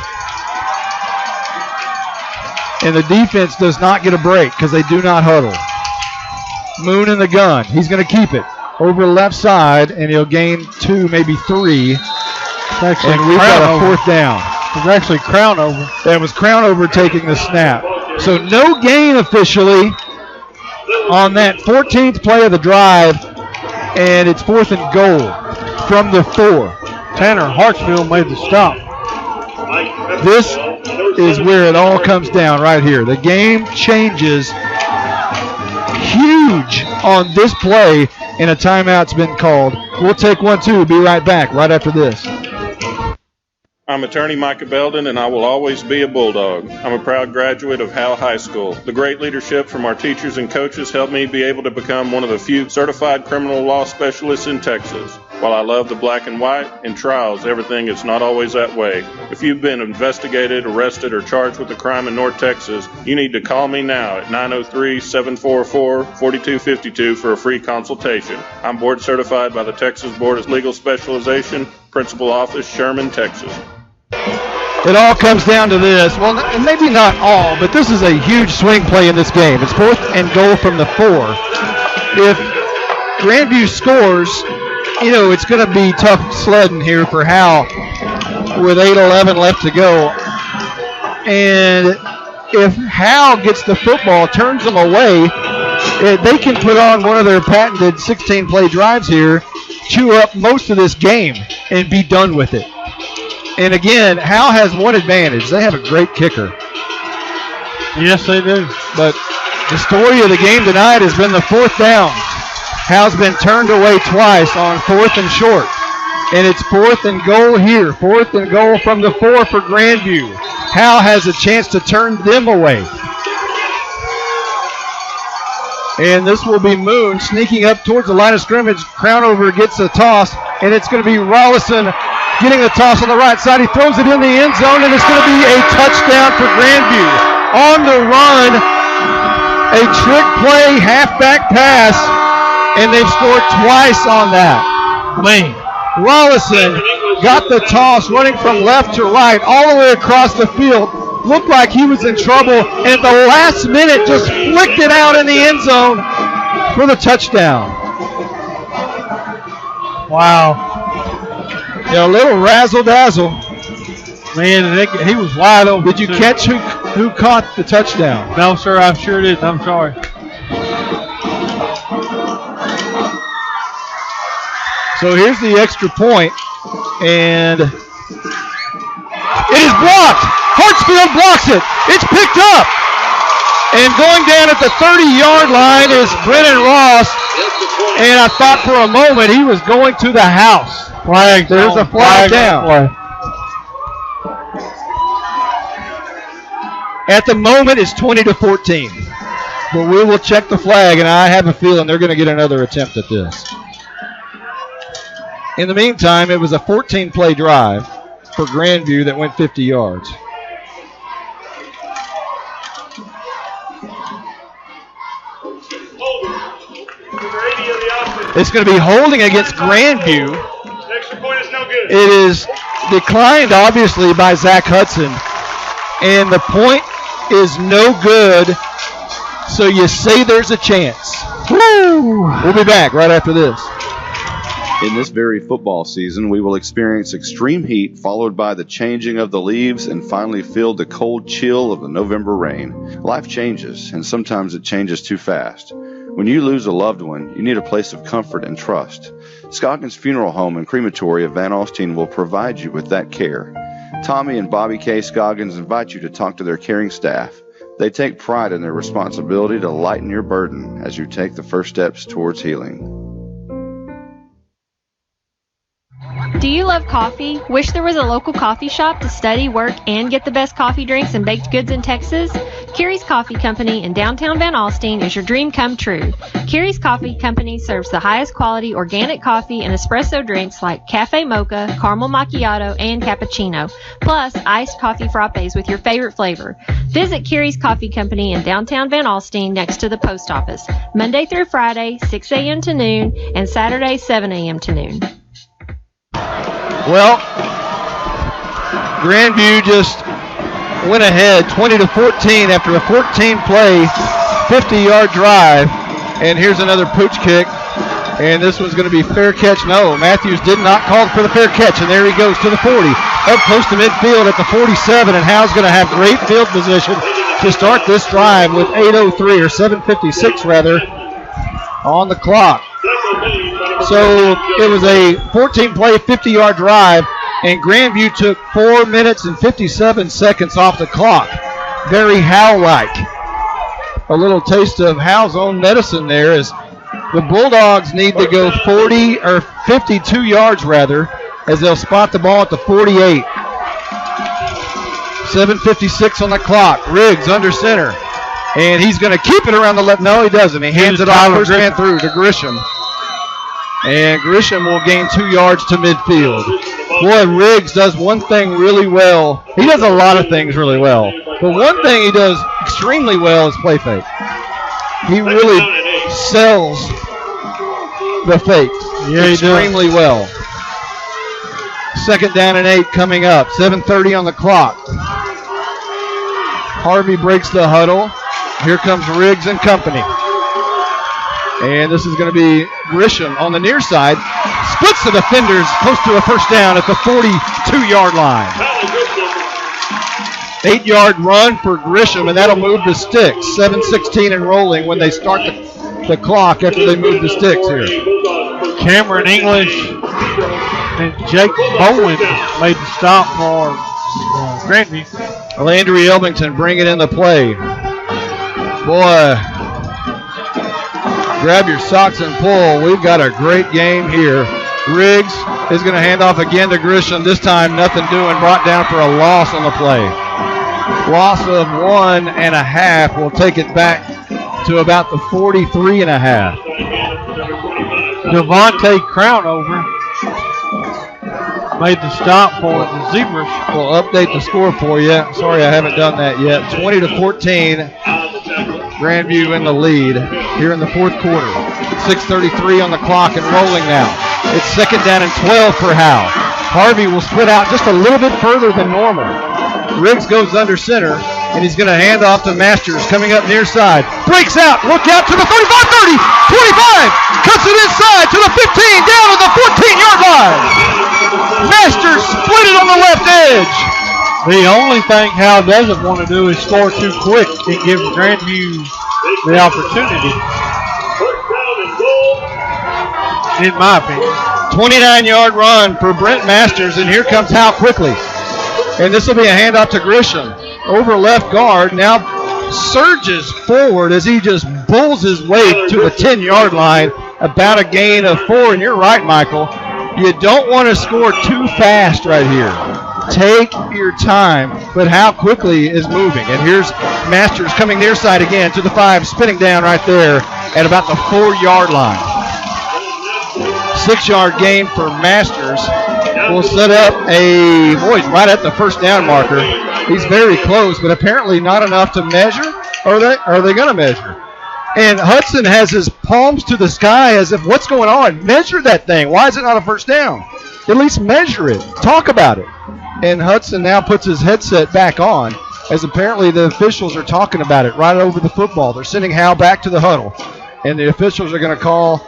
And the defense does not get a break because they do not huddle. Moon in the gun. He's going to keep it over the left side, and he'll gain 2, maybe 3. And we've got a 4th down. It was actually Crownover. That was Crownover taking the snap. So no gain officially on that 14th play of the drive, and it's 4th and goal from the 4. Tanner Hartsfield made the stop. This is where it all comes down right here. The game changes huge on this play, and a timeout's been called. We'll take 1-2, be right back right after this. I'm attorney Micah Belden, and I will always be a Bulldog. I'm a proud graduate of Howe High School. The great leadership from our teachers and coaches helped me be able to become one of the few certified criminal law specialists in Texas. While I love the black and white, in trials, everything is not always that way. If you've been investigated, arrested, or charged with a crime in North Texas, you need to call me now at 903-744-4252 for a free consultation. I'm board certified by the Texas Board of Legal Specialization, Principal Office, Sherman, Texas. It all comes down to this. Well, maybe not all, but this is a huge swing play in this game. It's 4th and goal from the 4. If Grandview scores, it's going to be tough sledding here for Howe with 8:11 left to go. And if Howe gets the football, turns them away, they can put on one of their patented 16-play drives here, chew up most of this game, and be done with it. And again, Howe has one advantage. They have a great kicker. Yes, they do. But the story of the game tonight has been the 4th down. Howe's been turned away twice on 4th and short. And it's 4th and goal here. 4th and goal from the 4 for Grandview. Howe has a chance to turn them away. And this will be Moon sneaking up towards the line of scrimmage. Crownover gets a toss, and it's going to be Rollison getting the toss on the right side. He throws it in the end zone, and it's going to be a touchdown for Grandview. On the run, a trick play, halfback pass, and they've scored twice on that. Man, Rollison got the toss running from left to right all the way across the field. Looked like he was in trouble, and at the last minute just flicked it out in the end zone for the touchdown. Wow. A little razzle-dazzle. Man, he was wide open. Did you catch who caught the touchdown? No, sir, I sure didn't. I'm sorry. So here's the extra point, and it is blocked. Hartsfield blocks it. It's picked up. And going down at the 30-yard line is Brennan Ross. And I thought for a moment he was going to the house. Flag. There's a flag down. At the moment, it's 20-14. But we will check the flag, and I have a feeling they're going to get another attempt at this. In the meantime, it was a 14-play drive for Grandview that went 50 yards. It's going to be holding against Grandview. Extra point is no good. It is declined, obviously, by Zach Hudson. And the point is no good, so you say there's a chance. Woo! We'll be back right after this. In this very football season, we will experience extreme heat followed by the changing of the leaves and finally feel the cold chill of the November rain. Life changes, and sometimes it changes too fast. When you lose a loved one, you need a place of comfort and trust. Scoggins Funeral Home and Crematory of Van Alstyne will provide you with that care. Tommy and Bobby K. Scoggins invite you to talk to their caring staff. They take pride in their responsibility to lighten your burden as you take the first steps towards healing. Do you love coffee? Wish there was a local coffee shop to study, work, and get the best coffee drinks and baked goods in Texas? Carrie's Coffee Company in downtown Van Alstyne is your dream come true. Carrie's Coffee Company serves the highest quality organic coffee and espresso drinks like cafe mocha, caramel macchiato, and cappuccino, plus iced coffee frappes with your favorite flavor. Visit Carrie's Coffee Company in downtown Van Alstyne next to the post office, Monday through Friday, 6 a.m. to noon, and Saturday, 7 a.m. to noon. Well, Grandview just went ahead 20-14 after a 14-play, 50-yard drive. And here's another pooch kick. And this one's going to be fair catch. No, Matthews did not call for the fair catch. And there he goes to the 40. Up close to midfield at the 47. And Howe's going to have great field position to start this drive with 8:03 or 7:56 rather on the clock. So it was a 14-play, 50-yard drive, and Grandview took 4 minutes and 57 seconds off the clock. Very Howe-like. A little taste of Howe's own medicine there as the Bulldogs need to go 40 or 52 yards rather, as they'll spot the ball at the 48. 7:56 on the clock. Riggs under center, and he's going to keep it around the left. No, he doesn't. He hands it off first man through to Grisham. And Grisham will gain 2 yards to midfield. Boy, Riggs does one thing really well. He does a lot of things really well. But one thing he does extremely well is play fake. He really sells the fakes extremely well. 2nd down and 8 coming up. 7:30 on the clock. Harvey breaks the huddle. Here comes Riggs and company. And this is going to be Grisham on the near side. Splits the defenders close to a first down at the 42-yard line. 8-yard run for Grisham, and that'll move the sticks. 7:16 and rolling when they start the clock after they move the sticks here. Cameron English and Jake Bowen made the stop for Grandview. Landry Elbington bringing in the play. Boy, grab your socks and pull. We've got a great game here. Riggs is going to hand off again to Grisham. This time, nothing doing. Brought down for a loss on the play. Loss of 1.5. We'll take it back to about the 43.5. Devontae Crownover made the stop for the Zebras. We'll update the score for you. Sorry, I haven't done that yet. 20-14. Grandview in the lead here in the fourth quarter. 6:33 on the clock and rolling now. It's 2nd down and 12 for Howe. Harvey will split out just a little bit further than normal. Riggs goes under center, and he's going to hand off to Masters coming up near side. Breaks out. Look out to the 35, 30, 25. Cuts it inside to the 15, down to the 14-yard line. Masters split it on the left edge. The only thing Howe doesn't want to do is score too quick and give Grandview the opportunity, in my opinion. 29-yard run for Brent Masters, and here comes Howe quickly. And this will be a handoff to Grisham. Over left guard, now surges forward as he just bulls his way to the 10-yard line, about a gain of 4. And you're right, Michael. You don't want to score too fast right here. Take your time, but Howe quickly is moving. And here's Masters coming near side again to the 5, spinning down right there at about the 4-yard line. 6-yard gain for Masters. Will set up he's right at the first down marker. He's very close, but apparently not enough to measure. Are they going to measure? And Hudson has his palms to the sky as if, what's going on? Measure that thing. Why is it not a first down? At least measure it. Talk about it. And Hudson now puts his headset back on, as apparently the officials are talking about it right over the football. They're sending Howe back to the huddle, and the officials are going to call,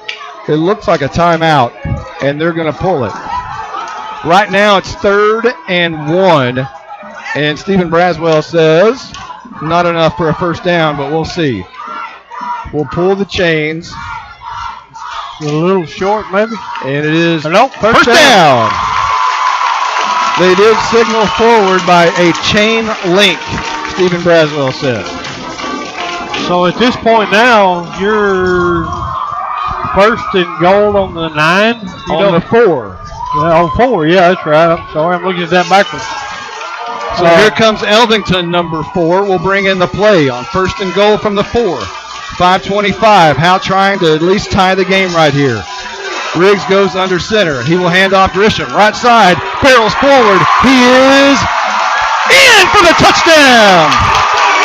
it looks like a timeout, and they're going to pull it. Right now it's 3rd and 1, and Stephen Braswell says not enough for a first down, but we'll see. We'll pull the chains. A little short, maybe. And it is first down. They did signal forward by a chain link, Stephen Braswell says. So at this point now, you're 1st and goal on the 9. On the 4. On 4, yeah, that's right. I'm sorry, I'm looking at that backwards. So here comes Eldington, number 4. Will bring in the play on 1st and goal from the 4. 5:25. Howe trying to at least tie the game right here. Riggs goes under center. He will hand off Grisham. Right side. Barrels forward. He is in for the touchdown.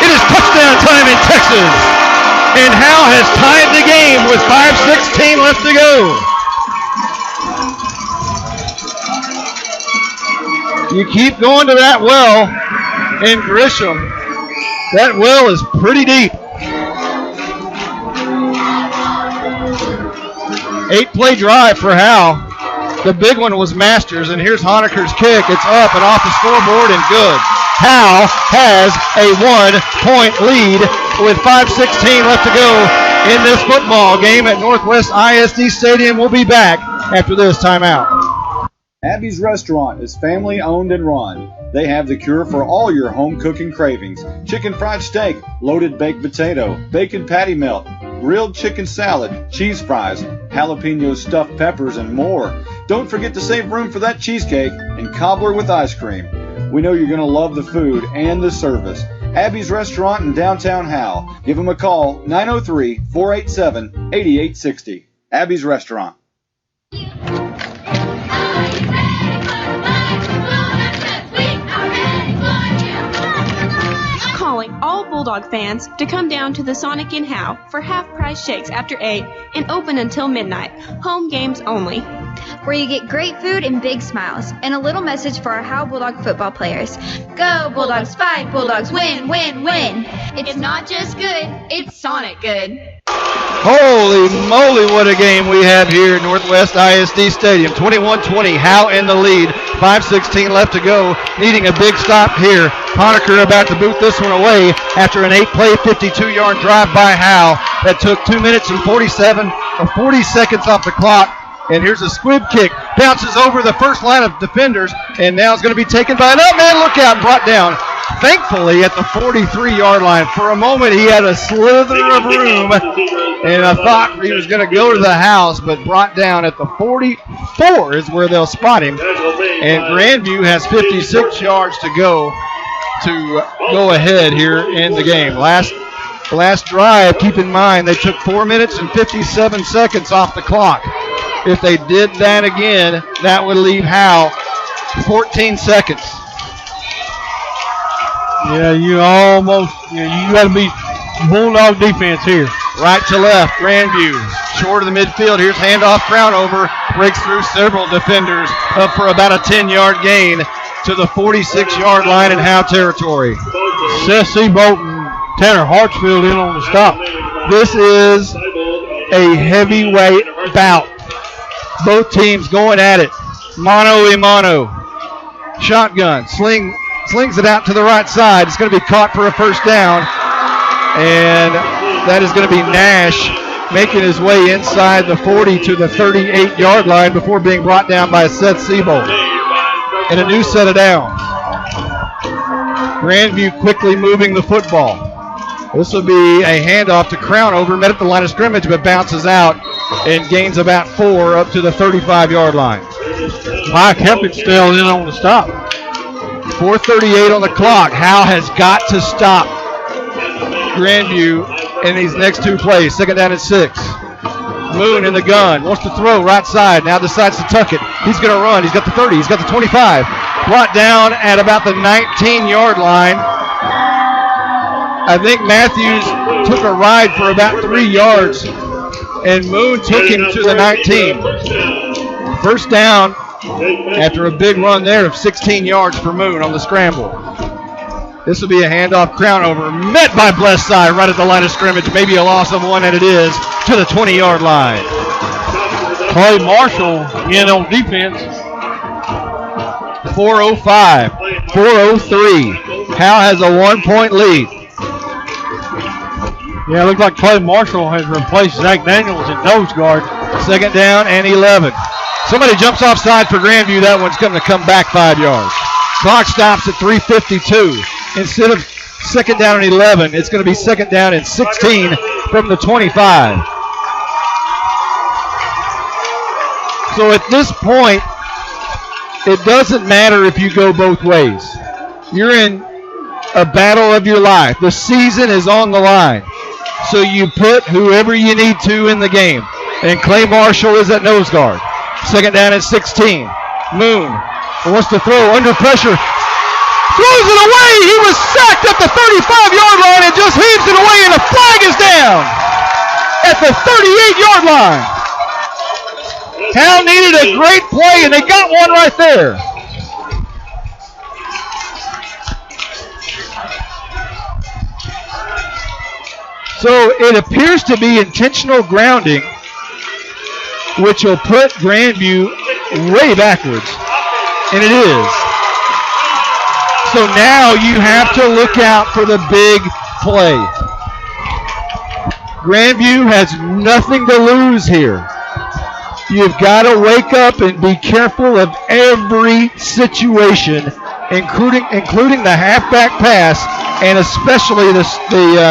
It is touchdown time in Texas. And Howe has tied the game with 5:16 left to go. You keep going to that well in Grisham. That well is pretty deep. 8-play drive for Howe. The big one was Masters, and here's Honeker's kick. It's up and off the scoreboard and good. Howe has a 1-point lead with 5:16 left to go in this football game at Northwest ISD Stadium. We'll be back after this timeout. Abby's Restaurant is family owned and run. They have the cure for all your home cooking cravings. Chicken fried steak, loaded baked potato, bacon patty melt, grilled chicken salad, cheese fries, jalapeno stuffed peppers, and more. Don't forget to save room for that cheesecake and cobbler with ice cream. We know you're going to love the food and the service. Abby's Restaurant in downtown Howe. Give them a call, 903-487-8860. Abby's Restaurant. Calling all Bulldog fans to come down to the Sonic in Howe for half-price shakes after 8 and open until midnight. Home games only. Where you get great food and big smiles. And a little message for our Howe Bulldog football players. Go Bulldogs, fight Bulldogs, win, win, win. It's not just good, it's Sonic good. Holy moly, what a game we have here at Northwest ISD Stadium. 21-20, Howe in the lead. 5:16 left to go, needing a big stop here. Honecker about to boot this one away after an 8-play, 52-yard drive by Howe that took 2 minutes and 40 seconds off the clock. And here's a squib kick. Bounces over the first line of defenders, and now it's going to be taken by another man. Look out, brought down. Thankfully, at the 43-yard line. For a moment, he had a slither of room, and I thought he was going to go to the house, but brought down at the 44 is where they'll spot him. And Grandview has 56 yards to go ahead here in the game. Last drive, keep in mind, they took 4 minutes and 57 seconds off the clock. If they did that again, that would leave Howe 14 seconds. Yeah, you got to be Bulldog defense here. Right to left, Grandview. Short of the midfield. Here's handoff, Crownover. Breaks through several defenders up for about a 10-yard gain to the 46-yard line in Howe territory. Seth Seabolt and Tanner Hartsfield in on the stop. This is a heavyweight bout. Both teams going at it. Mano a mano. Shotgun. Slings it out to the right side. It's going to be caught for a first down. And that is going to be Nash making his way inside the 40 to the 38-yard line before being brought down by Seth Seabolt. And a new set of downs. Grandview quickly moving the football. This will be a handoff to Crownover, met at the line of scrimmage, but bounces out and gains about 4 up to the 35-yard line. Mike Heppenstall in on the stop. 4:38 on the clock. Howe has got to stop Grandview in these next 2 plays. Second down and 6. Moon in the gun. Wants to throw right side. Now decides to tuck it. He's going to run. He's got the 30. He's got the 25. Brought down at about the 19-yard line. I think Matthews took a ride for about 3 yards, and Moon took him to the 19. First down after a big run there of 16 yards for Moon on the scramble. This will be a handoff, Crownover, met by Blestside right at the line of scrimmage. Maybe a loss of 1, and it is, to the 20-yard line. Clay Marshall in on defense. 4:05, 4:03. Howe has a 1-point lead. Yeah, it looks like Clay Marshall has replaced Zach Daniels at nose guard. Second down and 11. Somebody jumps offside for Grandview. That one's going to come back 5 yards. Clock stops at 3:52. Instead of second down and 11, it's going to be second down and 16 from the 25. So at this point, it doesn't matter if you go both ways. You're in a battle of your life. The season is on the line. So you put whoever you need to in the game. And Clay Marshall is at nose guard. Second down at 16. Moon wants to throw under pressure. Throws it away. He was sacked at the 35-yard line and just heaves it away, and the flag is down at the 38-yard line. Howe needed a great play, and they got one right there. So it appears to be intentional grounding, which will put Grandview way backwards, and it is. So now you have to look out for the big play. Grandview has nothing to lose here. You've got to wake up and be careful of every situation, including the halfback pass and especially the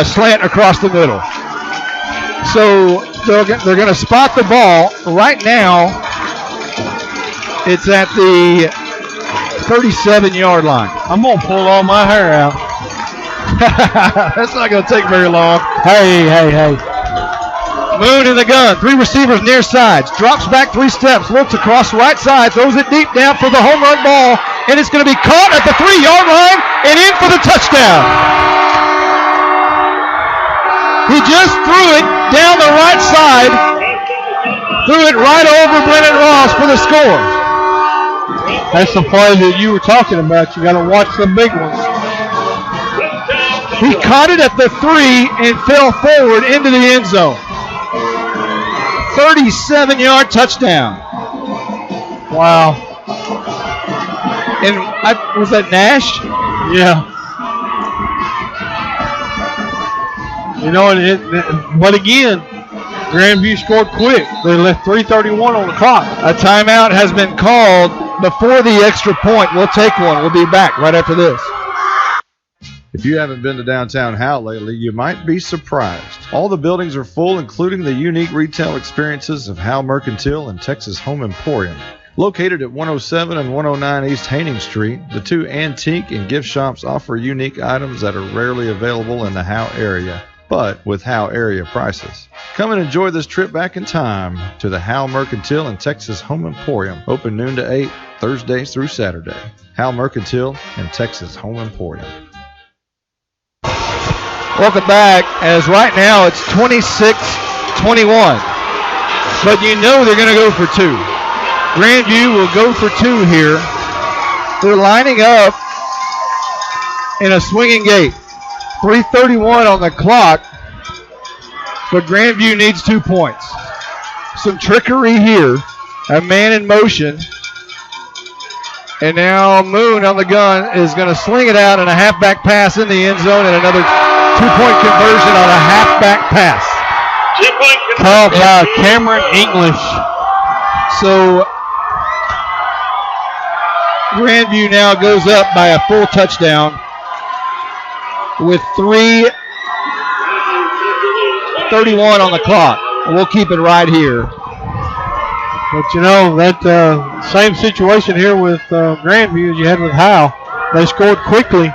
slant across the middle. So they're going to spot the ball. Right now, it's at the 37-yard line. I'm going to pull all my hair out. That's not going to take very long. Hey. Moon in the gun. 3 receivers near sides. Drops back 3 steps. Looks across right side. Throws it deep down for the home run ball. And it's going to be caught at the 3-yard line and in for the touchdown. He just threw it down the right side. Threw it right over Brennan Ross for the score. That's the play that you were talking about. You got to watch the big ones. He caught it at the 3 and fell forward into the end zone. 37-yard touchdown. Wow. And was that Nash? Yeah. But again, Grandview scored quick. They left 3:31 on the clock. A timeout has been called before the extra point. We'll take one. We'll be back right after this. If you haven't been to downtown Howe lately, you might be surprised. All the buildings are full, including the unique retail experiences of Howe Mercantile and Texas Home Emporium. Located at 107 and 109 East Haining Street, the 2 antique and gift shops offer unique items that are rarely available in the Howe area, but with Howe area prices. Come and enjoy this trip back in time to the Howe Mercantile and Texas Home Emporium, open noon to 8, Thursdays through Saturday. Howe Mercantile and Texas Home Emporium. Welcome back, as right now it's 26-21. But you know they're going to go for 2. Grandview will go for 2 here. They're lining up in a swinging gate. 3:31 on the clock, but Grandview needs 2 points. Some trickery here. A man in motion. And now Moon on the gun is going to sling it out in a halfback pass in the end zone and another 2-point conversion on a halfback pass. Called by Cameron English. So Grandview now goes up by a full touchdown with 3:31 on the clock. We'll keep it right here. But that same situation here with Grandview as you had with Howe. They scored quickly,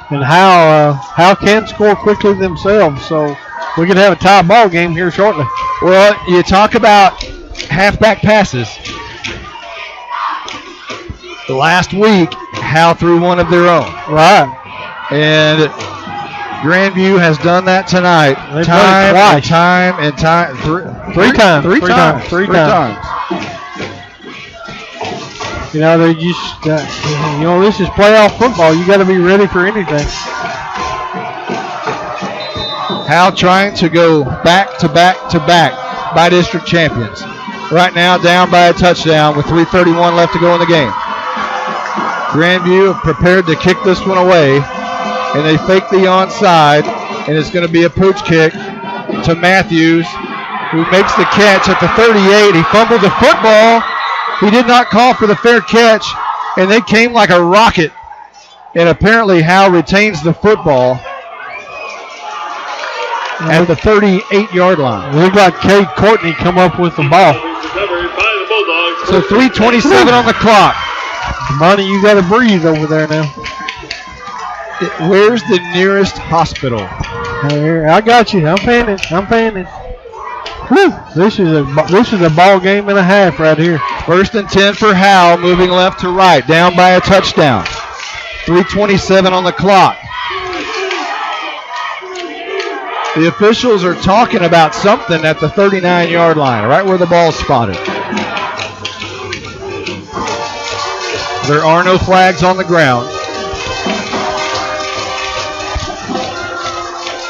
and Howe can score quickly themselves. So we could have a tie ball game here shortly. Well, you talk about halfback passes. Last week, Howe threw one of their own. Right. And Grandview has done that tonight. They've time done it and time. Three times. Three times. They just, this is playoff football. You got to be ready for anything. Howe trying to go back to back to back by district champions. Right now down by a touchdown with 3:31 left to go in the game. Grandview prepared to kick this one away, and they fake the onside, and it's going to be a pooch kick to Matthews, who makes the catch at the 38. He fumbled the football. He did not call for the fair catch, and they came like a rocket. And apparently Howe retains the football at the 38-yard line. It looked like Cade Courtney come up with the ball. So 3:27 on the clock. Money, you got to breathe over there now. Where's the nearest hospital? I got you. I'm paying it. Whew. This is a ball game and a half right here. 1st and 10 for Howe, moving left to right, down by a touchdown. 3:27 on the clock. The officials are talking about something at the 39-yard line, right where the ball's spotted. There are no flags on the ground.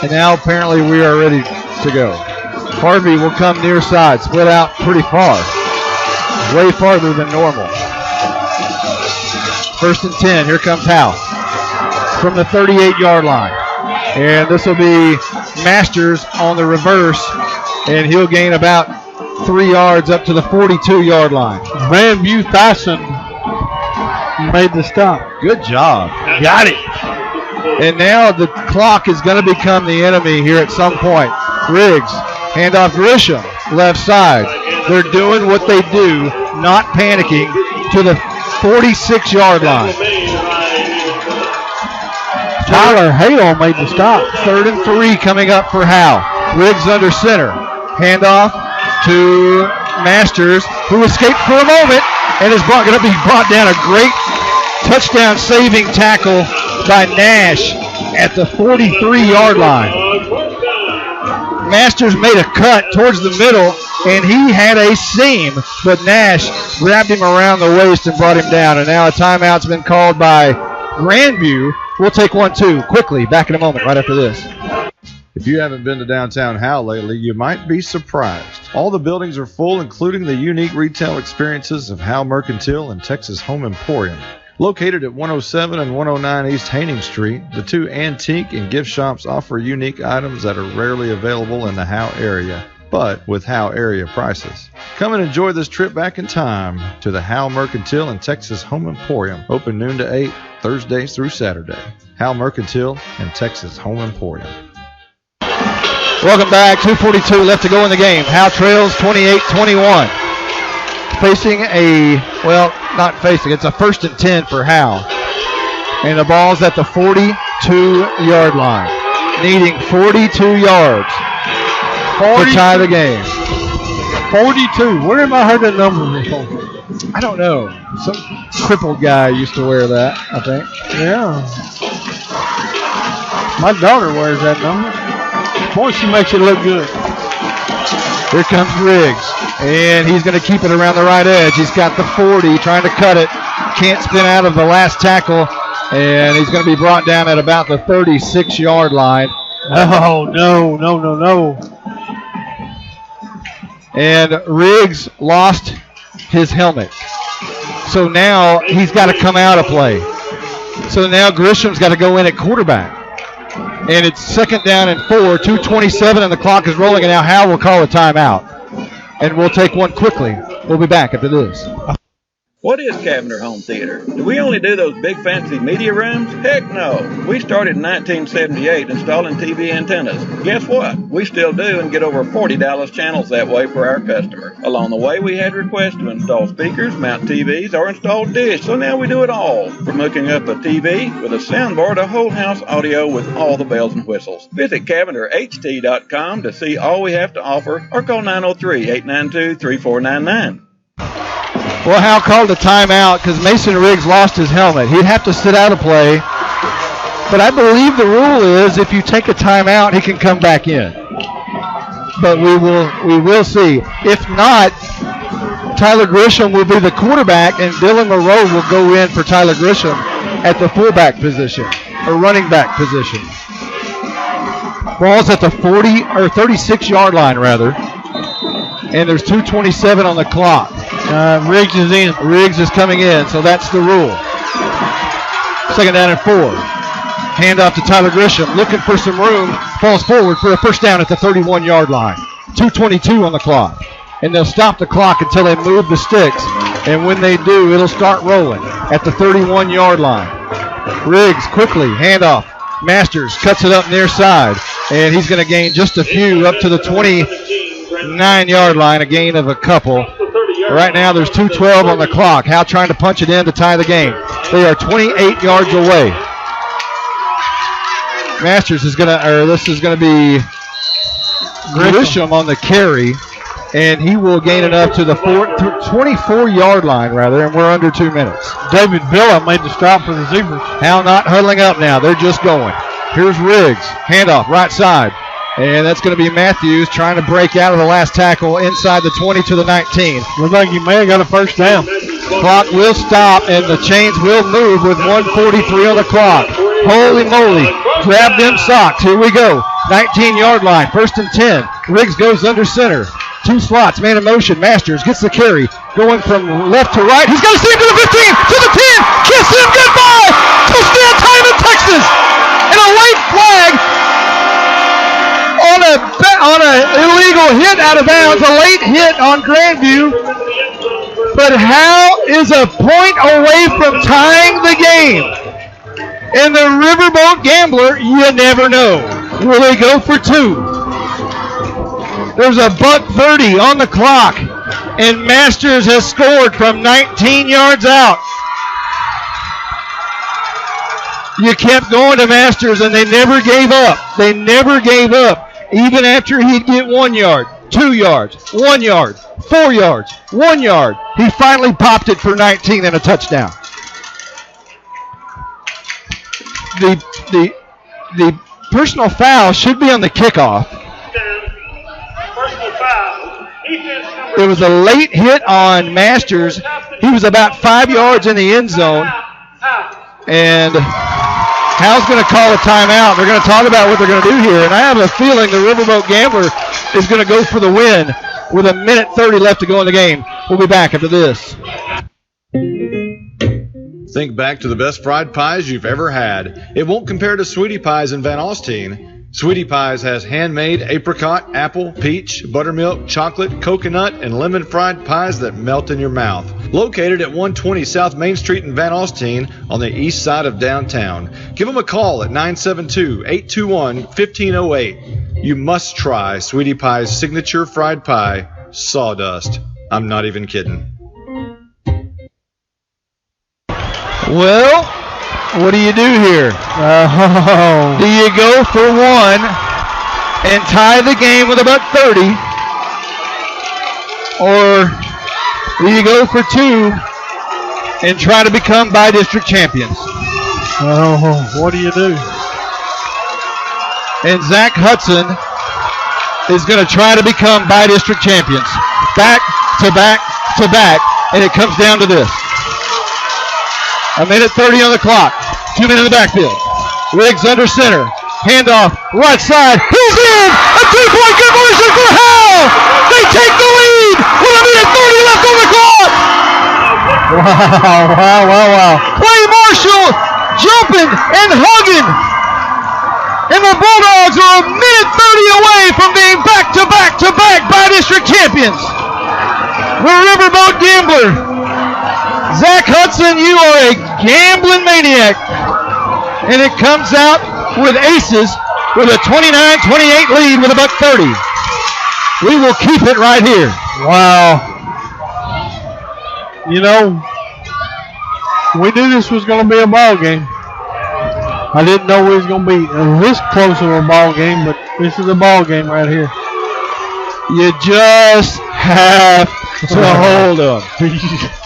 And now apparently we are ready to go. Harvey will come near side, split out pretty far. Way farther than normal. 1st and 10, here comes Howe. From the 38-yard line. And this will be Masters on the reverse. And he'll gain about 3 yards up to the 42-yard line. Grandview Tyson made the stop. Good job. Got it. And now the clock is going to become the enemy here at some point. Riggs, handoff Grisham, left side. They're doing what they do, not panicking, to the 46-yard line. Tyler Hale made the stop. 3rd and 3 coming up for Howe. Riggs under center. Handoff to Masters, who escaped for a moment and is going to be brought down. A great touchdown saving tackle by Nash at the 43-yard line. Masters made a cut towards the middle, and he had a seam, but Nash grabbed him around the waist and brought him down. And now a timeout's been called by Grandview. We'll take 1-2 quickly. Back in a moment, right after this. If you haven't been to downtown Howe lately, you might be surprised. All the buildings are full, including the unique retail experiences of Howe Mercantile and Texas Home Emporium. Located at 107 and 109 East Haining Street, the two antique and gift shops offer unique items that are rarely available in the Howe area, but with Howe area prices. Come and enjoy this trip back in time to the Howe Mercantile and Texas Home Emporium, open noon to 8, Thursdays through Saturday. Howe Mercantile and Texas Home Emporium. Welcome back. 2:42 left to go in the game. Howe trails 28-21. Facing it's a 1st and 10 for Howe. And the ball's at the 42-yard line. Needing 42 yards to tie the game. 42. Where have I heard that number before? I don't know. Some crippled guy used to wear that, I think. Yeah. My daughter wears that number. Boy, she makes it look good. Here comes Riggs, and he's going to keep it around the right edge. He's got the 40, trying to cut it. Can't spin out of the last tackle, and he's going to be brought down at about the 36-yard line. Oh, no. And Riggs lost his helmet. So now he's got to come out of play. So now Grisham's got to go in at quarterback. And it's 2nd down and 4, 2:27, and the clock is rolling, and now Howe will call a timeout. And we'll take one quickly. We'll be back after this. What is Cavender Home Theater? Do we only do those big fancy media rooms? Heck no. We started in 1978 installing TV antennas. Guess what? We still do and get over 40 Dallas channels that way for our customer. Along the way, we had requests to install speakers, mount TVs, or install dish, so now we do it all. From hooking up a TV with a soundbar to whole house audio with all the bells and whistles. Visit CavenderHT.com to see all we have to offer or call 903-892-3499. Well, Howe called a timeout because Mason Riggs lost his helmet. He'd have to sit out of play. But I believe the rule is if you take a timeout, he can come back in. But we will see. If not, Tyler Grisham will be the quarterback, and Dylan Moreau will go in for Tyler Grisham at the fullback position, or running back position. Ball's at the 36-yard line, rather. And there's 2:27 on the clock. Riggs is in. Riggs is coming in, so that's the rule. 2nd down and 4. Handoff to Tyler Grisham, looking for some room. Falls forward for a 1st down at the 31-yard line. 2:22 on the clock. And they'll stop the clock until they move the sticks. And when they do, it'll start rolling at the 31-yard line. Riggs quickly, handoff. Masters cuts it up near side. And he's going to gain just a few up to the 29-yard line, a gain of a couple. Right now, there's 2:12 on the clock. Howe trying to punch it in to tie the game. They are 28 yards away. Masters is going to, or this is going to be Grisham on the carry, and he will gain it up to the 24-yard line, rather, and we're under 2 minutes. David Villa made the stop for the Zebras. Howe not huddling up now. They're just going. Here's Riggs. Handoff, right side. And that's going to be Matthews trying to break out of the last tackle inside the 20 to the 19. Looks like he may have got a first down. Clock will stop, and the chains will move with 1:43 on the clock. Holy moly. Grab them socks. Here we go. 19-yard line. 1st and 10. Riggs goes under center. 2 slots. Man in motion. Masters gets the carry. Going from left to right. He's got to see him to the 15, to the 10. Kiss him goodbye. Touchdown time in Texas. And a late flag on a illegal hit out of bounds. A late hit on Grandview. But Howe is a point away from tying the game. And the Riverboat Gambler, you never know. Will they go for 2? There's a $1:30 on the clock. And Masters has scored from 19 yards out. You kept going to Masters, and they never gave up. They never gave up, even after he'd get 1 yard, 2 yards, 1 yard, 4 yards, 1 yard. He finally popped it for 19 and a touchdown. The personal foul should be on the kickoff. There was a late hit on Masters. He was about 5 yards in the end zone. And Howe's going to call a timeout. They're going to talk about what they're going to do here. And I have a feeling the Riverboat Gambler is going to go for the win with 1:30 left to go in the game. We'll be back after this. Think back to the best fried pies you've ever had. It won't compare to Sweetie Pies in Van Alstyne. Sweetie Pies has handmade apricot, apple, peach, buttermilk, chocolate, coconut, and lemon fried pies that melt in your mouth. Located at 120 South Main Street in Van Alstyne on the east side of downtown. Give them a call at 972-821-1508. You must try Sweetie Pie's signature fried pie, Sawdust. I'm not even kidding. Well, what do you do here? Do you go for one and tie the game with about 30? Or do you go for two and try to become by-district champions? What do you do? And Zach Hudson is going to try to become by-district champions. Back to back to back, and it comes down to this. 1:30 on the clock. 2 men in the backfield. Riggs under center. Handoff, right side. He's in! A two-point conversion for Howe! They take the lead with 1:30 left on the clock! Wow. Clay Marshall jumping and hugging. And the Bulldogs are 1:30 away from being back-to-back-to-back by-district champions. The Riverboat Gambler. Zach Hudson, you are a gambling maniac. And it comes out with aces with a 29-28 lead with about 30. We will keep it right here. Wow. You know, we knew this was going to be a ball game. I didn't know we was going to be this close of a ball game, but this is a ball game right here. You just have to hold them.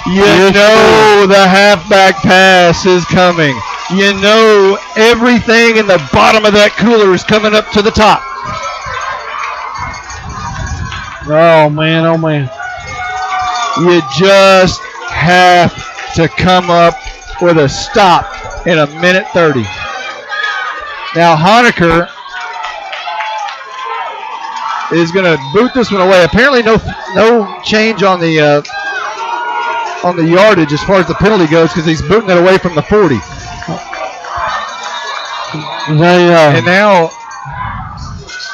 You know the halfback pass is coming. You know everything in the bottom of that cooler is coming up to the top. Oh, man. You just have to come up with a stop in 1:30. Now, Honecker is going to boot this one away. Apparently no change on the yardage as far as the penalty goes because he's booting it away from the 40. And now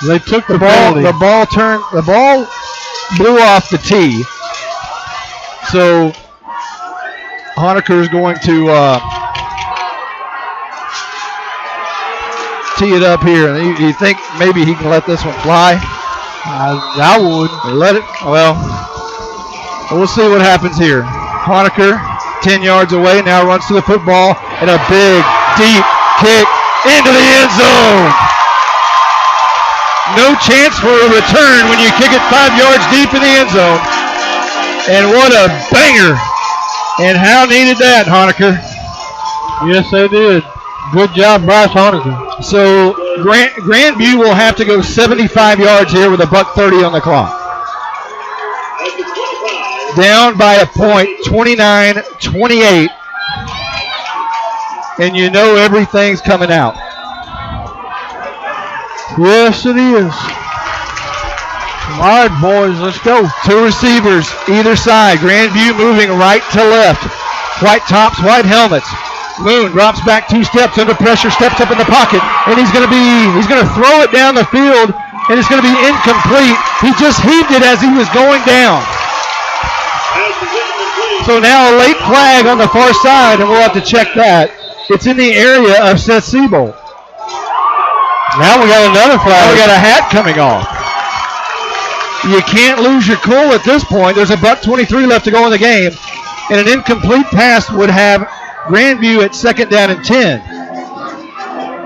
they took the ball. penalty. The ball blew off the tee. So Honecker is going to tee it up here. And you think maybe he can let this one fly? I would. Let it. Well, We'll see what happens here. Honaker, 10 yards away, now runs to the football, and a big, deep kick into the end zone. No chance for a return when you kick it 5 yards deep in the end zone. And what a banger. And Howe needed that, Honaker. Yes, they did. Good job, Bryce Honaker. So Grandview will have to go 75 yards here with $1:30 on the clock. Down by a point, 29-28. And you know everything's coming out. Yes, it is. All right, boys, let's go. Two receivers either side. Grandview moving right to left. White tops, white helmets. Moon drops back 2 steps under pressure, steps up in the pocket, and he's going to throw it down the field, and it's going to be incomplete. He just heaved it as he was going down. So now a late flag on the far side, and we'll have to check that. It's in the area of Seth Siebold. Now we got another flag. Now we got a hat coming off. You can't lose your cool at this point. There's $1:23 left to go in the game, and an incomplete pass would have Grandview at 2nd down and 10.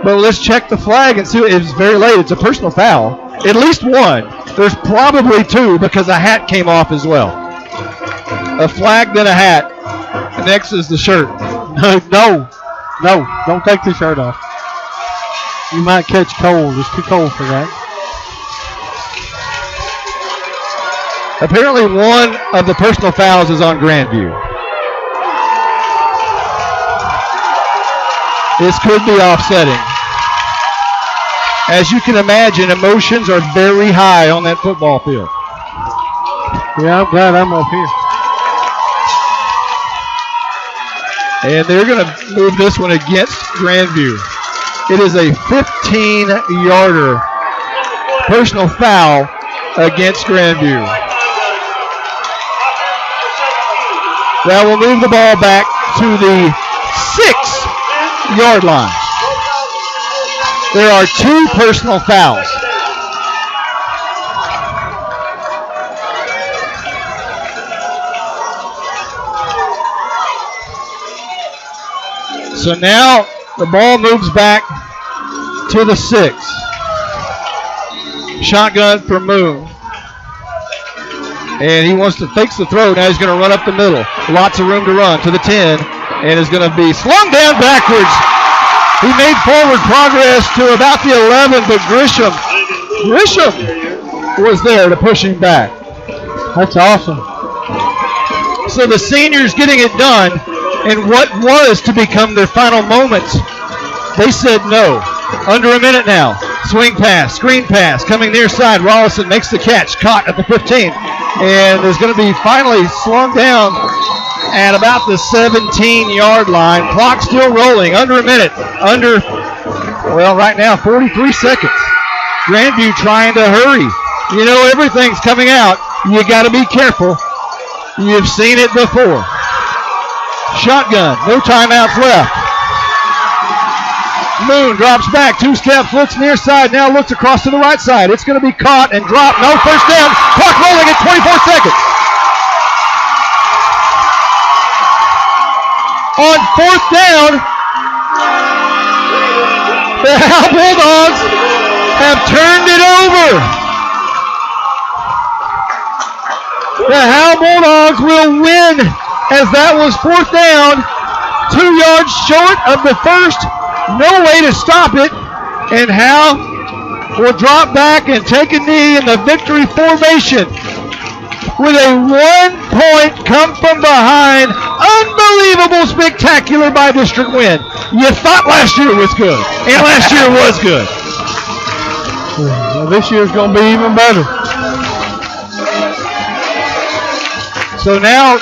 But let's check the flag and see. It's very late. It's a personal foul. At least one. There's probably 2 because a hat came off as well. A flag, then a hat. Next is the shirt. No, don't take the shirt off. You might catch cold. It's too cold for that. Apparently one of the personal fouls is on Grandview. This could be offsetting. As you can imagine, emotions are very high on that football field. Yeah, I'm glad I'm up here. And they're going to move this one against Grandview. It is a 15-yarder personal foul against Grandview. That will move the ball back to the 6-yard line. There are 2 personal fouls. So now the ball moves back to the 6. Shotgun for Moon. And he wants to fix the throw. Now he's going to run up the middle. Lots of room to run to the 10. And is going to be slung down backwards. He made forward progress to about the 11, but Grisham was there to push him back. That's awesome. So the seniors getting it done, and what was to become their final moments, they said no. Under a minute now. Swing pass, screen pass, coming near side. Rollison makes the catch, caught at the 15, and is going to be finally slung down at about the 17-yard line. Clock still rolling. Under a minute. Right now, 43 seconds. Grandview trying to hurry. You know everything's coming out. You got to be careful. You've seen it before. Shotgun. No timeouts left. Moon drops back 2 steps, looks near side, now looks across to the right side. It's going to be caught and dropped. No, first down. Clock rolling at 24 seconds. On 4th down, the Howe Bulldogs have turned it over. The Howe Bulldogs will win as that was 4th down, 2 yards short of the first. No way to stop it. And Howe will drop back and take a knee in the victory formation with a 1-point come from behind. Unbelievable spectacular by district win. You thought last year was good, and last year was good. Well, this year's going to be even better. So now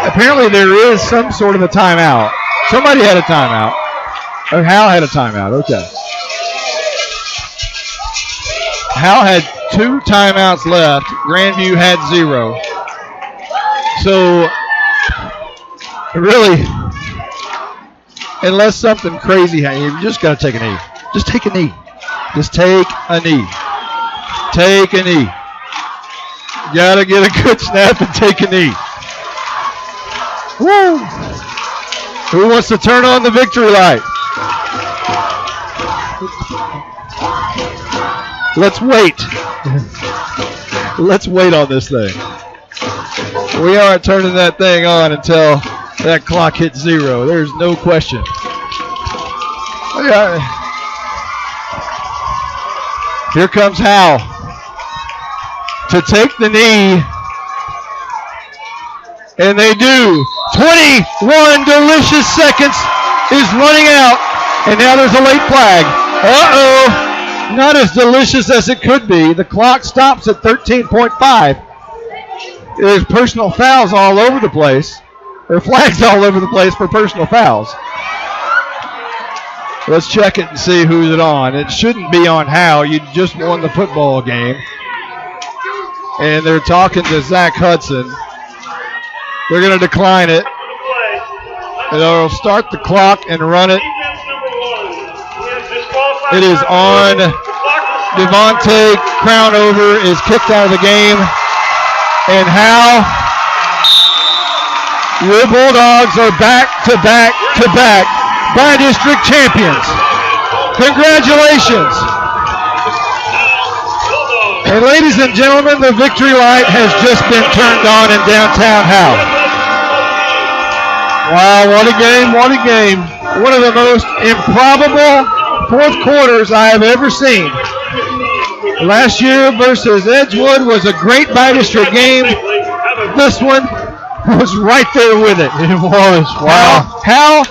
apparently there is some sort of a timeout. Somebody had a timeout. Oh, Howe had a timeout. Okay. Howe had 2 timeouts left. Grandview had 0. So, really, unless something crazy happens, you just got to take a knee. Just take a knee. Just take a knee. Take a knee. Got to get a good snap and take a knee. Woo! Who wants to turn on the victory light? Let's wait. Let's wait on this thing. We aren't turning that thing on until that clock hits 0. There's no question. Here comes Howe to take the knee. And they do. 21 delicious seconds is running out. And now there's a late flag. Uh-oh. Not as delicious as it could be. The clock stops at 13.5. There's personal fouls all over the place. There are flags all over the place for personal fouls. Let's check it and see who's it on. It shouldn't be on Howe. You just won the football game. And they're talking to Zach Hudson. They're going to decline it. And they'll start the clock and run it. It is on. Devontae Crownover is kicked out of the game. And Howe, your Bulldogs are back by-district champions. Congratulations. And ladies and gentlemen, the victory light has just been turned on in downtown Howe. Wow, what a game, what a game. One of the most improbable fourth quarters I have ever seen. Last year versus Edgewood was a great by-district game. This one was right there with it. It was. Wow. Howe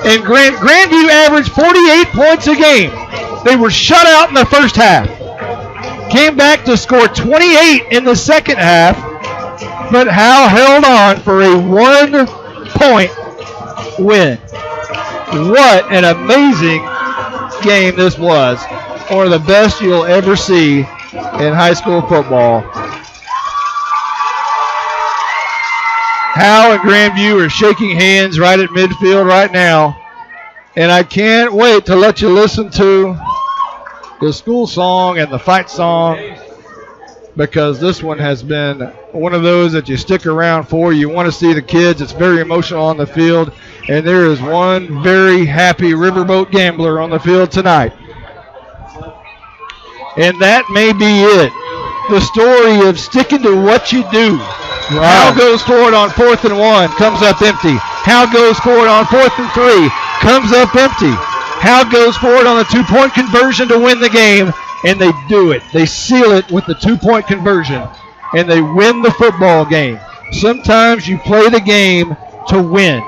and Grandview averaged 48 points a game. They were shut out in the first half. Came back to score 28 in the second half, but Howe held on for a 1-point win. What an amazing game this was. One of the best you'll ever see in high school football. Howe and Grandview are shaking hands right at midfield right now. And I can't wait to let you listen to the school song and the fight song, because this one has been one of those that you stick around for. You want to see the kids. It's very emotional on the field. And there is one very happy riverboat gambler on the field tonight. And that may be it. The story of sticking to what you do. Wow. Howe goes forward on 4th and 1, comes up empty. Howe goes forward on 4th and 3, comes up empty. Howe goes forward on a 2-point conversion to win the game, and they do it. They seal it with the 2-point conversion, and they win the football game. Sometimes you play the game to win.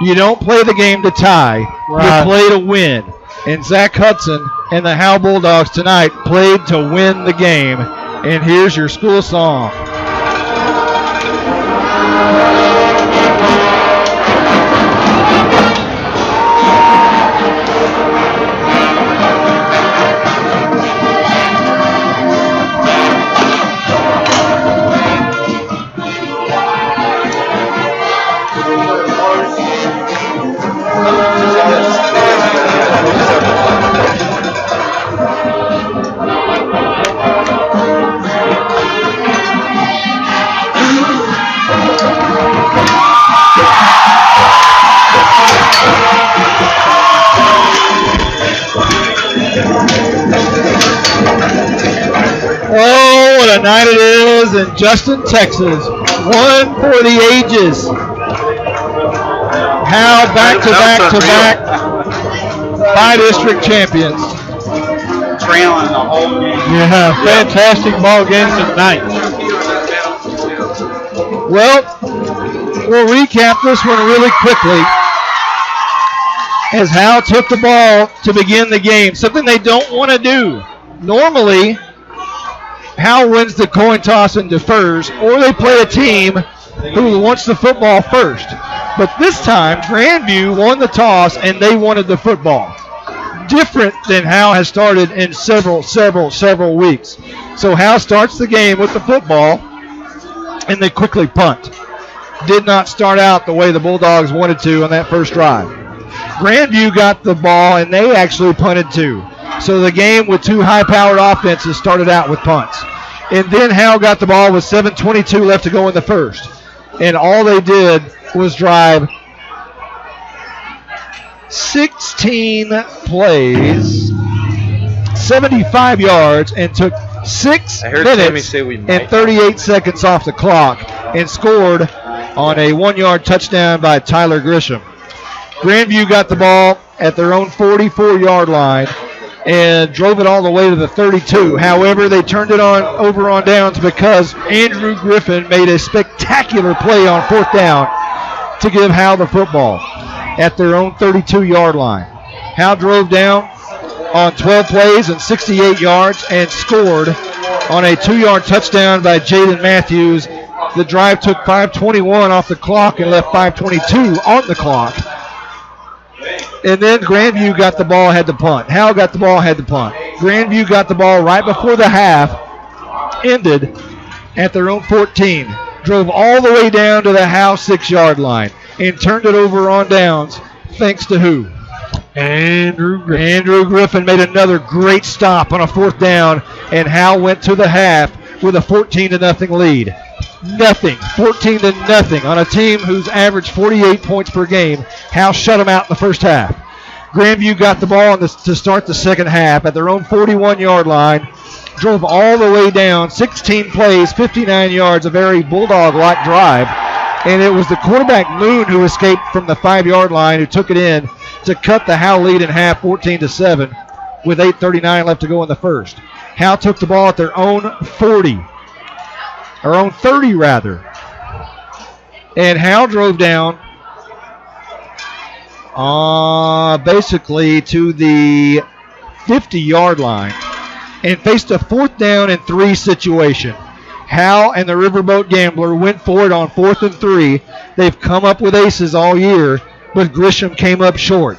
You don't play the game to tie. Right. You play to win. And Zach Hudson and the Howe Bulldogs tonight played to win the game. And here's your school song. Oh, what a night it is in Justin, Texas. One for the ages. Howe back-to-back by-district champions. Trailing the whole game. Yeah, fantastic ball game tonight. Well, we'll recap this one really quickly. As Howe took the ball to begin the game, something they don't want to do. Normally, Howe wins the coin toss and defers, or they play a team who wants the football first. But this time, Grandview won the toss and they wanted the football. Different than Howe has started in several weeks. So Howe starts the game with the football and they quickly punt. Did not start out the way the Bulldogs wanted to on that first drive. Grandview got the ball and they actually punted too. So the game with two high-powered offenses started out with punts. And then Howe got the ball with 7:22 left to go in the first. And all they did was drive 16 plays, 75 yards, and took 6 minutes and 38 seconds off the clock and scored on a 1-yard touchdown by Tyler Grisham. Grandview got the ball at their own 44-yard line and drove it all the way to the 32. However, they turned it over on downs because Andrew Griffin made a spectacular play on 4th down to give Howe the football at their own 32-yard line. Howe drove down on 12 plays and 68 yards and scored on a 2-yard touchdown by Jaden Matthews. The drive took 5:21 off the clock and left 5:22 on the clock. And then Grandview got the ball, had to punt. Howe got the ball, had to punt. Grandview got the ball right before the half ended at their own 14. Drove all the way down to the Howe 6-yard line and turned it over on downs thanks to who? Andrew Griffin made another great stop on a 4th down, and Howe went to the half with a 14-0 lead. 14-0 on a team who's averaged 48 points per game. Howe shut them out in the first half. Grandview got the ball to start the second half at their own 41-yard line. Drove all the way down, 16 plays, 59 yards, a very Bulldog-like drive. And it was the quarterback, Moon, who escaped from the 5-yard line, who took it in to cut the Howe lead in half, 14-7, with 8:39 left to go in the first. Howe took the ball at their own 40. Or own 30, rather. And Howe drove down basically to the 50-yard line and faced a 4th down and 3 situation. Howe and the Riverboat Gambler went for it on 4th and 3. They've come up with aces all year, but Grisham came up short.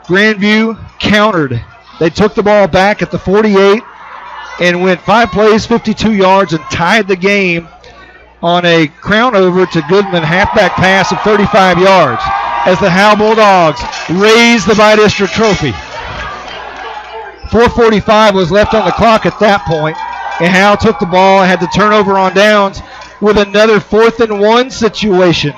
Grandview countered. They took the ball back at the 48 and went 5 plays, 52 yards, and tied the game on a crown over to Goodman halfback pass of 35 yards as the Howe Bulldogs raised the Bi-District Trophy. 4:45 was left on the clock at that point, and Howe took the ball and had to turn over on downs with another 4th and 1 situation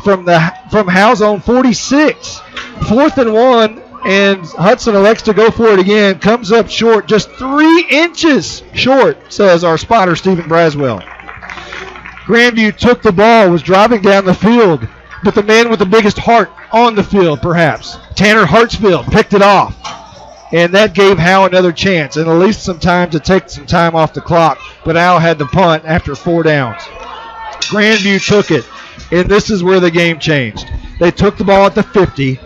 from Howe's own 46. 4th and 1. And Hudson elects to go for it again. Comes up short, just 3 inches short, says our spotter, Stephen Braswell. Grandview took the ball, was driving down the field, but the man with the biggest heart on the field, perhaps, Tanner Hartsfield, picked it off. And that gave Howe another chance, and at least some time to take some time off the clock. But Howe had to punt after 4 downs. Grandview took it, and this is where the game changed. They took the ball at the 50.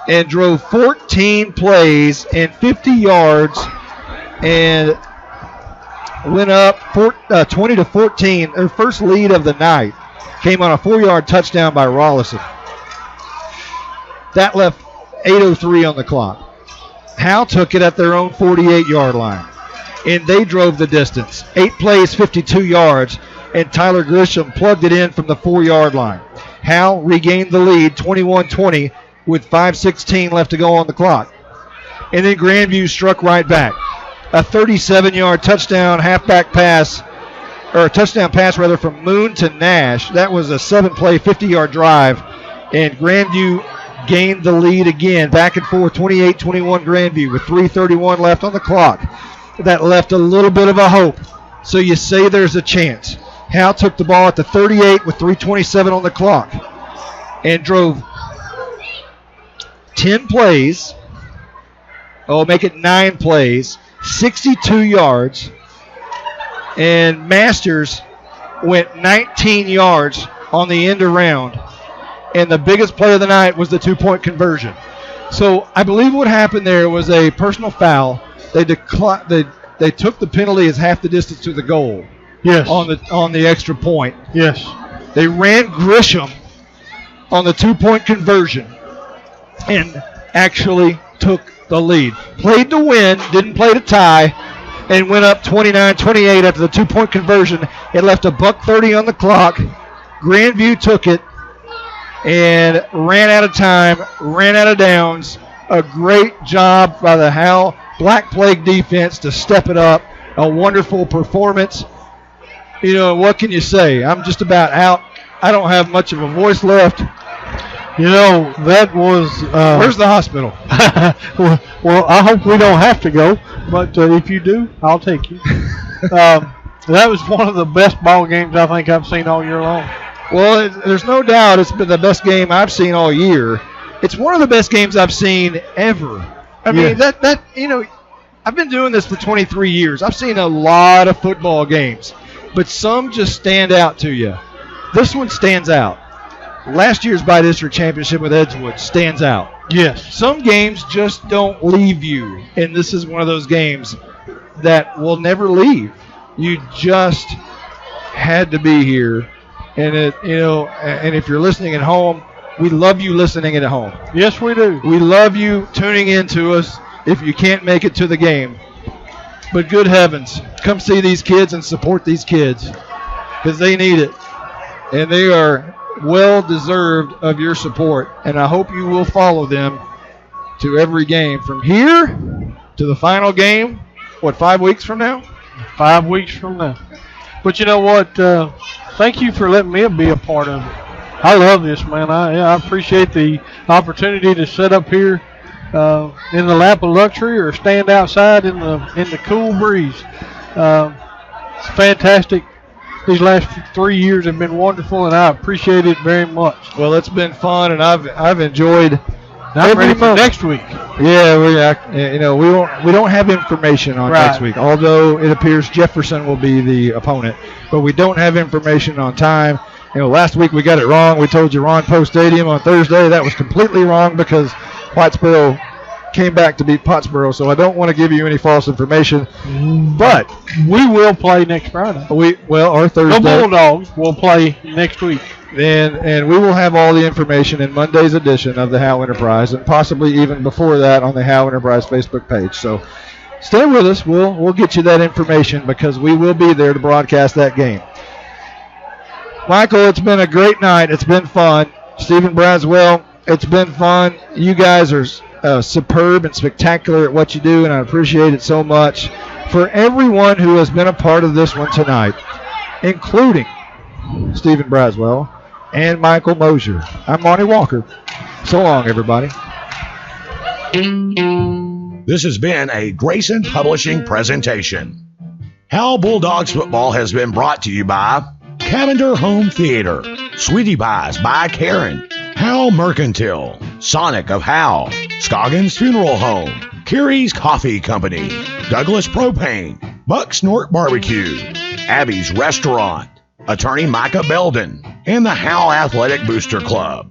And drove 14 plays and 50 yards and went up 20-14. Their first lead of the night came on a 4-yard touchdown by Rollison. That left 8:03 on the clock. Howe took it at their own 48-yard line, and they drove the distance. 8 plays, 52 yards, and Tyler Grisham plugged it in from the 4-yard line. Howe regained the lead, 21-20. With 5:16 left to go on the clock. And then Grandview struck right back. A 37-yard touchdown pass from Moon to Nash. That was a 7-play, 50-yard drive. And Grandview gained the lead again. Back and forth, 28-21 Grandview with 3:31 left on the clock. That left a little bit of a hope. So you say there's a chance. Howe took the ball at the 38 with 3:27 on the clock and drove 10 plays, make it 9 plays, 62 yards, and Masters went 19 yards on the end around, and the biggest play of the night was the 2-point conversion. So I believe what happened there was a personal foul. They took the penalty as half the distance to the goal. Yes. On the extra point. Yes. They ran Grisham on the 2-point conversion and actually took the lead. Played to win, didn't play to tie, and went up 29-28 after the 2-point conversion. It left $1:30 on the clock. Grandview took it and ran out of time, ran out of downs. A great job by the Howe Black Plague defense to step it up a wonderful performance. You know, what can you say? I'm just about out. I don't have much of a voice left. You know, that was... Where's the hospital? well, I hope we don't have to go, but if you do, I'll take you. That was one of the best ball games I think I've seen all year long. Well, there's no doubt it's been the best game I've seen all year. It's one of the best games I've seen ever. I mean, that you know, I've been doing this for 23 years. I've seen a lot of football games, but some just stand out to you. This one stands out. Last year's by-district championship with Edgewood stands out. Yes. Some games just don't leave you, and this is one of those games that will never leave. You just had to be here, and and if you're listening at home, we love you listening at home. Yes, we do. We love you tuning in to us if you can't make it to the game. But good heavens, come see these kids and support these kids because they need it, and they are well-deserved of your support, and I hope you will follow them to every game from here to the final game, 5 weeks from now? 5 weeks from now. But you know what? Thank you for letting me be a part of it. I love this, man. I appreciate the opportunity to sit up here in the lap of luxury or stand outside in the cool breeze. It's fantastic. These last 3 years have been wonderful, and I appreciate it very much. Well, it's been fun, and I've enjoyed. I'm ready for next week. Yeah, we don't have information on next week, although it appears Jefferson will be the opponent, but we don't have information on time. Last week we got it wrong. We told you Ron Post Stadium on Thursday. That was completely wrong because Whitesboro came back to beat Pottsboro, so I don't want to give you any false information. But we will play next Friday. Or Thursday. The Bulldogs will play next week. And we will have all the information in Monday's edition of the Howe Enterprise, and possibly even before that on the Howe Enterprise Facebook page. So stay with us. We'll get you that information because we will be there to broadcast that game. Michael, it's been a great night. It's been fun. Stephen Braswell, it's been fun. You guys are superb and spectacular at what you do, and I appreciate it so much. For everyone who has been a part of this one tonight, including Stephen Braswell and Michael Mosier, I'm Monty Walker. So long, everybody. This has been a Grayson Publishing presentation. Howe Bulldogs football has been brought to you by Cavender Home Theater, Sweetie Pies by Karen, Howe Mercantile, Sonic of Howe, Scoggins Funeral Home, Kiri's Coffee Company, Douglas Propane, Buck Snort Barbecue, Abby's Restaurant, Attorney Micah Belden, and the Howe Athletic Booster Club.